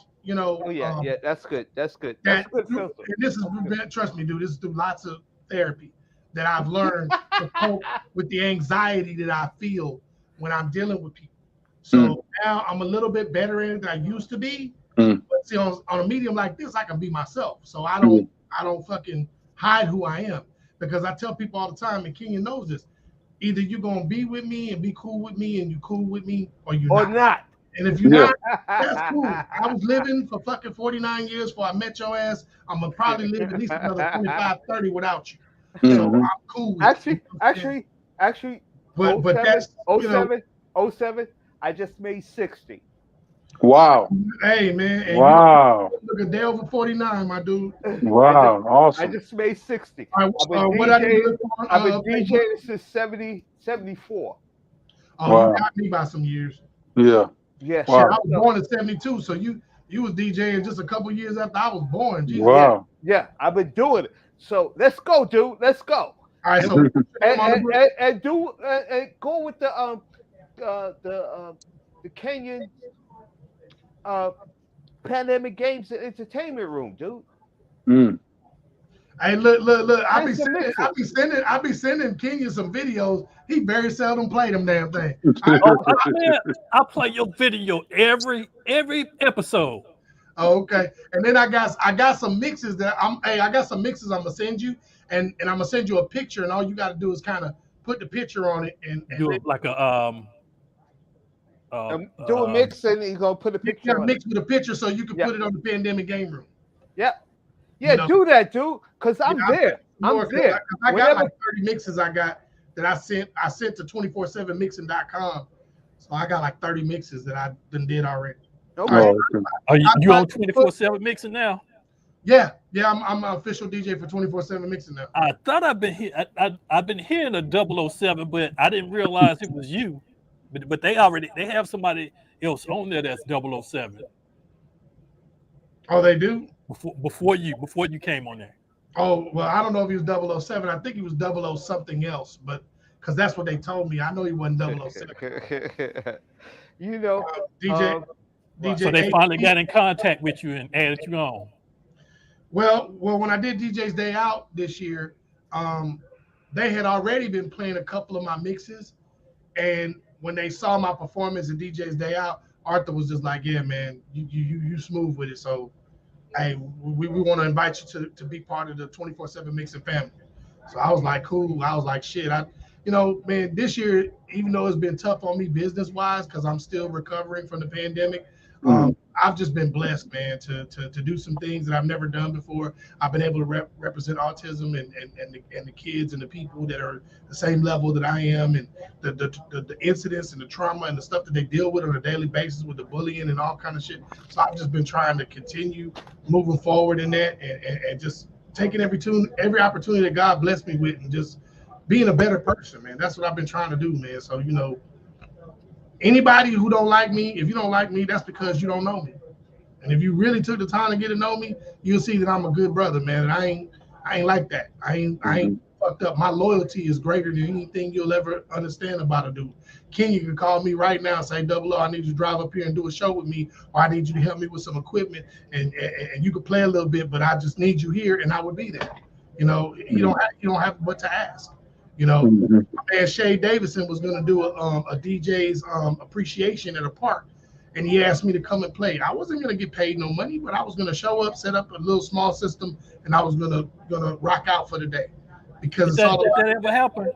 Speaker 2: that's good. That's good filter.
Speaker 3: And this is, trust me, dude, this is through lots of therapy that I've learned to cope with the anxiety that I feel when I'm dealing with people. So now I'm a little bit better in it than I used to be. But see, on a medium like this, I can be myself. So I don't fucking hide who I am, because I tell people all the time, and Kenyon knows this, either you're gonna be with me and be cool with me and you cool with me, or you're not. And if you're not, that's cool. I was living for fucking 49 years before I met your ass. I'm gonna probably live at least another 25, 30 without you. So I'm cool with you.
Speaker 2: Actually,
Speaker 3: but that's
Speaker 2: 07, I just made 60.
Speaker 4: Wow.
Speaker 3: Hey, man.
Speaker 4: Wow.
Speaker 3: Look, a day over 49, my dude.
Speaker 4: Wow. Awesome.
Speaker 2: I just made 60.
Speaker 3: I've
Speaker 2: been DJing since 74.
Speaker 3: Oh, wow. You got me by some years.
Speaker 4: Yeah.
Speaker 2: Yeah.
Speaker 3: Wow. I was born in 72, so you was DJing just a couple years after I was born. Jesus.
Speaker 4: Wow.
Speaker 2: Yeah, I've been doing it. So let's go, dude. Let's go.
Speaker 3: All right. So
Speaker 2: and go with the Kenyan Pandemic Games and Entertainment Room, dude.
Speaker 3: Hey, look! I be sending Kenya some videos. He very seldom play them damn things.
Speaker 1: I play your video every episode.
Speaker 3: Oh, okay. And then I got some mixes that I'm gonna send you, and I'm gonna send you a picture, and all you got to do is kind of put the picture on it and
Speaker 1: do it like a
Speaker 2: do a mix, and you gonna put a picture.
Speaker 3: You gotta mix with a picture so you can put it on the Pandemic Game Room.
Speaker 2: Yep. Yeah, do that, dude. Cause I'm there. I'm there.
Speaker 3: I got like 30 mixes. I got that I sent to 247mixing.com. So I got like 30 mixes that I did already.
Speaker 2: Okay.
Speaker 4: Oh, okay.
Speaker 1: Are you on 24/7 mixing now?
Speaker 3: Yeah, I'm an official DJ for 24/7 mixing now.
Speaker 1: I thought I've been hearing a 007, but I didn't realize it was you. But they have somebody else on there that's 007
Speaker 3: Oh, they do?
Speaker 1: before you came on there.
Speaker 3: Oh, well, I don't know if he was 007. I think he was 00 something else, but because that's what they told me. I know he wasn't 007.
Speaker 2: You know,
Speaker 3: DJ, DJ.
Speaker 1: So they
Speaker 3: AT.
Speaker 1: finally got in contact with you and added you on.
Speaker 3: Well, when I did DJ's Day Out this year, they had already been playing a couple of my mixes, and when they saw my performance at DJ's Day Out, Arthur was just like, "Yeah, man, you smooth with it." So, hey, we want to invite you to be part of the 24/7 mixing family. So I was like, cool. I was like, shit. Man, this year, even though it's been tough on me business wise, because I'm still recovering from the pandemic, I've just been blessed, man, to do some things that I've never done before. I've been able to represent autism and the kids and the people that are the same level that I am, and the incidents and the trauma and the stuff that they deal with on a daily basis with the bullying and all kind of shit. So I've just been trying to continue moving forward in that and just taking every opportunity that God blessed me with and just being a better person, man. That's what I've been trying to do, man. So, anybody who don't like me, if you don't like me, that's because you don't know me. And if you really took the time to get to know me, you'll see that I'm a good brother, man. And I ain't like that. I ain't fucked up. My loyalty is greater than anything you'll ever understand about a dude. Kenya can call me right now and say, "00, I need you to drive up here and do a show with me, or I need you to help me with some equipment, and you can play a little bit, but I just need you here," and I would be there. You don't have but to ask. My man Shay Davidson was gonna do a DJ's appreciation at a park, and he asked me to come and play. I wasn't gonna get paid no money, but I was gonna show up, set up a little small system, and I was gonna rock out for the day. Because
Speaker 1: Did that ever happen?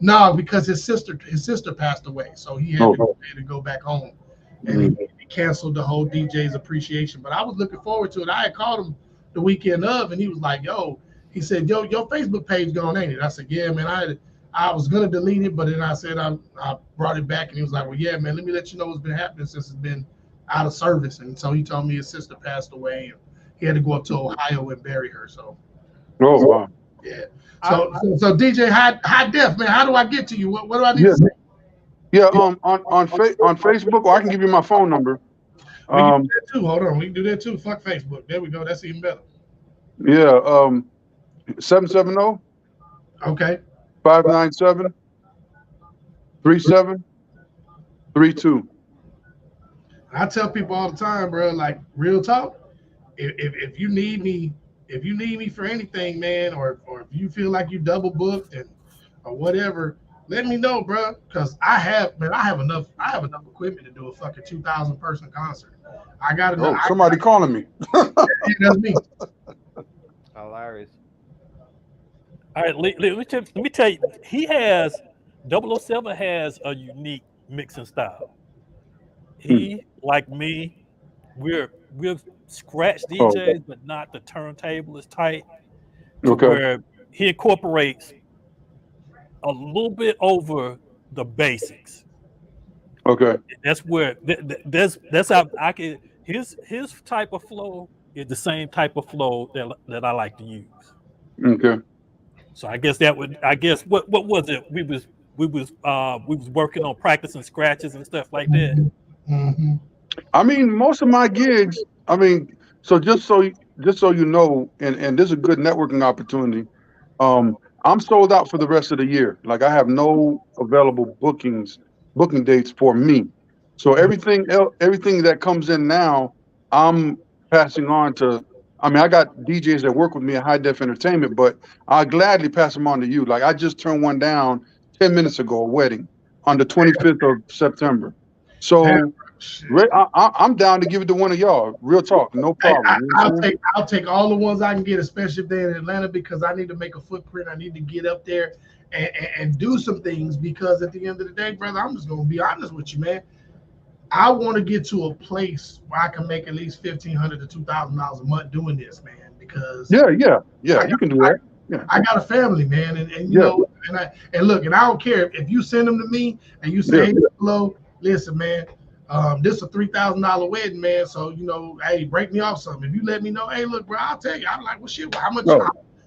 Speaker 3: No, because his sister passed away, so he had to go back home, and he canceled the whole DJ's appreciation. But I was looking forward to it. I had called him the weekend of, and he was like, "Yo," he said, "Yo, your Facebook page gone, ain't it?" I said, "Yeah, man. I was gonna delete it, but then I said I brought it back," and he was like, "Well, yeah, man. Let me let you know what's been happening since it's been out of service." And so he told me his sister passed away, and he had to go up to Ohio and bury her. So.
Speaker 4: Oh wow.
Speaker 3: Yeah. So DJ High Def, man, how do I get to you? What do I need to say?
Speaker 4: Yeah, on Facebook, or I can give you my phone number.
Speaker 3: We can do that too. Hold on, we can do that too. Fuck Facebook. There we go. That's even better.
Speaker 4: Yeah, 770.
Speaker 3: Okay.
Speaker 4: 597-3732.
Speaker 3: I tell people all the time, bro, like real talk. If you need me for anything, man, or if you feel like you double booked or whatever, let me know, bro. Because I have enough equipment to do a fucking 2,000 person concert. I got enough.
Speaker 4: Oh, somebody calling me.
Speaker 3: That's me.
Speaker 2: Hilarious.
Speaker 1: All right, let me tell you, 007 has a unique mixing style. He, like me, we're scratch DJs, but not the turntable is tight. Where he incorporates a little bit over the basics.
Speaker 4: Okay.
Speaker 1: That's where that's how I can his type of flow is the same type of flow that I like to use.
Speaker 4: Okay.
Speaker 1: So I guess what was it? We was working on practicing scratches and stuff like that.
Speaker 3: Mm-hmm.
Speaker 4: I mean, most of my gigs, so just so you know, and this is a good networking opportunity. I'm sold out for the rest of the year. Like I have no available booking dates for me. So everything that comes in now, I'm passing on to. I got DJs that work with me at High Def Entertainment, but I'll gladly pass them on to you. Like I just turned one down 10 minutes ago, a wedding on the 25th of September. So I'm down to give it to one of y'all. Real talk, no problem.
Speaker 3: I'll take all the ones I can get, especially if they're in Atlanta, because I need to make a footprint. I need to get up there and do some things, because at the end of the day, brother, I'm just gonna be honest with you, man. I want to get to a place where I can make at least $1,500 to $2,000 a month doing this, man. Because
Speaker 4: yeah, you can do that. Yeah.
Speaker 3: I got a family, man, and you know, And look, and I don't care if you send them to me and you say, hey, hello, listen, man, this is a $3,000 wedding, man. So hey, break me off something. If you let me know, hey, look, bro, I'll tell you. I'm like, well, shit, how much?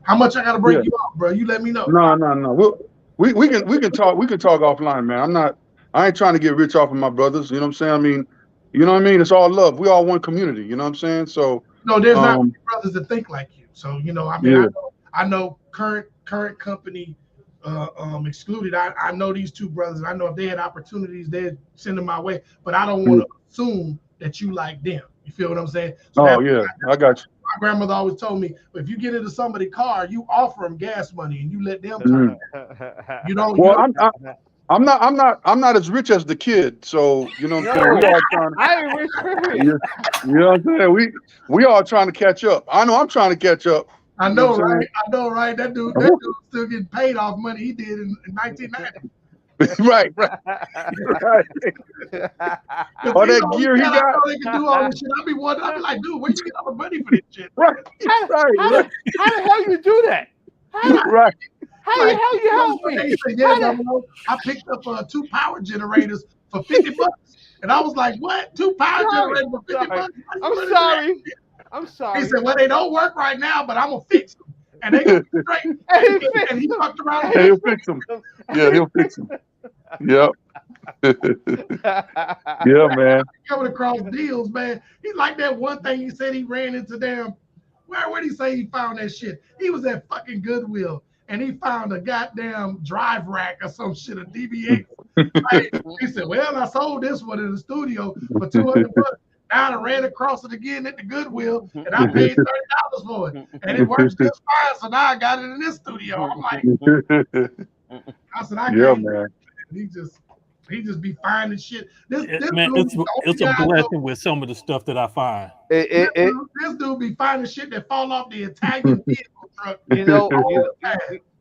Speaker 3: How much I gotta break you off, bro? You let me know.
Speaker 4: No. We can talk. We can talk offline, man. I ain't trying to get rich off of my brothers. You know what I'm saying? I mean, you know what I mean? It's all love. We all one community. You know what I'm saying? So
Speaker 3: no, there's not many brothers that think like you. So I mean, I know current company excluded. I know these two brothers. I know if they had opportunities, they'd send them my way. But I don't want to assume that you like them. You feel what I'm saying? So
Speaker 4: I got you.
Speaker 3: My grandmother always told me, if you get into somebody's car, you offer them gas money and you let them turn. You don't.
Speaker 4: Well, I'm not as rich as the kid, so you know what I'm saying. We all trying.
Speaker 2: I ain't rich for
Speaker 4: you know what I'm saying. We all trying to catch up. I know I'm trying to catch up.
Speaker 3: I know, right? I know, right? That dude still getting paid off money he did in 1990.
Speaker 4: right. All that gear he got.
Speaker 3: I know they can do all this shit. I be wondering. I be like, dude, where you get all the money for this shit?
Speaker 4: Right.
Speaker 2: How the hell you do that? How the hell you help me?
Speaker 3: Said, I picked up 2 power generators for $50, and I was like, "What? 2 power generators for $50?"
Speaker 2: I'm sorry.
Speaker 3: He said, "Well, they don't work right now, but I'm gonna fix them." And they go straight. And he fucked around.
Speaker 4: And he'll fix them. Yeah, he'll fix them. Yep. Yeah, man.
Speaker 3: Coming across deals, man. He's like that one thing he said he ran into damn. Where'd he say he found that shit? He was at fucking Goodwill and he found a goddamn drive rack or some shit, a DB8. He said, "Well, I sold this one in the studio for $200. Now I ran across it again at the Goodwill and I paid $30 for it. And it works just fine. So now I got it in this studio." I'm like, I said,
Speaker 4: man.
Speaker 3: He just be finding shit. This
Speaker 1: man, it's a blessing with some of the stuff that I find.
Speaker 3: This dude be finding shit that fall off the Italian vehicle truck.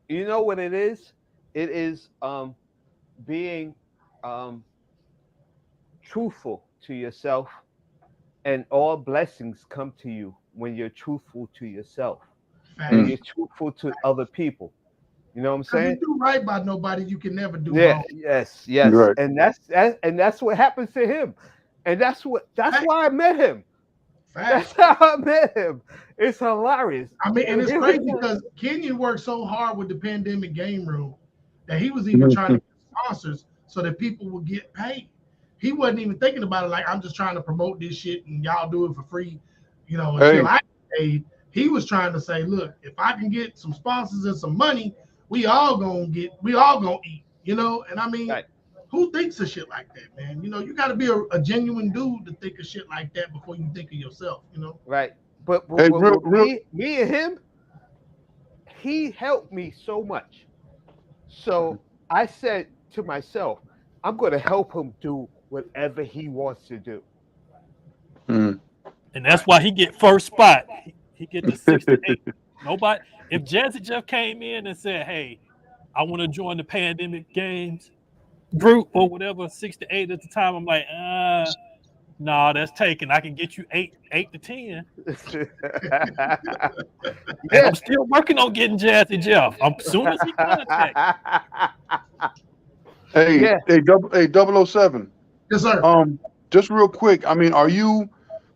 Speaker 2: You know what it is? It is being truthful to yourself, and all blessings come to you when you're truthful to yourself and you're truthful to other people. You know what I'm saying?
Speaker 3: You do right by nobody, you can never do wrong.
Speaker 2: Yes.
Speaker 4: Right.
Speaker 2: And that's what happens to him. And that's why I met him. That's how I met him. It's hilarious.
Speaker 3: I mean, and it's crazy because Kenyon worked so hard with the pandemic game room that he was even trying to get sponsors so that people would get paid. He wasn't even thinking about it like, I'm just trying to promote this shit and y'all do it for free, until I get paid. He was trying to say, look, if I can get some sponsors and some money, we all gonna eat, and I mean, who thinks of shit like that, man? You got to be a genuine dude to think of shit like that before you think of yourself,
Speaker 2: Right. But me and him, he helped me so much. So I said to myself, I'm going to help him do whatever he wants to do.
Speaker 1: And that's why he get first spot. He get the 68. Nobody. If Jazzy Jeff came in and said, "Hey, I want to join the pandemic games group or whatever," 68 at the time, I'm like, nah, that's taken. I can get you 8 to 10. And I'm still working on getting Jazzy Jeff. As soon as he contacts.
Speaker 4: Hey, 007.
Speaker 3: Yes, sir.
Speaker 4: Just real quick. I mean, are you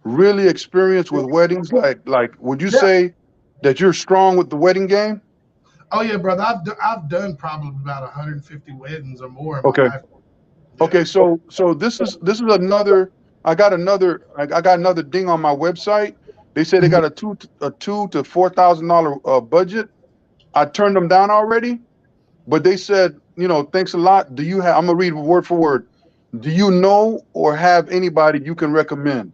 Speaker 4: really experienced with weddings? Like, would you say that you're strong with the wedding game?
Speaker 3: Oh yeah, brother. I've done probably about 150 weddings or more in my life.
Speaker 4: Okay, so this is another. I got another ding on my website. They say they got a $2,000 to $4,000 budget. I turned them down already, but they said, thanks a lot. I'm gonna read word for word. Do you know or have anybody you can recommend?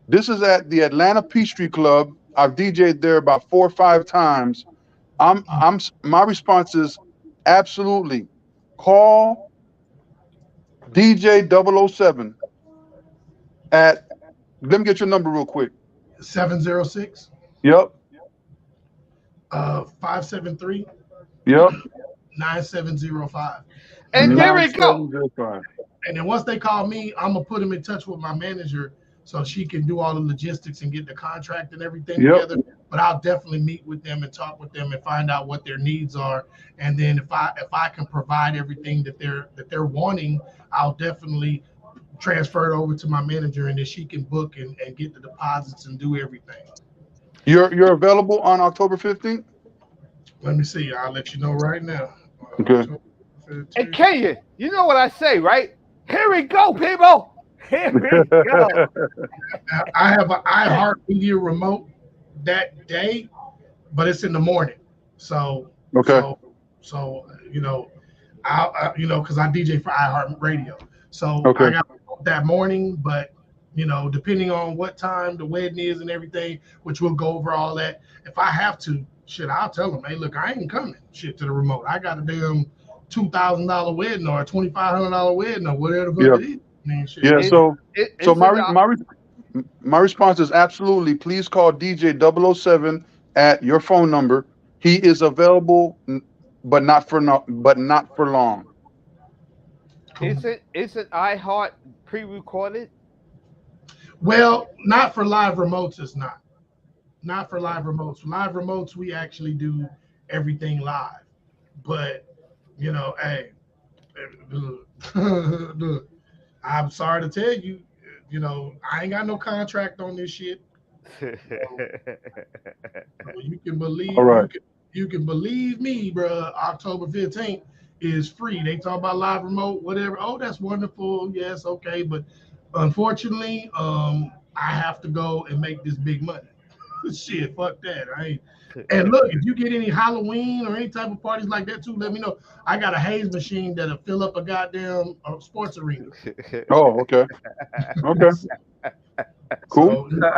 Speaker 4: This is at the Atlanta Peachtree Club. I've DJ'd there about 4 or 5 times. My response is absolutely. Call DJ 007 at, let me get your number real quick.
Speaker 3: 706.
Speaker 4: Yep.
Speaker 3: 573.
Speaker 4: Yep.
Speaker 3: 9705.
Speaker 2: And there we go.
Speaker 3: And then once they call me, I'm gonna put them in touch with my manager, so she can do all the logistics and get the contract and everything
Speaker 4: Yep.
Speaker 3: together. But I'll definitely meet with them and talk with them and find out what their needs are. And then if I can provide everything that they're wanting, I'll definitely transfer it over to my manager, and then she can book and get the deposits and do everything.
Speaker 4: You're available on October 15th?
Speaker 3: Let me see. I'll let you know right now.
Speaker 4: Okay.
Speaker 2: Hey, Kenya, you know what I say, right? Here we go, people. Here we go.
Speaker 3: I have an iHeartMedia remote that day, but it's in the morning. So
Speaker 4: Okay.
Speaker 3: So you know, because I DJ for iHeartRadio. So
Speaker 4: Okay.
Speaker 3: I got that morning, but depending on what time the wedding is and everything, which we'll go over all that. If I have to, shit, I'll tell them, hey, look, I ain't coming shit to the remote. I got a damn $2,000 wedding or a $2,500 wedding or whatever the fuck it is. Man, shit.
Speaker 4: Yeah. So my response is absolutely. Please call DJ 007 at your phone number. He is available, but not for long.
Speaker 2: Is it iHeart pre-recorded?
Speaker 3: Well, not for live remotes. It's not. Not for live remotes. For live remotes, we actually do everything live. But hey, look, I'm sorry to tell you, I ain't got no contract on this shit. So you can believe.
Speaker 4: All right.
Speaker 3: You can believe me, bro. October 15th is free. They talk about live remote, whatever. Oh, that's wonderful. Yes, okay, but unfortunately, I have to go and make this big money. Shit, fuck that. I ain't. And look, if you get any Halloween or any type of parties like that too, let me know. I got a haze machine that'll fill up a goddamn sports arena.
Speaker 4: Oh, okay. Okay. Cool.
Speaker 3: So,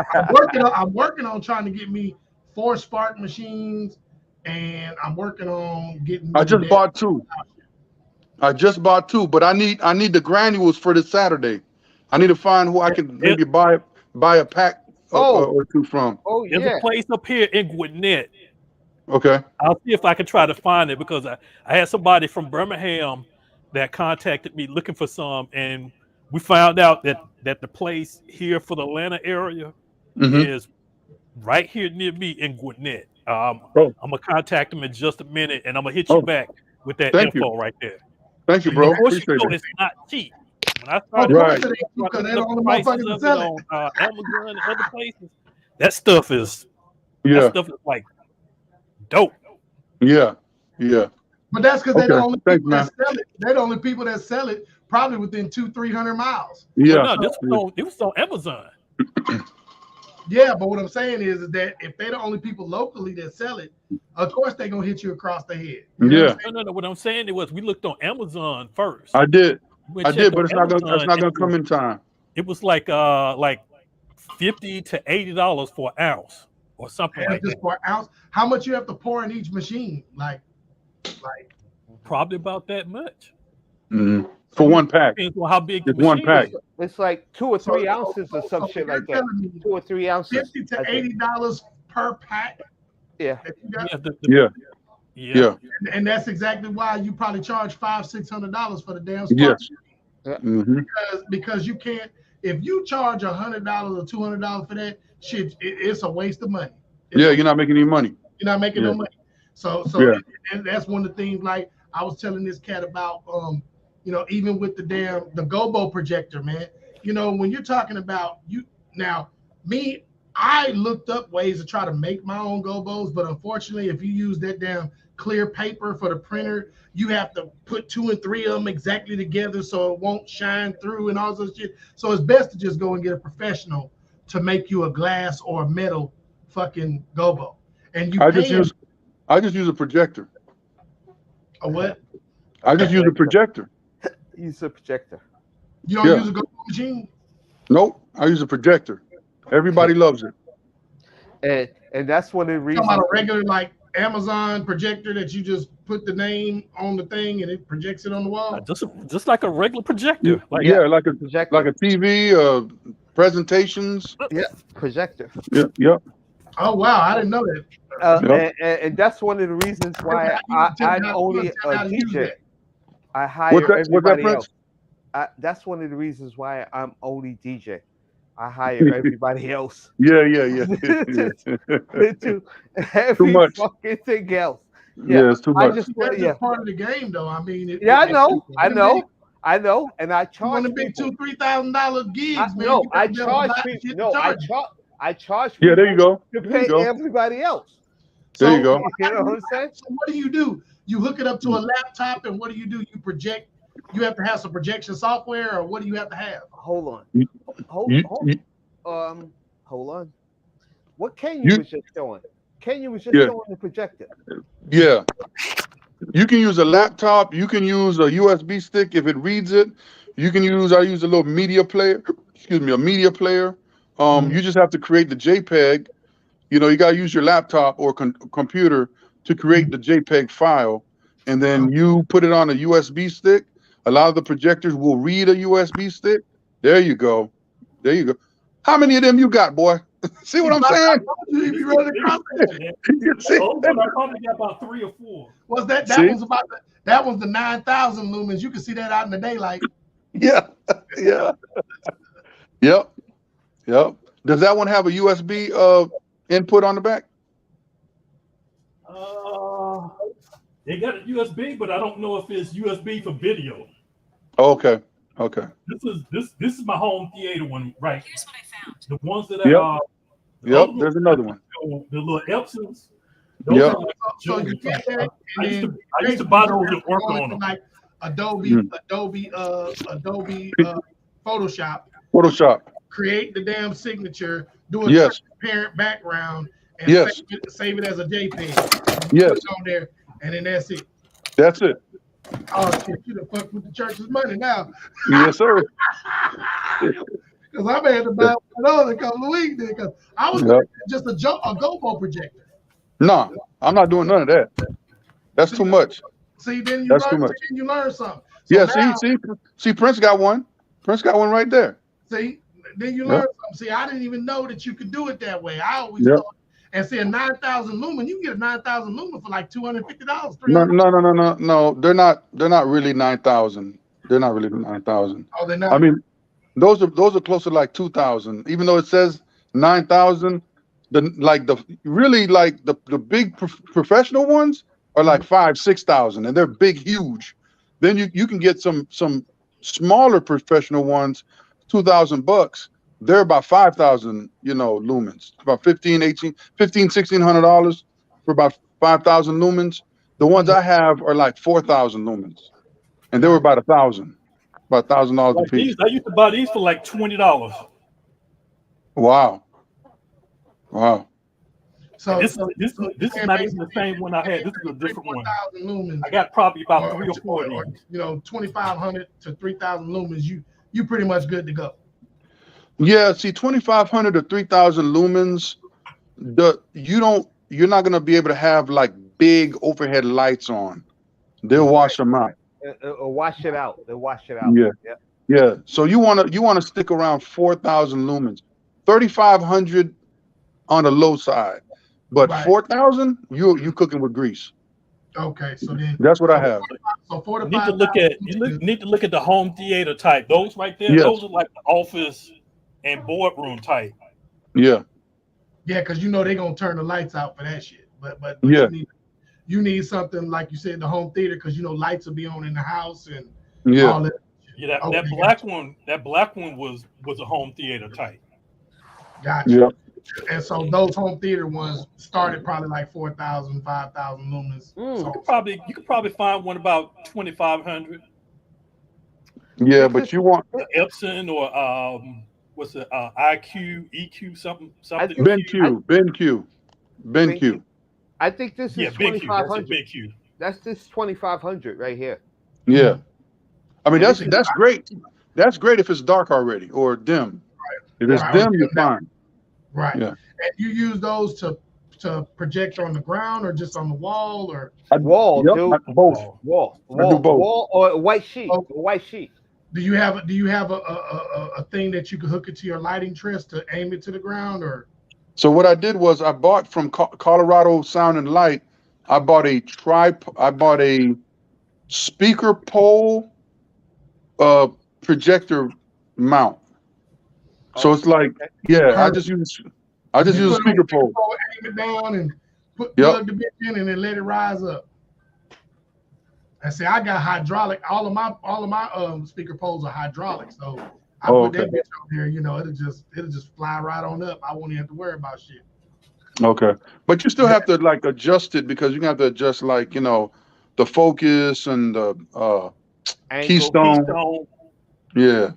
Speaker 3: I'm working on trying to get me 4 Spark machines, and I'm working on getting.
Speaker 4: I just bought 2. But I need the granules for this Saturday. I need to find who I can maybe buy a pack or 2 from.
Speaker 2: Oh,
Speaker 1: There's
Speaker 2: yeah.
Speaker 1: a place up here in Gwinnett.
Speaker 4: Okay.
Speaker 1: I'll see if I can try to find it, because I had somebody from Birmingham that contacted me looking for some, and we found out that the place here for the Atlanta area is right here near me in Gwinnett. I'm gonna contact them in just a minute, and I'm gonna hit you back with that info right there.
Speaker 4: Thank you, bro.
Speaker 1: Of course,
Speaker 4: Appreciate it.
Speaker 1: it's not cheap. When I started
Speaker 3: because they don't
Speaker 1: the
Speaker 3: want
Speaker 1: prices
Speaker 3: motherfuckers to
Speaker 1: of
Speaker 3: sell
Speaker 1: it
Speaker 3: it.
Speaker 1: on Amazon and other places, that stuff is like dope.
Speaker 4: Yeah.
Speaker 3: But that's because they're the only
Speaker 4: Thanks,
Speaker 3: people that sell it. They're the only people that sell it, probably within 200-300 miles.
Speaker 4: Yeah.
Speaker 1: Well, no, it was on Amazon.
Speaker 3: Yeah, but what I'm saying is that if they're the only people locally that sell it, of course they're gonna hit you across the head. You know
Speaker 1: No. What I'm saying was we looked on Amazon first.
Speaker 4: I did, but it's
Speaker 1: Amazon,
Speaker 4: not gonna come in time.
Speaker 1: It was like $50 to $80 for an ounce or something like
Speaker 3: just
Speaker 1: that.
Speaker 3: for an ounce. How much you have to pour in each machine? Like
Speaker 1: probably about that much.
Speaker 4: Mm-hmm. For one pack.
Speaker 1: Depends on how big
Speaker 4: it's one pack.
Speaker 2: It's like 2 or 3 ounces or some shit like that. 2 or 3 ounces.
Speaker 3: $50 to $80 per pack.
Speaker 2: Yeah.
Speaker 4: Yeah.
Speaker 3: And that's exactly why you probably charge $500-600 for the damn spot.
Speaker 4: Yes.
Speaker 2: Yeah.
Speaker 3: Because you can't. If you charge $100 or $200 for that shit, it's a waste of money.
Speaker 4: You're not making any money.
Speaker 3: You're not making no money. So and that's one of the things. Like I was telling this cat about, even with the Gobo projector, man. When you're talking about I looked up ways to try to make my own Gobos, but unfortunately, if you use that damn clear paper for the printer, you have to put 2 and 3 of them exactly together so it won't shine through and all this shit. So it's best to just go and get a professional to make you a glass or a metal fucking Gobo. And
Speaker 4: I just use a projector.
Speaker 3: A what?
Speaker 4: I just use a projector.
Speaker 2: Use a projector.
Speaker 3: You don't use a Gobo machine?
Speaker 4: Nope. I use a projector. Everybody loves it.
Speaker 2: And that's one of the reasons.
Speaker 3: Talking about a regular like Amazon projector that you just put the name on the thing and it projects it on the wall.
Speaker 1: Just like a regular projector.
Speaker 4: Like a projector, like a TV, presentations.
Speaker 2: Yeah, projector.
Speaker 4: Yep.
Speaker 3: Oh wow, I didn't know that.
Speaker 2: And that's one of the reasons why I'm only a DJ. I hire everybody else. That's one of the reasons why I'm only DJ, I hire everybody else
Speaker 4: Yeah.
Speaker 2: to do
Speaker 4: Too
Speaker 2: every
Speaker 4: much.
Speaker 2: fucking thing else. Yeah,
Speaker 4: Yeah, it's too
Speaker 2: I
Speaker 4: much.
Speaker 2: just
Speaker 3: That's
Speaker 2: yeah,
Speaker 3: just part of the game, though. I mean,
Speaker 2: yeah. I know,
Speaker 3: them
Speaker 2: and I charge
Speaker 3: big
Speaker 2: people.
Speaker 3: $2,000-$3,000 gigs, man.
Speaker 2: No,
Speaker 3: You
Speaker 2: I
Speaker 3: got to be able to
Speaker 2: charge
Speaker 3: buy the
Speaker 2: people.
Speaker 3: shit to
Speaker 2: No,
Speaker 3: charge it.
Speaker 2: I charge
Speaker 4: Yeah, there you
Speaker 2: people
Speaker 4: go.
Speaker 2: to
Speaker 4: There you
Speaker 2: pay
Speaker 4: go.
Speaker 2: everybody else.
Speaker 4: There you
Speaker 3: So,
Speaker 4: go.
Speaker 2: You know what I'm saying?
Speaker 3: so what do? You hook it up to a laptop, and what do? You project. You have to have some projection software, or what do you have to have?
Speaker 2: Hold on.
Speaker 4: You,
Speaker 2: Hold,
Speaker 4: you,
Speaker 2: hold,
Speaker 4: you,
Speaker 2: hold on. What Kenya
Speaker 4: you-
Speaker 2: was just showing? Kenya was just
Speaker 4: yeah,
Speaker 2: showing the projector.
Speaker 4: yeah. You can use a laptop. You can use a USB stick if it reads it. You can use. I use a little media player. Excuse me, a media player. You just have to create the JPEG. You know, you gotta use your laptop or computer to create the JPEG file, and then you put it on a USB stick. A lot of the projectors will read a USB stick. There you go. There you go. How many of them you got, boy? See what I'm saying?
Speaker 3: You be running across that.
Speaker 4: You see?
Speaker 1: Oh, but I probably got about 3 or 4.
Speaker 3: Was that
Speaker 4: See?
Speaker 3: was about that was the 9,000 lumens. You can see that out in the daylight.
Speaker 4: Yeah. Yeah. Yep. Yep. Does that one have a USB input on the back?
Speaker 1: They got a USB, but I don't know if it's USB for video.
Speaker 4: Okay. Okay.
Speaker 1: This is my home theater one, right?
Speaker 5: Here's what I found.
Speaker 1: The ones that
Speaker 4: Yep.
Speaker 1: are
Speaker 4: Yep. There's another one.
Speaker 1: the little Epsons. Those
Speaker 4: Yep.
Speaker 1: are like
Speaker 3: So you get that.
Speaker 1: I used to buy those and work on them.
Speaker 3: Like Adobe Photoshop.
Speaker 4: Photoshop.
Speaker 3: Create the damn signature. Do a
Speaker 4: Yes.
Speaker 3: transparent background. And
Speaker 4: Yes.
Speaker 3: save it as a JPEG.
Speaker 4: Yes.
Speaker 3: Put it on there, and then that's it.
Speaker 4: That's it.
Speaker 3: Oh shit! You done fucked with the church's money now.
Speaker 4: Yes, sir.
Speaker 3: Because I may have to buy one on a couple of weeks there. Because I was
Speaker 4: Yep.
Speaker 3: just a GoPro projector.
Speaker 4: No, I'm not doing none of that. That's too much.
Speaker 3: See, then
Speaker 4: That's too much.
Speaker 3: Then you learn something. So
Speaker 4: Yeah,
Speaker 3: now,
Speaker 4: see, Prince got one. Prince got one right there.
Speaker 3: See, then you
Speaker 4: Yep.
Speaker 3: learn something. See, I didn't even know that you could do it that way. I always
Speaker 4: Yep.
Speaker 3: thought, and see, a 9,000 lumen, you can get a 9,000 lumen for like $250,
Speaker 4: No,
Speaker 3: $300.
Speaker 4: no. They're not really 9,000. They're not really 9,000.
Speaker 3: Oh, they're not.
Speaker 4: I mean, those are close to like 2,000. Even though it says 9,000, the big professional ones are like 5,000-6,000, and they're big, huge. Then you can get some smaller professional ones, $2,000. They're about 5,000, lumens, about $1,600 for about 5,000 lumens. The ones I have are like 4,000 lumens, and they were about $1,000 a
Speaker 1: Like
Speaker 4: piece.
Speaker 1: I used to buy these for like $20.
Speaker 4: Wow.
Speaker 3: So
Speaker 1: This is not even the same one I had. This is a different one.
Speaker 3: 4,000 lumens.
Speaker 1: I got probably about 3 or 4 of these.
Speaker 3: 2,500 to 3,000 lumens. You pretty much good to go.
Speaker 4: Yeah, see, 2,500 to 3,000 lumens. You're not gonna be able to have like big overhead lights on. They'll wash them out.
Speaker 2: Wash it out. They'll wash it out.
Speaker 4: Yeah. Yeah. So you wanna stick around 4,000 lumens, 3,500 on the low side, but
Speaker 3: Right.
Speaker 4: 4,000 you cooking with grease.
Speaker 3: Okay, so then
Speaker 4: That's what I have.
Speaker 3: so 4 to
Speaker 1: You need
Speaker 3: 5.
Speaker 1: need to look at the home theater type. Those right there,
Speaker 4: Yes.
Speaker 1: those are like the office and boardroom type.
Speaker 4: Yeah.
Speaker 3: Yeah, because they're gonna turn the lights out for that shit. But
Speaker 4: Yeah.
Speaker 3: you need something like you said, the home theater, because lights will be on in the house and
Speaker 4: Yeah.
Speaker 3: all that.
Speaker 1: Yeah,
Speaker 3: Okay,
Speaker 1: that black one was a home theater type.
Speaker 3: Gotcha.
Speaker 4: Yeah.
Speaker 3: And so those home theater ones started probably like 4,000, 5,000 lumens. So
Speaker 1: You could probably find one about 2,500.
Speaker 4: Yeah, but you want
Speaker 1: Epson or what's it? IQ, EQ, something.
Speaker 4: BenQ.
Speaker 2: I think this is
Speaker 1: Yeah, BenQ. That's a
Speaker 2: 2,500.
Speaker 1: BenQ.
Speaker 2: That's this 2,500 right here.
Speaker 4: Yeah. I mean, that's great. That's great if it's dark already or dim. If it's
Speaker 3: Right.
Speaker 4: dim, you're fine.
Speaker 3: right.
Speaker 4: Yeah.
Speaker 3: And you use those to project on the ground or just on the wall or
Speaker 2: Wall,
Speaker 4: Yep,
Speaker 2: dude.
Speaker 4: both.
Speaker 2: Wall.
Speaker 4: I do both.
Speaker 2: Wall or a white sheet.
Speaker 3: Oh.
Speaker 2: A white sheet.
Speaker 3: do you have a thing that you could hook it to your lighting truss to aim it to the ground or
Speaker 4: So what I did was I bought from Colorado Sound and Light. I bought a speaker pole projector mount. So it's like, yeah, I just use a
Speaker 3: Put it on
Speaker 4: speaker pole.
Speaker 3: aim it down, and
Speaker 4: Yep.
Speaker 3: plug the bitch in, and then let it rise up. I say I got hydraulic. All of my speaker poles are hydraulic, so I put that bitch on there. You know, it'll just fly right on up. I won't even have to worry about shit.
Speaker 4: Okay, but you still have to like adjust it because you have to adjust like the focus and the keystone. Yeah.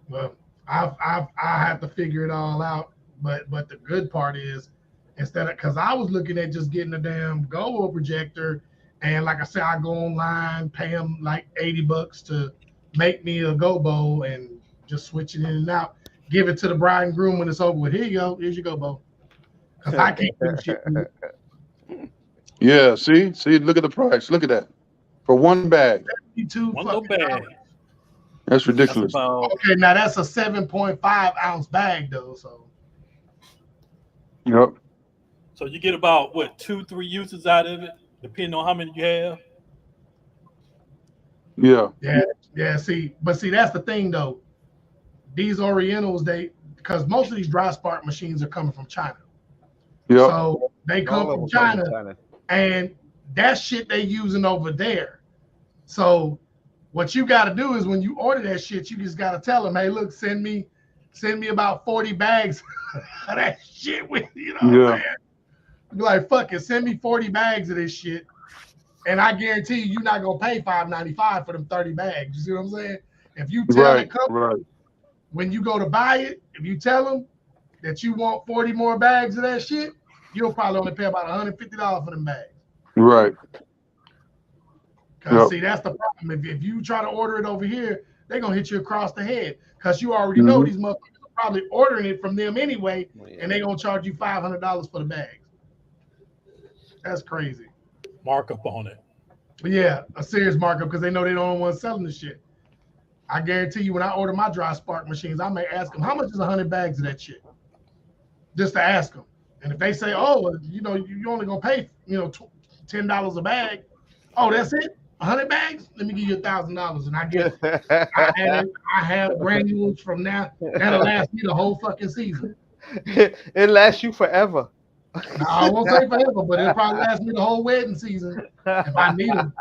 Speaker 3: Well, I have to figure it all out. But the good part is, because I was looking at just getting a damn gobo projector, and like I said, I go online, pay them like $80 to make me a gobo, and just switch it in and out. Give it to the bride and groom when it's over with. Here you go. Here's your gobo. Because I can't do shit.
Speaker 4: Yeah. See. Look at the price. Look at that for one bag.
Speaker 1: One little bag.
Speaker 4: That's ridiculous.
Speaker 3: Okay, now that's a 7.5 ounce bag though. So.
Speaker 4: Yep.
Speaker 1: So you get about what 2-3 uses out of it, depending on how many you have.
Speaker 3: Yeah. See, that's the thing though. These Orientals, because most of these dry spark machines are coming from China.
Speaker 4: Yep.
Speaker 3: So they come from China, and that shit they using over there. So what you got to do is when you order that shit, you just got to tell them, hey, look, send me about 40 bags of that shit with you know. What I'm saying? Be like, fuck it, send me 40 bags of this shit, and I guarantee you're not gonna pay $5.95 for them 30 bags. You see what I'm saying? If you tell the company when you go to buy it, if you tell them that you want 40 more bags of that shit, you'll probably only pay about $150 for them bags.
Speaker 4: Right.
Speaker 3: Because see, that's the problem. If you try to order it over here, they're gonna hit you across the head because you already know these motherfuckers are probably ordering it from them anyway, and they're gonna charge you $500 for the bags. That's crazy.
Speaker 1: Markup on it.
Speaker 3: But yeah, a serious markup because they know they're the only ones selling the shit. I guarantee you, when I order my dry spark machines, I may ask them, how much is 100 bags of that shit? Just to ask them. And if they say, oh, well, you're only going to pay, $10 a bag. Oh, that's it? 100 bags? Let me give you $1,000. And I have granules from now. That'll last me the whole fucking season.
Speaker 2: It lasts you forever.
Speaker 3: No, I won't say forever, but it'll probably last me the whole wedding season if I need them.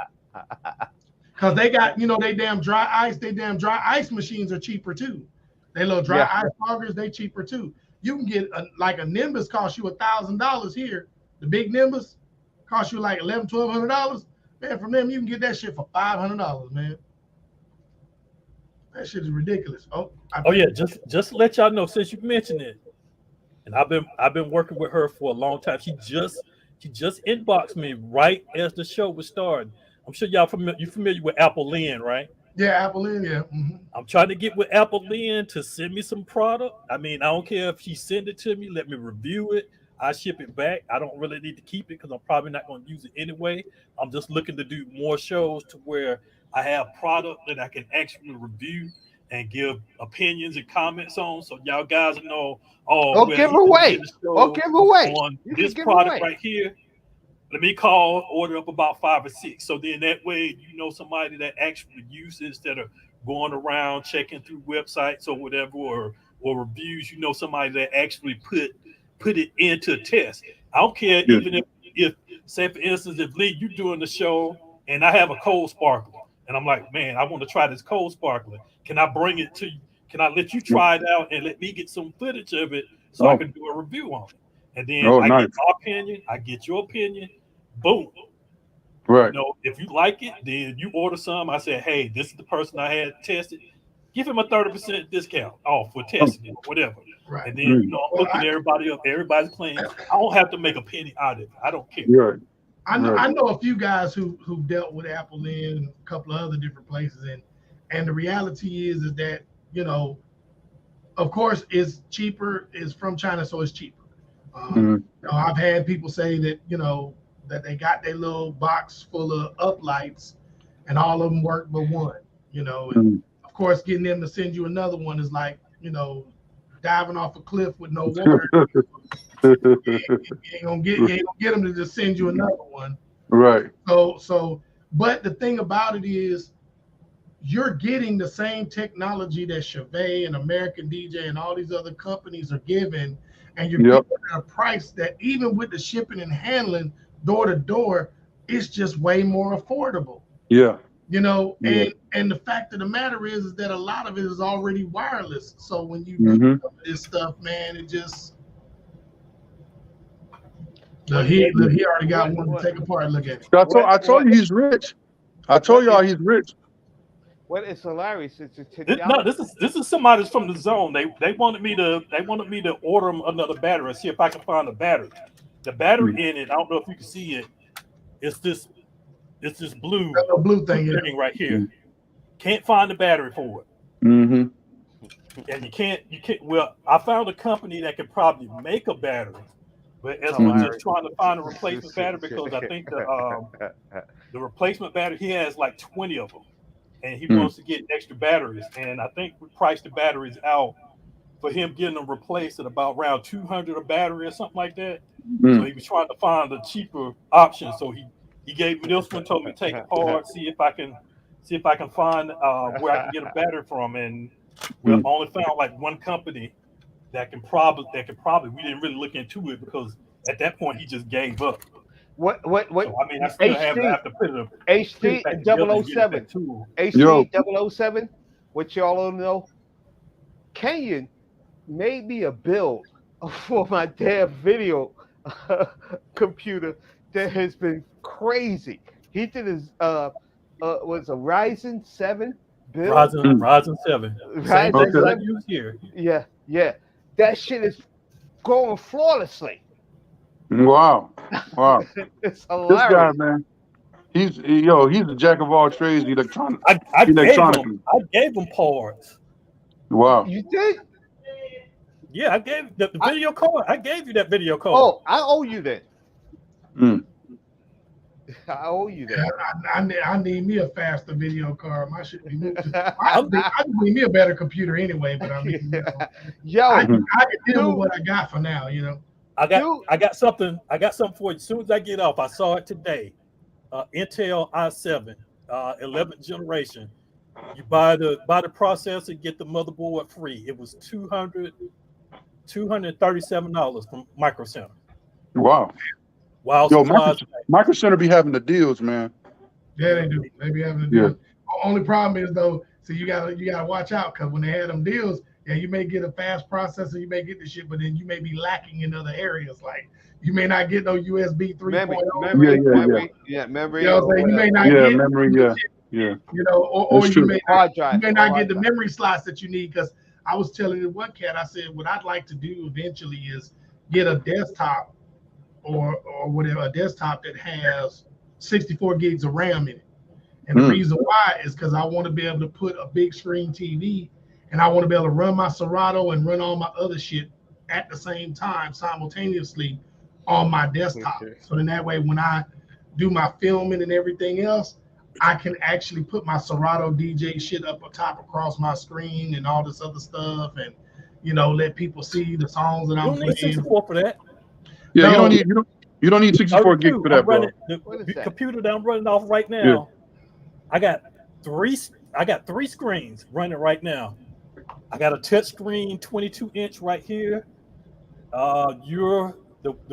Speaker 3: Because they got, they damn dry ice machines are cheaper too. They little dry ice foggers, they cheaper too. You can get a Nimbus cost you $1,000 here. The big Nimbus cost you like $1,100-$1,200. Man, from them you can get that shit for $500, man. That shit is ridiculous.
Speaker 1: Just to let y'all know, since you mentioned it, and I've been working with her for a long time. She just inboxed me right as the show was starting. I'm sure y'all familiar with Apple Lynn, right?
Speaker 3: Yeah, Apple Lynn, yeah. Mm-hmm.
Speaker 1: I'm trying to get with Apple Lynn to send me some product. I mean, I don't care if she send it to me, let me review it. I ship it back. I don't really need to keep it because I'm probably not going to use it anyway. I'm just looking to do more shows to where I have product that I can actually review and give opinions and comments on, so y'all guys know.
Speaker 2: Give away
Speaker 1: on this product right here. Let me order up about 5 or 6. So then that way, somebody that actually uses, that are going around checking through websites or whatever, or reviews. Somebody that actually put it into a test. I don't care even if say for instance, if Lee, you're doing the show and I have a cold sparkler and I'm like, man, I want to try this cold sparkler. Can I bring it to you? Can I let you try it out and let me get some footage of it so I can do a review on it? And then I get my opinion, I get your opinion, boom.
Speaker 4: Right.
Speaker 1: If you like it, then you order some. I said, hey, this is the person I had tested. Give him a 30% discount off for testing it or whatever.
Speaker 3: Right.
Speaker 1: And then I'm looking everybody up. Everybody's playing. I don't have to make a penny out of it. I don't care.
Speaker 4: Right.
Speaker 3: I know a few guys who dealt with Apple Lynn and a couple of other different places, and the reality is that of course it's cheaper. It's from China, so it's cheaper. I've had people say that that they got their little box full of uplights and all of them work but one. And of course getting them to send you another one is like diving off a cliff with no water. You ain't gonna get them to just send you another one.
Speaker 4: Right.
Speaker 3: So but the thing about it is, you're getting the same technology that Chevy and American DJ and all these other companies are giving, and you're
Speaker 4: Yep.
Speaker 3: getting at a price that even with the shipping and handling door to door, it's just way more affordable.
Speaker 4: Yeah.
Speaker 3: You know,
Speaker 4: Yeah.
Speaker 3: and the fact of the matter is that a lot of it is already wireless. So when you do
Speaker 4: Mm-hmm.
Speaker 3: some of this stuff, man, it just look, he already got one to take apart. Look at it.
Speaker 4: I told you he's rich. I told y'all he's rich.
Speaker 2: What is hilarious is
Speaker 1: No, this is somebody from the zone. They wanted me to order them another battery and see if I can find a battery. The battery in it, I don't know if you can see it. It's this blue
Speaker 3: That little blue thing, yeah.
Speaker 1: thing right here. Can't find the battery for it.
Speaker 4: Mm-hmm.
Speaker 1: And you can't. Well, I found a company that could probably make a battery, but as we're just trying to find a replacement battery, because I think the replacement battery, he has like 20 of them, and he wants to get extra batteries. And I think we priced the batteries out for him getting them replaced at about around 200 a battery or something like that. So he was trying to find a cheaper option. So he gave me this one, told me to take it apart, see if I can find where I can get a battery from, and we only found like one company that can probably we didn't really look into it because at that point he just gave up.
Speaker 2: What?
Speaker 1: So, I mean, I still have to put it
Speaker 2: HT 007. HT 007. What y'all don't know? Kenyon made me a build for my damn video computer that has been crazy. He did his was a Ryzen 7 build.
Speaker 1: Ryzen 7. Same thing that I use here.
Speaker 2: Yeah. That shit is going flawlessly.
Speaker 4: Wow.
Speaker 2: It's hilarious.
Speaker 4: This guy, man, he's a jack of all trades electronically.
Speaker 1: I gave him parts.
Speaker 4: Wow.
Speaker 2: You did?
Speaker 1: Yeah, I gave the video card. I gave you that video card.
Speaker 2: Oh, I owe you that. I owe you that.
Speaker 3: I need me a faster video card. My shit be moved. I need me a better computer anyway. But I mean, I can deal with what I got for now. You know.
Speaker 1: I got something for you. As soon as I get off, I saw it today. Intel i7, 11th generation. You buy the processor, get the motherboard free. It was $237 from Micro Center.
Speaker 4: Wow. Micro Center be having the deals, man.
Speaker 3: Yeah, they do. They be having the deals. Only problem is though, so you gotta watch out, because when they had them deals, yeah, you may get a fast processor, you may get the shit, but then you may be lacking in other areas. Like you may not get no USB 3.0
Speaker 2: memory.
Speaker 3: You know what I'm saying? You may not get
Speaker 4: memory. Yeah.
Speaker 3: You know, or you may not get the memory slots that you need. Because I was telling the one cat, I said, what I'd like to do eventually is get a desktop or whatever, a desktop that has 64 gigs of RAM in it. And the reason why is because I want to be able to put a big screen TV, and I want to be able to run my Serato and run all my other shit at the same time simultaneously on my desktop. So then that way, when I do my filming and everything else, I can actually put my Serato DJ shit up top across my screen and all this other stuff, and let people see the songs that I'm playing.
Speaker 1: You don't need 64 for that.
Speaker 4: Yeah, no, you don't need 64 gigs for that, bro.
Speaker 1: The computer that I'm running off right now, I got three screens running right now. I got a touch screen, 22-inch right here. The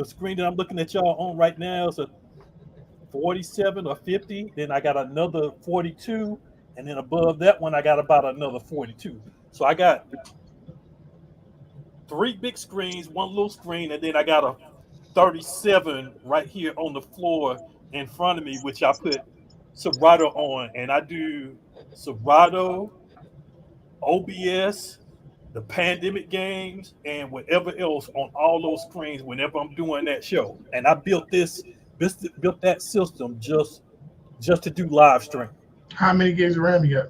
Speaker 1: screen that I'm looking at y'all on right now is a 47 or 50. Then I got another 42, and then above that one I got about another 42. So I got 3 big screens, 1 little screen, and then I got a 37 right here on the floor in front of me, which I put Serato on, and I do Serato, OBS, the pandemic games, and whatever else on all those screens whenever I'm doing that show. And I built that system just to do live stream.
Speaker 3: How many gigs of RAM you got?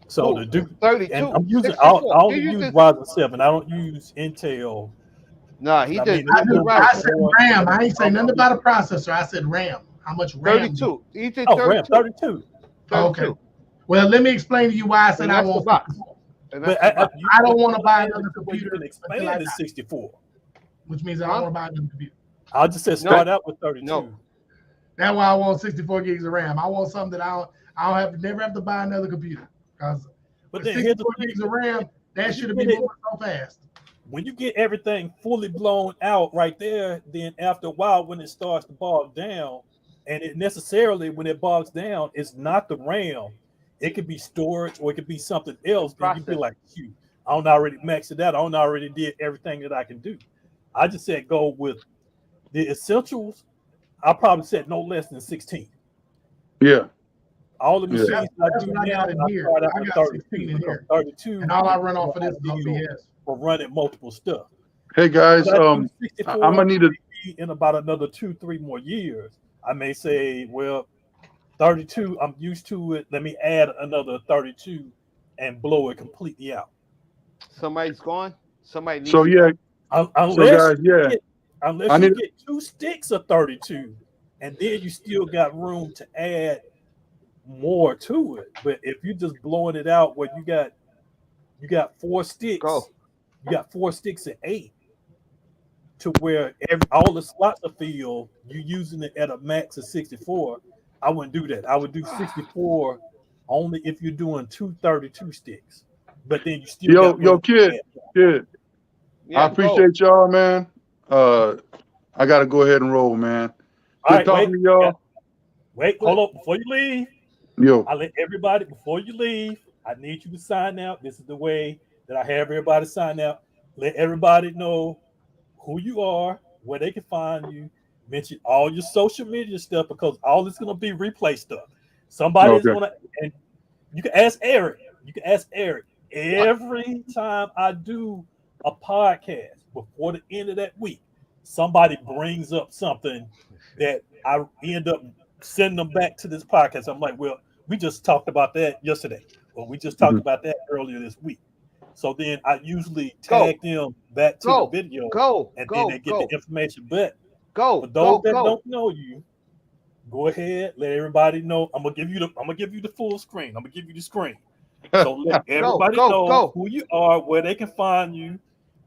Speaker 1: So to do
Speaker 2: 32.
Speaker 1: And I'm using I only use Ryzen 7. I don't use Intel.
Speaker 2: No, he did.
Speaker 3: I said RAM. I ain't say nothing about a processor. I said RAM. How much RAM?
Speaker 2: 32. He did 32.
Speaker 1: RAM, 32.
Speaker 3: Okay. Well, let me explain to you why I said I want.
Speaker 1: But
Speaker 3: I don't want to buy another computer.
Speaker 1: You can expand to 64.
Speaker 3: Which means I don't want to buy another computer.
Speaker 1: I just said start out with 32.
Speaker 3: That's why I want 64 gigs of RAM. I want something that I don't have to never have to buy another computer. Because
Speaker 1: But
Speaker 3: with
Speaker 1: then here's the
Speaker 3: 64
Speaker 1: thing:
Speaker 3: gigs of RAM, that
Speaker 1: when you
Speaker 3: should
Speaker 1: get
Speaker 3: be
Speaker 1: it,
Speaker 3: moving so fast.
Speaker 1: when you get everything fully blown out right there, then after a while, when it starts to bog down, and it necessarily when it bogs down, it's not the RAM. It could be storage or it could be something else. Then you'd be
Speaker 2: Process.
Speaker 1: like, shoot, I don't already maxed it out. I don't already did everything that I can do. I just said go with the essentials. I probably said no less than 16.
Speaker 4: Yeah,
Speaker 1: All the
Speaker 4: yeah.
Speaker 1: machines I
Speaker 3: That's
Speaker 1: do
Speaker 3: what I
Speaker 1: now,
Speaker 3: got in
Speaker 1: I
Speaker 3: here.
Speaker 1: start out
Speaker 3: I
Speaker 1: with
Speaker 3: got 16
Speaker 1: 32
Speaker 3: in
Speaker 1: because
Speaker 3: here.
Speaker 1: 32
Speaker 3: And all I
Speaker 1: is
Speaker 3: run
Speaker 1: more
Speaker 3: off of this is
Speaker 1: ideal
Speaker 3: OBS.
Speaker 1: for running multiple stuff.
Speaker 4: Hey guys,
Speaker 1: But I do
Speaker 4: I'm
Speaker 1: 64
Speaker 4: gonna need to.
Speaker 1: maybe in about another 2, 3 more years. I may say, well, 32, I'm used to it. Let me add another 32 and blow it completely out.
Speaker 2: Somebody's gone. Somebody needs
Speaker 4: So
Speaker 2: to
Speaker 4: yeah,
Speaker 2: go.
Speaker 4: so
Speaker 1: Unless
Speaker 4: guys,
Speaker 1: you
Speaker 4: yeah,
Speaker 1: get
Speaker 4: I
Speaker 1: unless you
Speaker 4: need.
Speaker 1: get 2 sticks of 32, and then you still got room to add more to it. But if you're just blowing it out where you got four
Speaker 2: Go.
Speaker 1: sticks, you got 4 sticks of 8 to where all the slots are filled, you using it at a max of 64. I wouldn't do that. I would do 64 only if you're doing 232 sticks. But then you still got
Speaker 4: Yo,
Speaker 1: room to
Speaker 4: kid,
Speaker 1: add more.
Speaker 4: kid. I
Speaker 2: Yeah, go.
Speaker 4: appreciate y'all, man. Uh, I gotta go ahead and roll, man.
Speaker 1: All
Speaker 4: Good
Speaker 1: right, wait,
Speaker 4: talking to y'all.
Speaker 1: wait, hold
Speaker 2: What?
Speaker 1: on. Before you leave,
Speaker 4: Yo,
Speaker 1: I let everybody, before you leave, I need you to sign out. This is the way that I have everybody sign out. Let everybody know who you are, where they can find you, mention all your social media stuff because all it's gonna be replay stuff. Somebody is
Speaker 4: okay.
Speaker 1: gonna and you can ask Eric. You can ask Eric every time I do a podcast before the end of that week. Somebody brings up something that I end up sending them back to this podcast. I'm like, well, we just talked about that yesterday, or we just talked
Speaker 4: Mhm.
Speaker 1: about that earlier this week. So then I usually
Speaker 2: Go.
Speaker 1: tag them back to the
Speaker 2: Go.
Speaker 1: video,
Speaker 2: Go.
Speaker 1: and then they
Speaker 2: Go.
Speaker 1: get the
Speaker 2: Go.
Speaker 1: information. But for
Speaker 2: Go.
Speaker 1: those
Speaker 2: Go.
Speaker 1: that
Speaker 2: Go.
Speaker 1: don't know you, go ahead, let everybody know. I'm gonna give you the full screen. I'm gonna give you the screen. So let
Speaker 2: Go.
Speaker 1: everybody
Speaker 2: Go.
Speaker 1: know
Speaker 2: Go.
Speaker 1: who you are, where they can find you,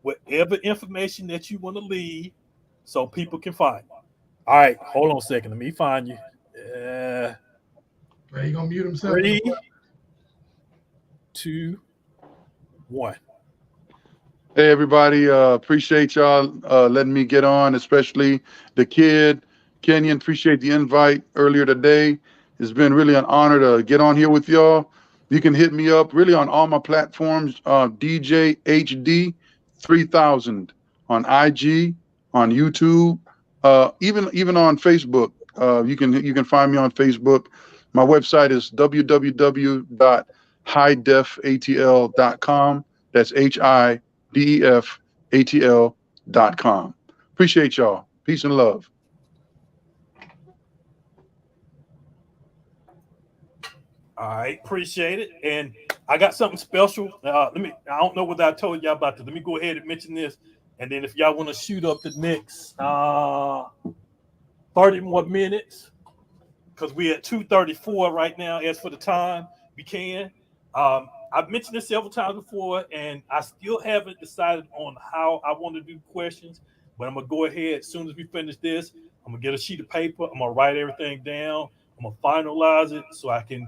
Speaker 1: whatever information that you want to leave, so people can find you. All right, hold on a second. Let me find you.
Speaker 3: Well, he gonna mute himself in the
Speaker 1: Three, 2, 1.
Speaker 4: Hey everybody, appreciate y'all letting me get on, especially the kid. Kenyon, appreciate the invite earlier today. It's been really an honor to get on here with y'all. You can hit me up really on all my platforms, DJ HD 3000 on IG, on YouTube, even on Facebook. You can find me on Facebook. My website is www.highdefatl.com. That's HIDEFATL.com. Appreciate y'all. Peace and love.
Speaker 1: All right, appreciate it. And I got something special. I don't know what I told y'all about this. Let me go ahead and mention this. And then if y'all want to shoot up the next 30 more minutes, because we're at 2:34 right now. As for the time, we can. I've mentioned this several times before, and I still haven't decided on how I want to do questions. But I'm gonna go ahead as soon as we finish this. I'm gonna get a sheet of paper. I'm gonna write everything down. I'm gonna finalize it so I can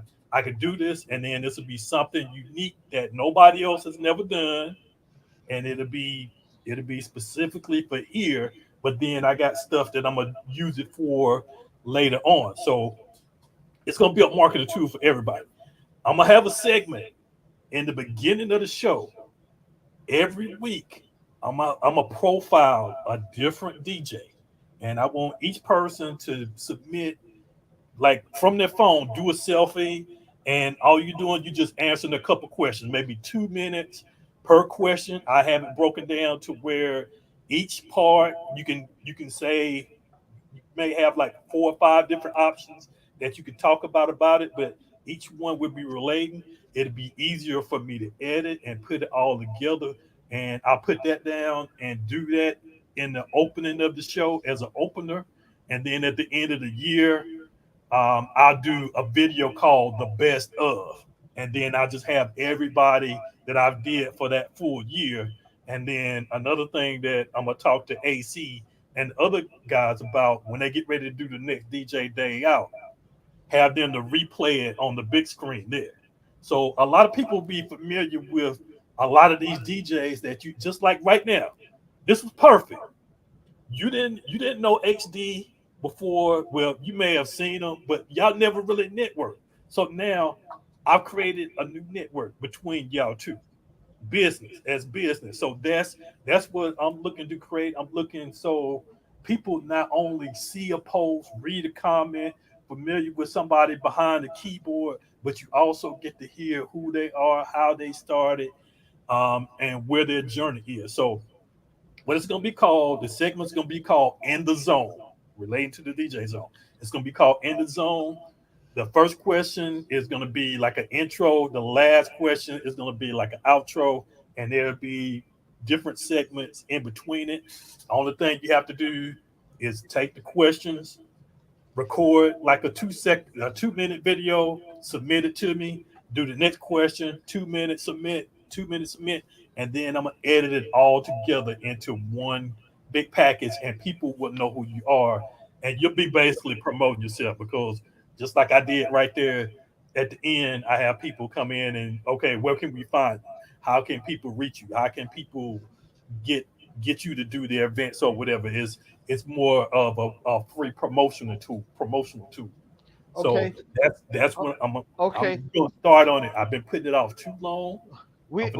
Speaker 1: do this, and then this will be something unique that nobody else has never done, and it'll be specifically for here. But then I got stuff that I'm gonna use it for later on. So it's gonna be a marketing tool for everybody. I'm gonna have a segment in the beginning of the show every week. I'm a profile a different DJ, and I want each person to submit like from their phone, do a selfie, and all you're doing, you just answering a couple questions, maybe 2 minutes per question. I have it broken down to where each part you can say you may have like 4 or 5 different options that you can talk about it, but each one will be relating. It'll be easier for me to edit and put it all together. And I'll put that down and do that in the opening of the show as an opener. And then at the end of the year, I'll do a video called the best of, and then I'll just have everybody that I've did for that full year. And then another thing that I'm gonna talk to AC and other guys about when they get ready to do the next DJ day out, have them to replay it on the big screen there. So a lot of people be familiar with a lot of these DJs that you just like right now. This was perfect. You didn't know XD before. Well, you may have seen them, but y'all never really networked. So now I've created a new network between y'all two, business as business. So that's what I'm looking to create. I'm looking so people not only see a post, read a comment, familiar with somebody behind the keyboard, but you also get to hear who they are, how they started, and where their journey is. So what it's going to be called, the segment's going to be called In the Zone, relating to the DJ zone. It's going to be called In the Zone. The first question is going to be like an intro. The last question is going to be like an outro, and there'll be different segments in between it. The only thing you have to do is take the questions, record like a 2-minute video, submit it to me, do the next question, 2 minutes, submit, 2 minutes, submit, and then I'm gonna edit it all together into one big package, and people will know who you are, and you'll be basically promoting yourself, because just like I did right there at the end, I have people come in and, okay, where can we find you? How can people reach you? How can people get you to do their events or whatever? It's more of a free promotional tool.
Speaker 2: Okay.
Speaker 1: So that's when I'm
Speaker 2: Okay.
Speaker 1: I'm gonna start on it. I've been putting it off too long.
Speaker 2: We're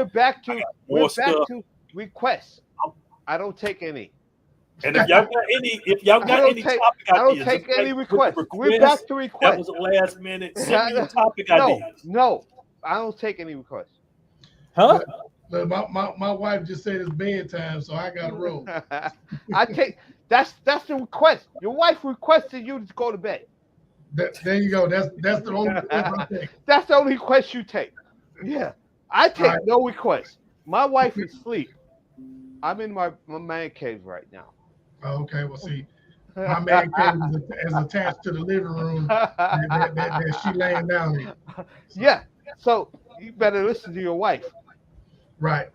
Speaker 2: back to requests. I don't take any.
Speaker 1: And if y'all got any topic
Speaker 2: I don't
Speaker 1: ideas,
Speaker 2: take any requests.
Speaker 1: request,
Speaker 2: We're back to requests.
Speaker 1: that was a last minute. Send me your topic ideas.
Speaker 2: No, I don't take any requests.
Speaker 1: Huh?
Speaker 3: But my wife just said it's bedtime, so I got to roll.
Speaker 2: I take that's the request. Your wife requested you to go to bed.
Speaker 3: There you go. That's the only request I take.
Speaker 2: That's the only request you take. Yeah, I take no requests. My wife is asleep. I'm in my man cave right now.
Speaker 3: Oh, okay, well, see, my man cave is attached to the living room that she laying down in.
Speaker 2: Yeah, so you better listen to your wife.
Speaker 3: Right.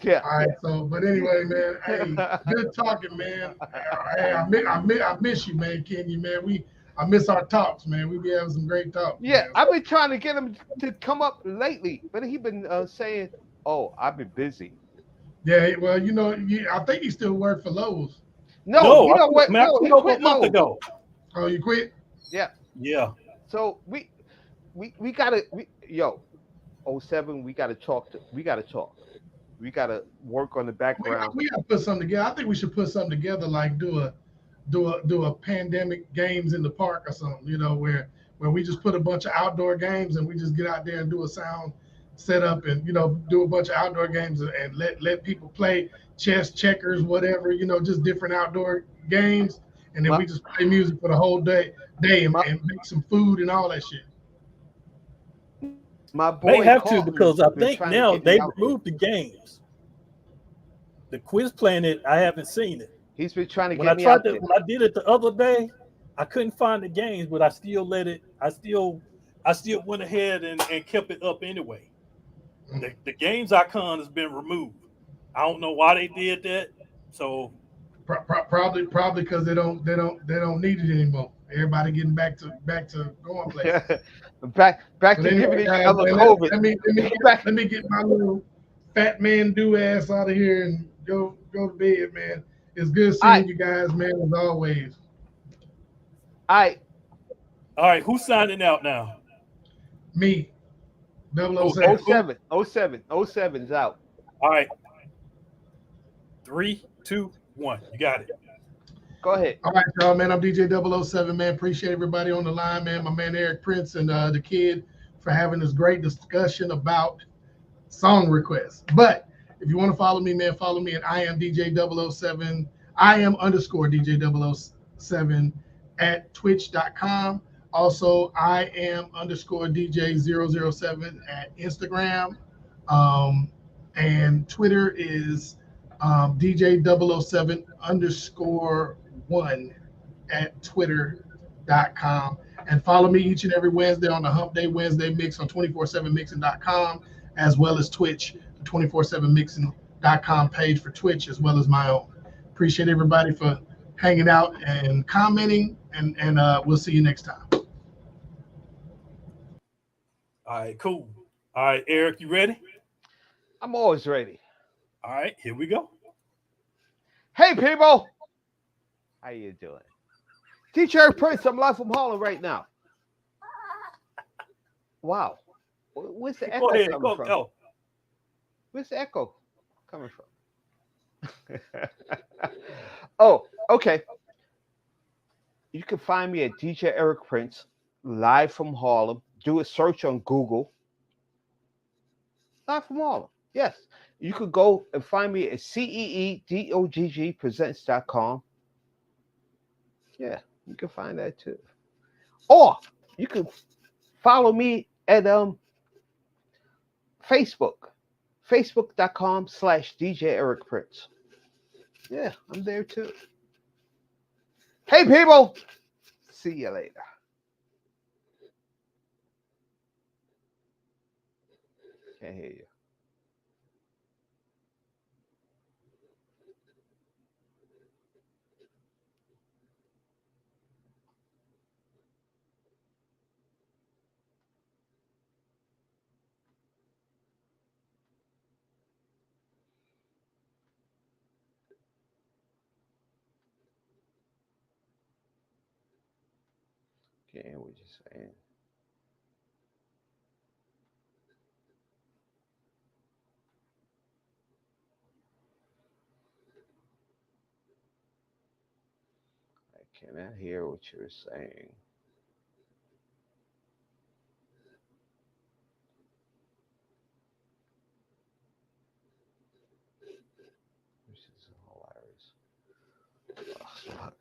Speaker 2: Yeah.
Speaker 3: All right. So, but anyway, man, hey, good talking, man. Hey, I miss you, man, Kenya, man. I miss our talks, man. We be having some great talks.
Speaker 2: Yeah,
Speaker 3: man.
Speaker 2: I've been trying to get him to come up lately, but he been saying, "Oh, I've been busy."
Speaker 3: Yeah, well, I think he still work for Lowe's.
Speaker 2: No, you know what?
Speaker 1: Man,
Speaker 2: No,
Speaker 1: I
Speaker 2: he
Speaker 1: quit
Speaker 2: quit
Speaker 1: a month
Speaker 2: Lowe's.
Speaker 1: ago.
Speaker 3: Oh, you quit?
Speaker 2: Yeah.
Speaker 1: Yeah.
Speaker 2: So we gotta 07, we gotta talk. We gotta work on the background.
Speaker 3: We gotta put something together. I think we should put something together, like do a pandemic games in the park or something, where we just put a bunch of outdoor games and we just get out there and do a sound setup and do a bunch of outdoor games and let people play chess, checkers, whatever, just different outdoor games, and then we just play music for the whole day and make some food and all that shit.
Speaker 2: My boy
Speaker 1: They have to, because I think now they removed the games. The Quiz Planet, I haven't seen it.
Speaker 2: He's been trying to
Speaker 1: When
Speaker 2: get me out there.
Speaker 1: when I did it the other day, I couldn't find the games, but I still let it. I still went ahead and kept it up anyway. The games icon has been removed. I don't know why they did that. So
Speaker 3: probably because they don't need it anymore. Everybody getting back to going places.
Speaker 2: back to giving each other COVID.
Speaker 3: Let me get my little fat man do ass out of here and go to bed, man. It's good seeing you guys, man, as always.
Speaker 2: All
Speaker 1: right, who's signing out now?
Speaker 3: Me. 007.
Speaker 2: 07's out.
Speaker 1: All right. 3, 2, 1. You got it.
Speaker 2: Go ahead.
Speaker 3: All right, y'all, man. I'm DJ 007, man. Appreciate everybody on the line, man. My man Eric Prince and the kid for having this great discussion about song requests. But if you want to follow me, man, follow me at I am DJ 007. I am _DJ 007 at twitch.com. Also, I am _DJ 007 at Instagram. And Twitter is DJ 007 _1 at twitter.com. And follow me each and every Wednesday on the Hump Day Wednesday Mix on 247mixing.com, as well as Twitch, 247mixing.com. inbfor.com page for Twitch as well as my own. Appreciate everybody for hanging out and commenting, and we'll see you next time.
Speaker 1: All right, cool. All right, Eric, you ready?
Speaker 2: I'm always ready.
Speaker 1: All right, here we go.
Speaker 2: Hey, people. How you doing? Teacher Prince, I'm live from Harlem right now. Wow. Where's the echo coming from?
Speaker 1: Go.
Speaker 2: Where's the echo coming from? Oh, okay. You can find me at DJ Eric Prince, live from Harlem. Do a search on Google. Live from Harlem. Yes. You could go and find me at CEEDOGGpresents.com. Yeah, you can find that too. Or you can follow me at Facebook. Facebook.com/DJ Eric Prince. Yeah, I'm there too. Hey, people. See you later. Can't hear you. Can't hear what you're saying. I cannot hear what you're saying. This is hilarious. Oh, fuck.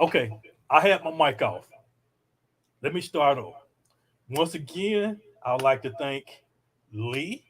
Speaker 1: Okay, I had my mic off. Let me start over. Once again, I would like to thank Lee,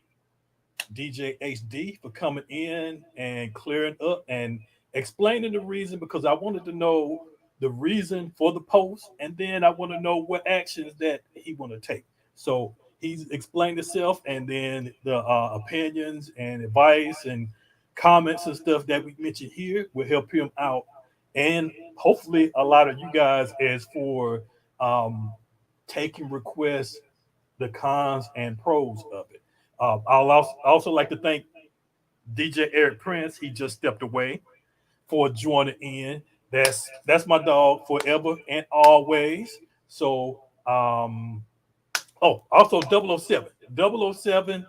Speaker 1: DJ HD, for coming in and clearing up and explaining the reason, because I wanted to know the reason for the post, and then I want to know what actions that he want to take. So he's explained himself, and then the opinions and advice and comments and stuff that we mentioned here will help him out, and hopefully a lot of you guys as for taking requests, the cons and pros of it. I'll also like to thank DJ Eric Prince. He just stepped away for joining in. That's my dog forever and always. So also 007. 007,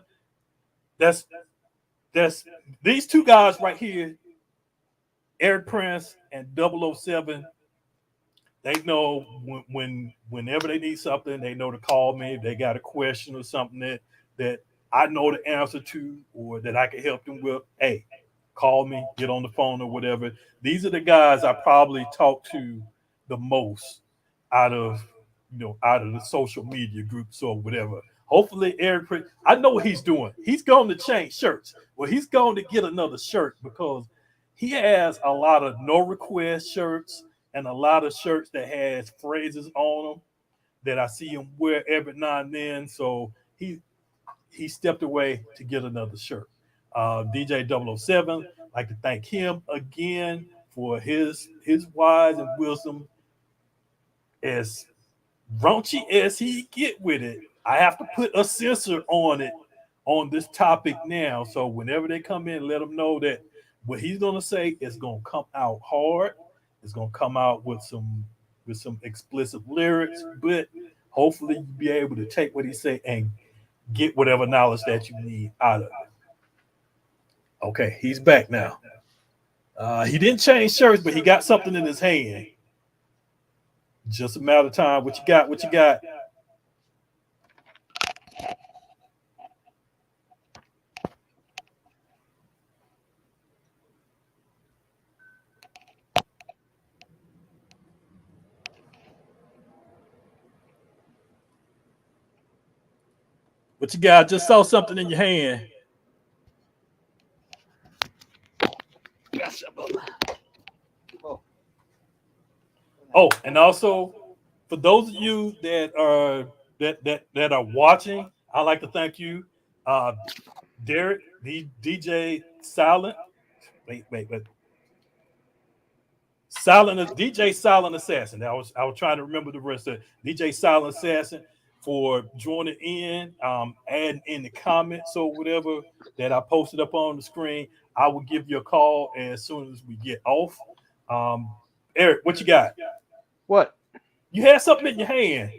Speaker 1: that's these two guys right here, Eric Prince and 007. They know whenever they need something, they know to call me. If they got a question or something that I know the answer to, or that I can help them with, hey, call me, get on the phone or whatever. These are the guys I probably talk to the most out of the social media groups or whatever. Hopefully, Eric, I know what he's doing. He's going to change shirts. Well, he's going to get another shirt because he has a lot of no request shirts and a lot of shirts that has phrases on them that I see him wear every now and then. So he stepped away to get another shirt. DJ 007, I'd like to thank him again for his wise and wisdom. As raunchy as he get with it, I have to put a censor on it on this topic now. So whenever they come in, let them know that what he's gonna say is gonna come out hard. It's gonna come out with some explicit lyrics, but hopefully you'll be able to take what he say and get whatever knowledge that you need out of it. Okay, he's back now. He didn't change shirts, but he got something in his hand. Just a matter of time. What you got? What you got? What you got? Just saw something in your hand. Oh, and also for those of you that are watching, I'd like to thank you, uh, Derek, DJ Silent. Wait. DJ Silent Assassin. I was trying to remember the rest of it. DJ Silent Assassin for joining in, adding in the comments or whatever that I posted up on the screen. I will give you a call as soon as we get off. Eric, what you got?
Speaker 2: What?
Speaker 1: You had something in your hand.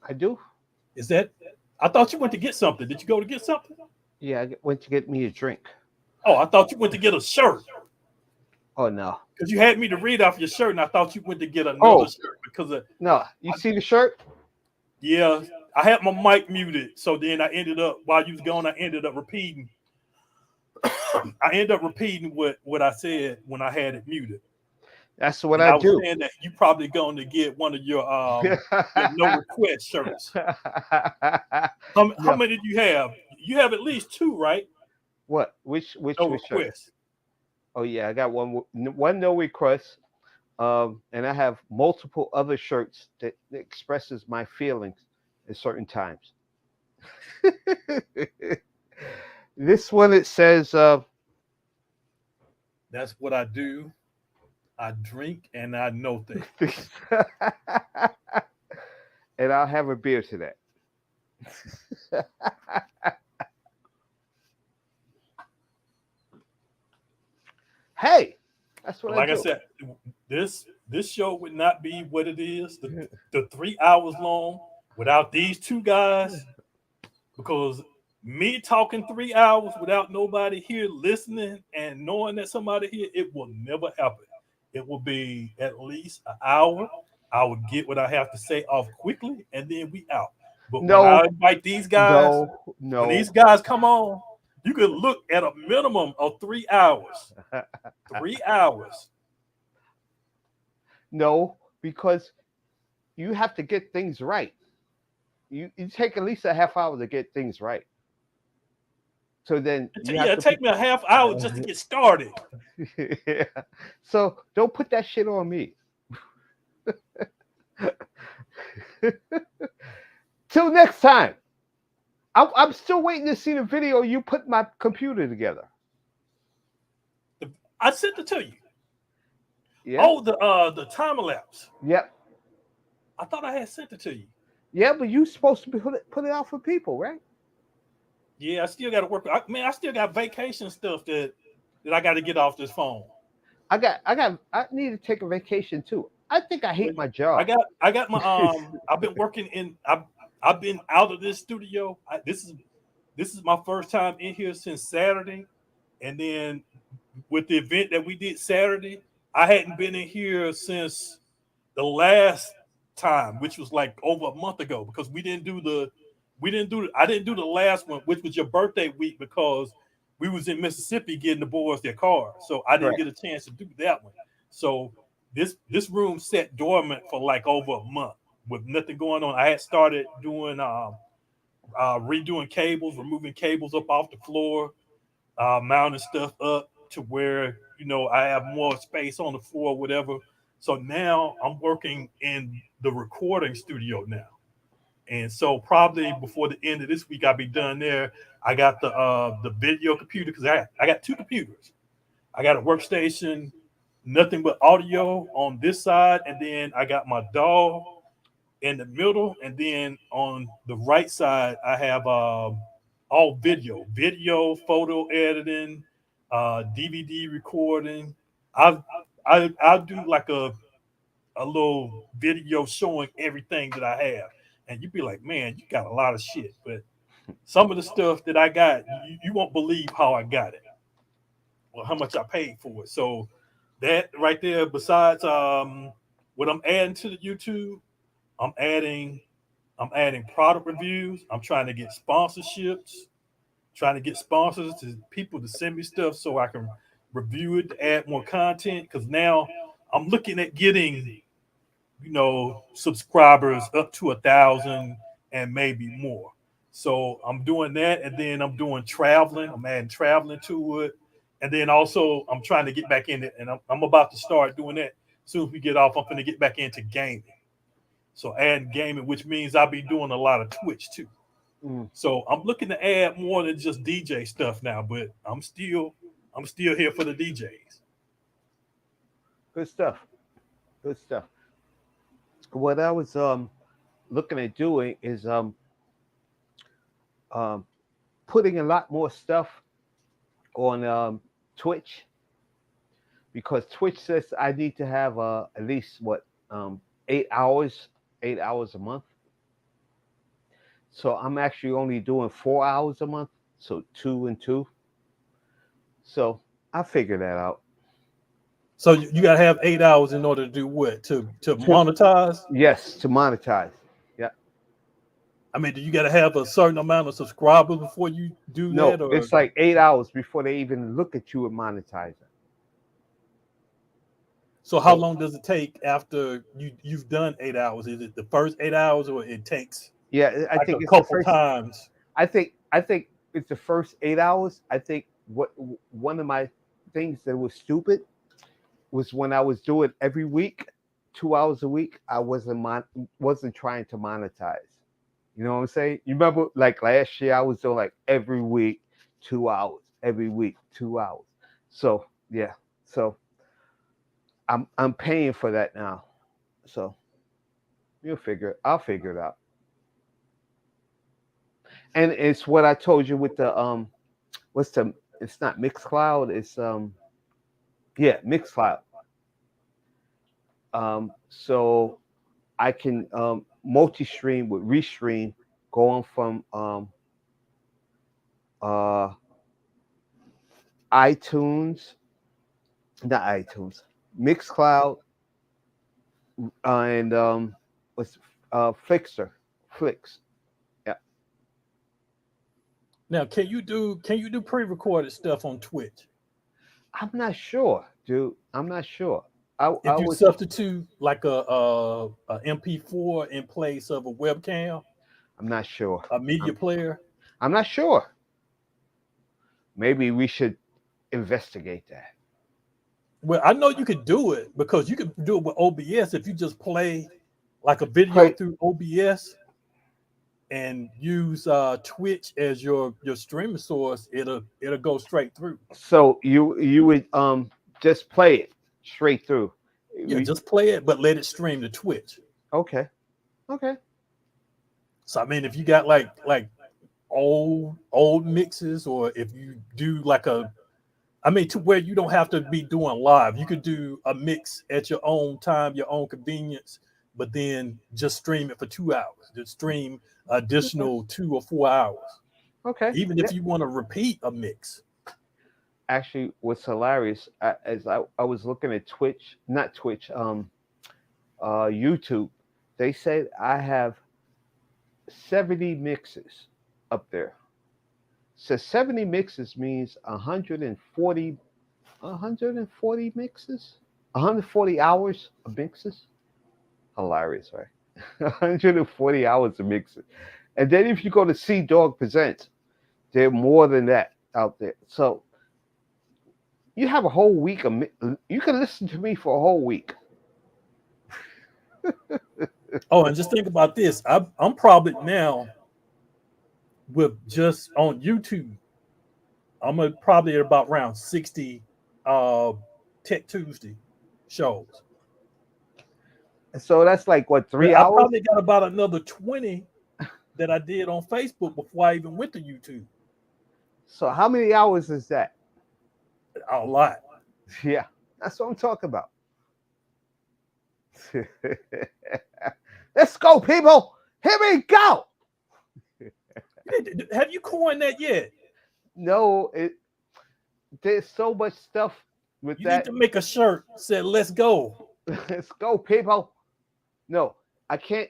Speaker 2: I do.
Speaker 1: Is that? I thought you went to get something. Did you go to get something?
Speaker 2: Yeah, I went to get me a drink.
Speaker 1: Oh, I thought you went to get a shirt.
Speaker 2: Oh no.
Speaker 1: Because you had me to read off your shirt, and I thought you went to get another shirt because of
Speaker 2: no. You see the shirt?
Speaker 1: Yeah, I had my mic muted, so then I ended up while you was gone. I ended up repeating. I ended up repeating what I said when I had it muted.
Speaker 2: That's what
Speaker 1: I
Speaker 2: I
Speaker 1: was
Speaker 2: do.
Speaker 1: saying that you probably going to get one of your no request shirts. How many do you have? You have at least two, right?
Speaker 2: What? Which
Speaker 1: no
Speaker 2: request?
Speaker 1: Request.
Speaker 2: Oh yeah, I got one no request. And I have multiple other shirts that expresses my feelings at certain times. This one it says
Speaker 1: that's what I do. I drink and I know things.
Speaker 2: And I'll have a beer to that. Hey, that's what
Speaker 1: like
Speaker 2: I do.
Speaker 1: I said, this show would not be what it is, the 3 hours long without these two guys, because me talking 3 hours without nobody here listening and knowing that somebody here, it will never happen. It will be at least an hour. I will get what I have to say off quickly, and then we out. But when I invite these guys, when these guys come on, you can look at a minimum of 3 hours. 3 hours.
Speaker 2: No, because you have to get things right. You take at least a half hour to get things right. So then
Speaker 1: it take me a half hour just to get started.
Speaker 2: Yeah. So don't put that shit on me. Till next time. I'm still waiting to see the video you put my computer together.
Speaker 1: I sent it to you.
Speaker 2: Yeah.
Speaker 1: Oh, the time lapse.
Speaker 2: Yep.
Speaker 1: I thought I had sent it to you.
Speaker 2: Yeah, but you supposed to put it out for people, right?
Speaker 1: Yeah, I still got to work. I still got vacation stuff that I got to get off this phone.
Speaker 2: I need to take a vacation too. I think I hate my job.
Speaker 1: I got my I've been working in. I've been out of this studio. This is my first time in here since Saturday, and then with the event that we did Saturday, I hadn't been in here since the last time, which was like over a month ago, because I didn't do the last one, which was your birthday week, because we was in Mississippi getting the boys their cars, so I didn't get a chance to do that one. So this room sat dormant for like over a month with nothing going on. I had started doing redoing cables, removing cables up off the floor, mounting stuff up to where I have more space on the floor, whatever. So now I'm working in the recording studio now. And so probably before the end of this week, I'll be done there. I got the video computer, because I got two computers. I got a workstation, nothing but audio on this side, and then I got my DAW in the middle, and then on the right side I have all video, photo editing, DVD recording. I'll do like a little video showing everything that I have. And you'd be like, man, you got a lot of shit. But some of the stuff that I got, you won't believe how I got it or how much I paid for it. So that right there, besides what I'm adding to the YouTube, I'm adding product reviews. I'm trying to get sponsorships, trying to get sponsors to people to send me stuff so I can review it to add more content. Because now I'm looking at getting, subscribers up to 1,000 and maybe more. So I'm doing that, and then I'm doing traveling. I'm adding traveling to it, and then also I'm trying to get back in it, and I'm about to start doing that. Soon as we get off, I'm going to get back into gaming. So adding gaming, which means I'll be doing a lot of Twitch too. So I'm looking to add more than just DJ stuff now, but I'm still here for the DJs.
Speaker 2: Good stuff. Good stuff. What I was looking at doing is putting a lot more stuff on Twitch, because Twitch says I need to have at least 8 hours a month. So I'm actually only doing 4 hours a month, so 2 and 2. So I figured that out.
Speaker 1: So you gotta have 8 hours in order to do what? To monetize?
Speaker 2: Yes, to monetize. Yeah.
Speaker 1: I mean, do you gotta have a certain amount of subscribers before you do that?
Speaker 2: No,
Speaker 1: Or
Speaker 2: it's like 8 hours before they even look at you and monetize it.
Speaker 1: so how long does it take after you've done 8 hours? Is it the first 8 hours, or it takes
Speaker 2: Yeah, I think
Speaker 1: a
Speaker 2: it's
Speaker 1: couple
Speaker 2: the first
Speaker 1: times?
Speaker 2: I think it's the first 8 hours. I think one of my things that was stupid was when I was doing every week, 2 hours a week, I wasn't trying to monetize. You know what I'm saying? You remember, like last year, I was doing like every week, 2 hours, every week, 2 hours. So yeah, so I'm paying for that now. So I'll figure it out. And it's what I told you with the it's not Mixcloud, it's Mixcloud. So I can multi-stream with Restream, going from iTunes, not iTunes, Mixcloud, and what's Flixer, Flix. Yeah.
Speaker 1: Now, can you do pre-recorded stuff on Twitch?
Speaker 2: I'm not sure, dude. I'm not sure.
Speaker 1: If you substitute like a MP4 in place of a webcam,
Speaker 2: I'm not sure.
Speaker 1: A media player.
Speaker 2: I'm not sure. Maybe we should investigate that.
Speaker 1: Well, I know you could do it, because you could do it with OBS. If you just play like a video through OBS and use Twitch as your streaming source, it'll go straight through.
Speaker 2: So you would just play it straight through.
Speaker 1: Yeah, just play it, but let it stream to Twitch.
Speaker 2: Okay.
Speaker 1: So I mean, if you got like old mixes, or if you do like to where you don't have to be doing live, you could do a mix at your own time, your own convenience, but then just stream it for 2 hours. Just stream additional 2 or 4 hours.
Speaker 2: Okay.
Speaker 1: Even if you want to repeat a mix.
Speaker 2: Actually, what's hilarious, as I was looking at YouTube, they said I have 70 mixes up there. So 70 mixes means 140 mixes, 140 hours of mixes. Hilarious, right? 140 hours of mixes. And then if you go to C Dog Presents, there are more than that out there. So you have a whole week you can listen to me for a whole week.
Speaker 1: Oh, and just think about this. I'm probably now with just on YouTube, I'm probably at about around 60 Tech Tuesday shows.
Speaker 2: So that's like what, 3
Speaker 1: I
Speaker 2: hours?
Speaker 1: probably got about another 20 that I did on Facebook before I even went to YouTube.
Speaker 2: So how many hours is that?
Speaker 1: A lot.
Speaker 2: Yeah, that's what I'm talking about. Let's go, people. Here we go.
Speaker 1: Have you coined that yet?
Speaker 2: No, there's so much stuff with
Speaker 1: you
Speaker 2: that.
Speaker 1: You need to make a shirt said "Let's go."
Speaker 2: Let's go, people. No, I can't.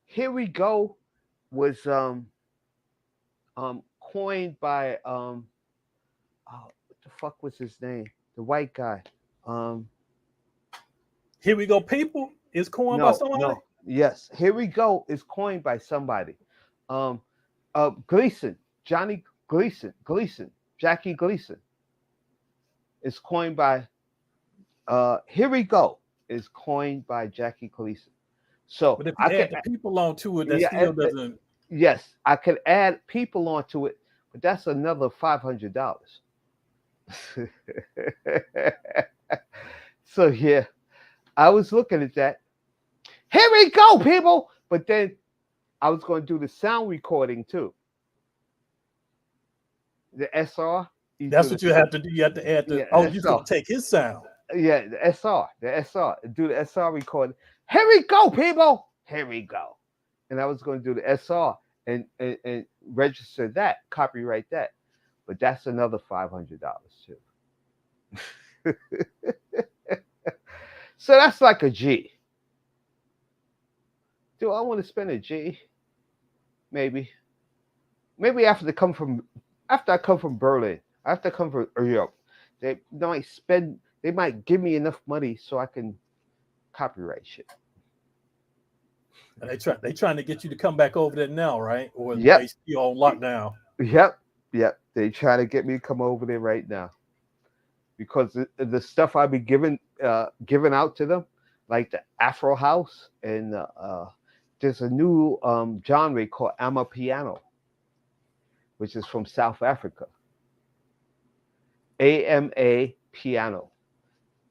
Speaker 2: Here we go was coined by what the fuck was his name? The white guy. Um,
Speaker 1: Here we go, people. Is coined by
Speaker 2: no,
Speaker 1: somebody.
Speaker 2: no, yes. Here we go is coined by somebody. Um, Gleason, Johnny Gleason, Jackie Gleason is coined by. Here we go is coined by Jackie Gleason. So
Speaker 1: But if
Speaker 2: I
Speaker 1: you
Speaker 2: can,
Speaker 1: add the people onto it, that
Speaker 2: yeah,
Speaker 1: still doesn't.
Speaker 2: yes, I can add people onto it, but that's another $500. So yeah, I was looking at that. Here we go, people. But then I was going to do the sound recording too. The SR.
Speaker 1: That's what you have to do. You have to add the.
Speaker 2: Yeah,
Speaker 1: Oh, you're
Speaker 2: SR.
Speaker 1: gonna take his sound.
Speaker 2: Yeah, the SR. Do the SR recording. Here we go, people. Here we go. And I was going to do the SR and register that, copyright that. But that's another $500 too. So that's like a G. Do I want to spend a G? Maybe. Maybe after I come from Berlin, after I come from Europe, they might give me enough money so I can copyright shit.
Speaker 1: And they trying to get you to come back over there now, right? Or
Speaker 2: Yep.
Speaker 1: they still on lockdown.
Speaker 2: Yep. They try to get me to come over there right now because the stuff I be giving out to them, like the Afro House, and there's a new genre called Amapiano, which is from South Africa. AMA Piano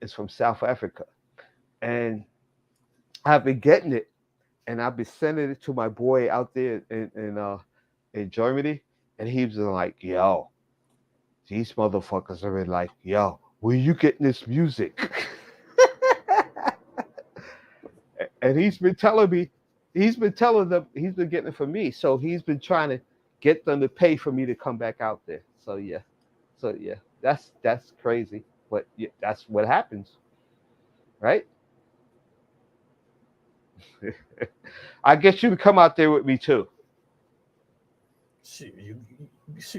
Speaker 2: is from South Africa, and I've been getting it, and I've been sending it to my boy out there in Germany. And he was like, yo, these motherfuckers are like, yo, where you getting this music? And he's been telling them, he's been getting it from me. So he's been trying to get them to pay for me to come back out there. So yeah, that's crazy. But yeah, that's what happens, right? I get you to come out there with me too.
Speaker 1: Shoot,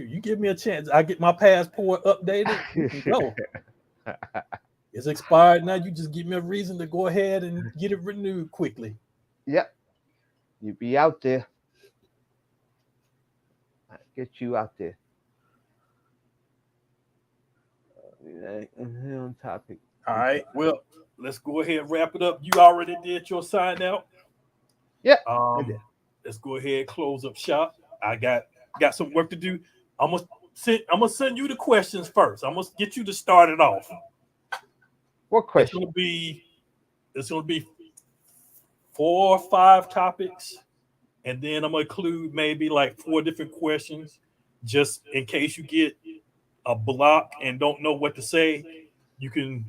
Speaker 1: you give me a chance. I get my passport updated. We can go. It's expired now. You just give me a reason to go ahead and get it renewed quickly.
Speaker 2: Yep. You be out there. I get you out there. On topic.
Speaker 1: All right. Well, let's go ahead and wrap it up. You already did your sign out.
Speaker 2: Yeah.
Speaker 1: Let's go ahead and close up shop. I got some work to do. I'm gonna send you the questions first. I'm gonna get you to start it off.
Speaker 2: What question?
Speaker 1: It's gonna be 4 or 5 topics, and then I'm gonna include maybe like 4 different questions, just in case you get a block and don't know what to say. You can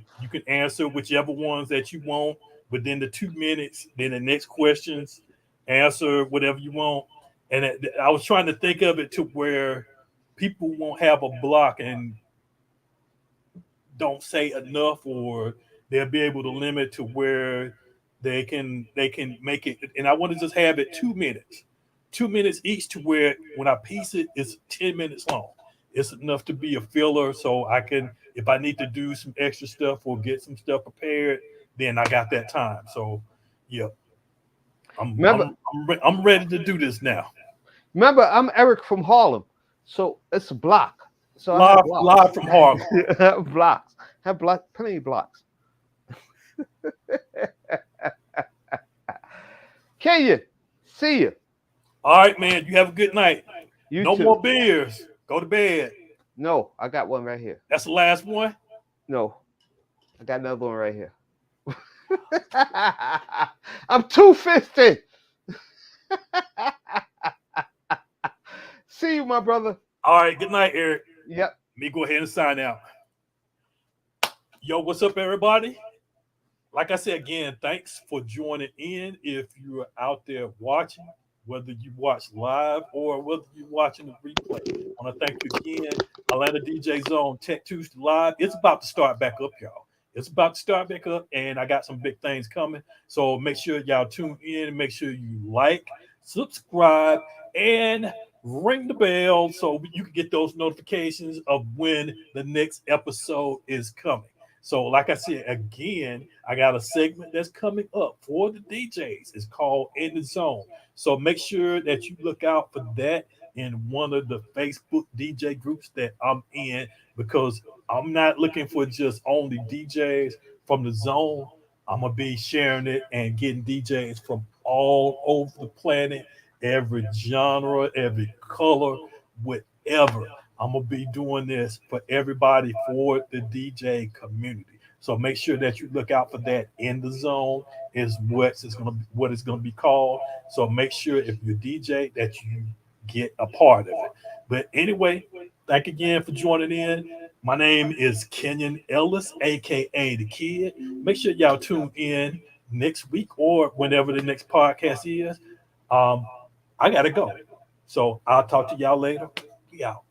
Speaker 1: answer whichever ones that you want within the 2 minutes. Then the next questions, answer whatever you want. And I was trying to think of it to where people won't have a block and don't say enough, or they'll be able to limit to where they can make it. And I want to just have it 2 minutes, 2 minutes each, to where when I piece it, it's 10 minutes long. It's enough to be a filler, so I can, if I need to do some extra stuff or get some stuff prepared, then I got that time. So, yeah, I'm ready to do this now.
Speaker 2: Remember, I'm Eric from Harlem, so it's a block. So
Speaker 1: live from Harlem.
Speaker 2: Blocks. I have plenty of blocks. Kenya, see you.
Speaker 1: All right, man. You have a good night.
Speaker 2: You too.
Speaker 1: More beers. Go to bed.
Speaker 2: No, I got one right here.
Speaker 1: That's the last one?
Speaker 2: No, I got another one right here. I'm 250. See you, my brother.
Speaker 1: All right. Good night, Eric.
Speaker 2: Yep.
Speaker 1: Let me go ahead and sign out. Yo, what's up, everybody? Like I said again, thanks for joining in. If you're out there watching, whether you watch live or whether you're watching the replay, I want to thank you again. Atlanta DJ Zone Tech Tuesday Live. It's about to start back up, y'all. It's about to start back up, and I got some big things coming. So make sure y'all tune in. Make sure you like, subscribe, and ring the bell so you can get those notifications of when the next episode is coming. So, like I said, again, I got a segment that's coming up for the DJs. It's called In the Zone. So make sure that you look out for that in one of the Facebook DJ groups that I'm in, because I'm not looking for just only DJs from the zone. I'm gonna be sharing it and getting DJs from all over the planet, every genre, every color, whatever. I'm gonna be doing this for everybody, for the DJ community. So make sure that you look out for that. In the Zone is what it's gonna be called. So make sure if you're DJ that you get a part of it. But anyway, thank again for joining in. My name is Kenyon Ellis, aka the Kid. Make sure y'all tune in next week or whenever the next podcast is. Um, I gotta go. So I'll talk to y'all later. We out.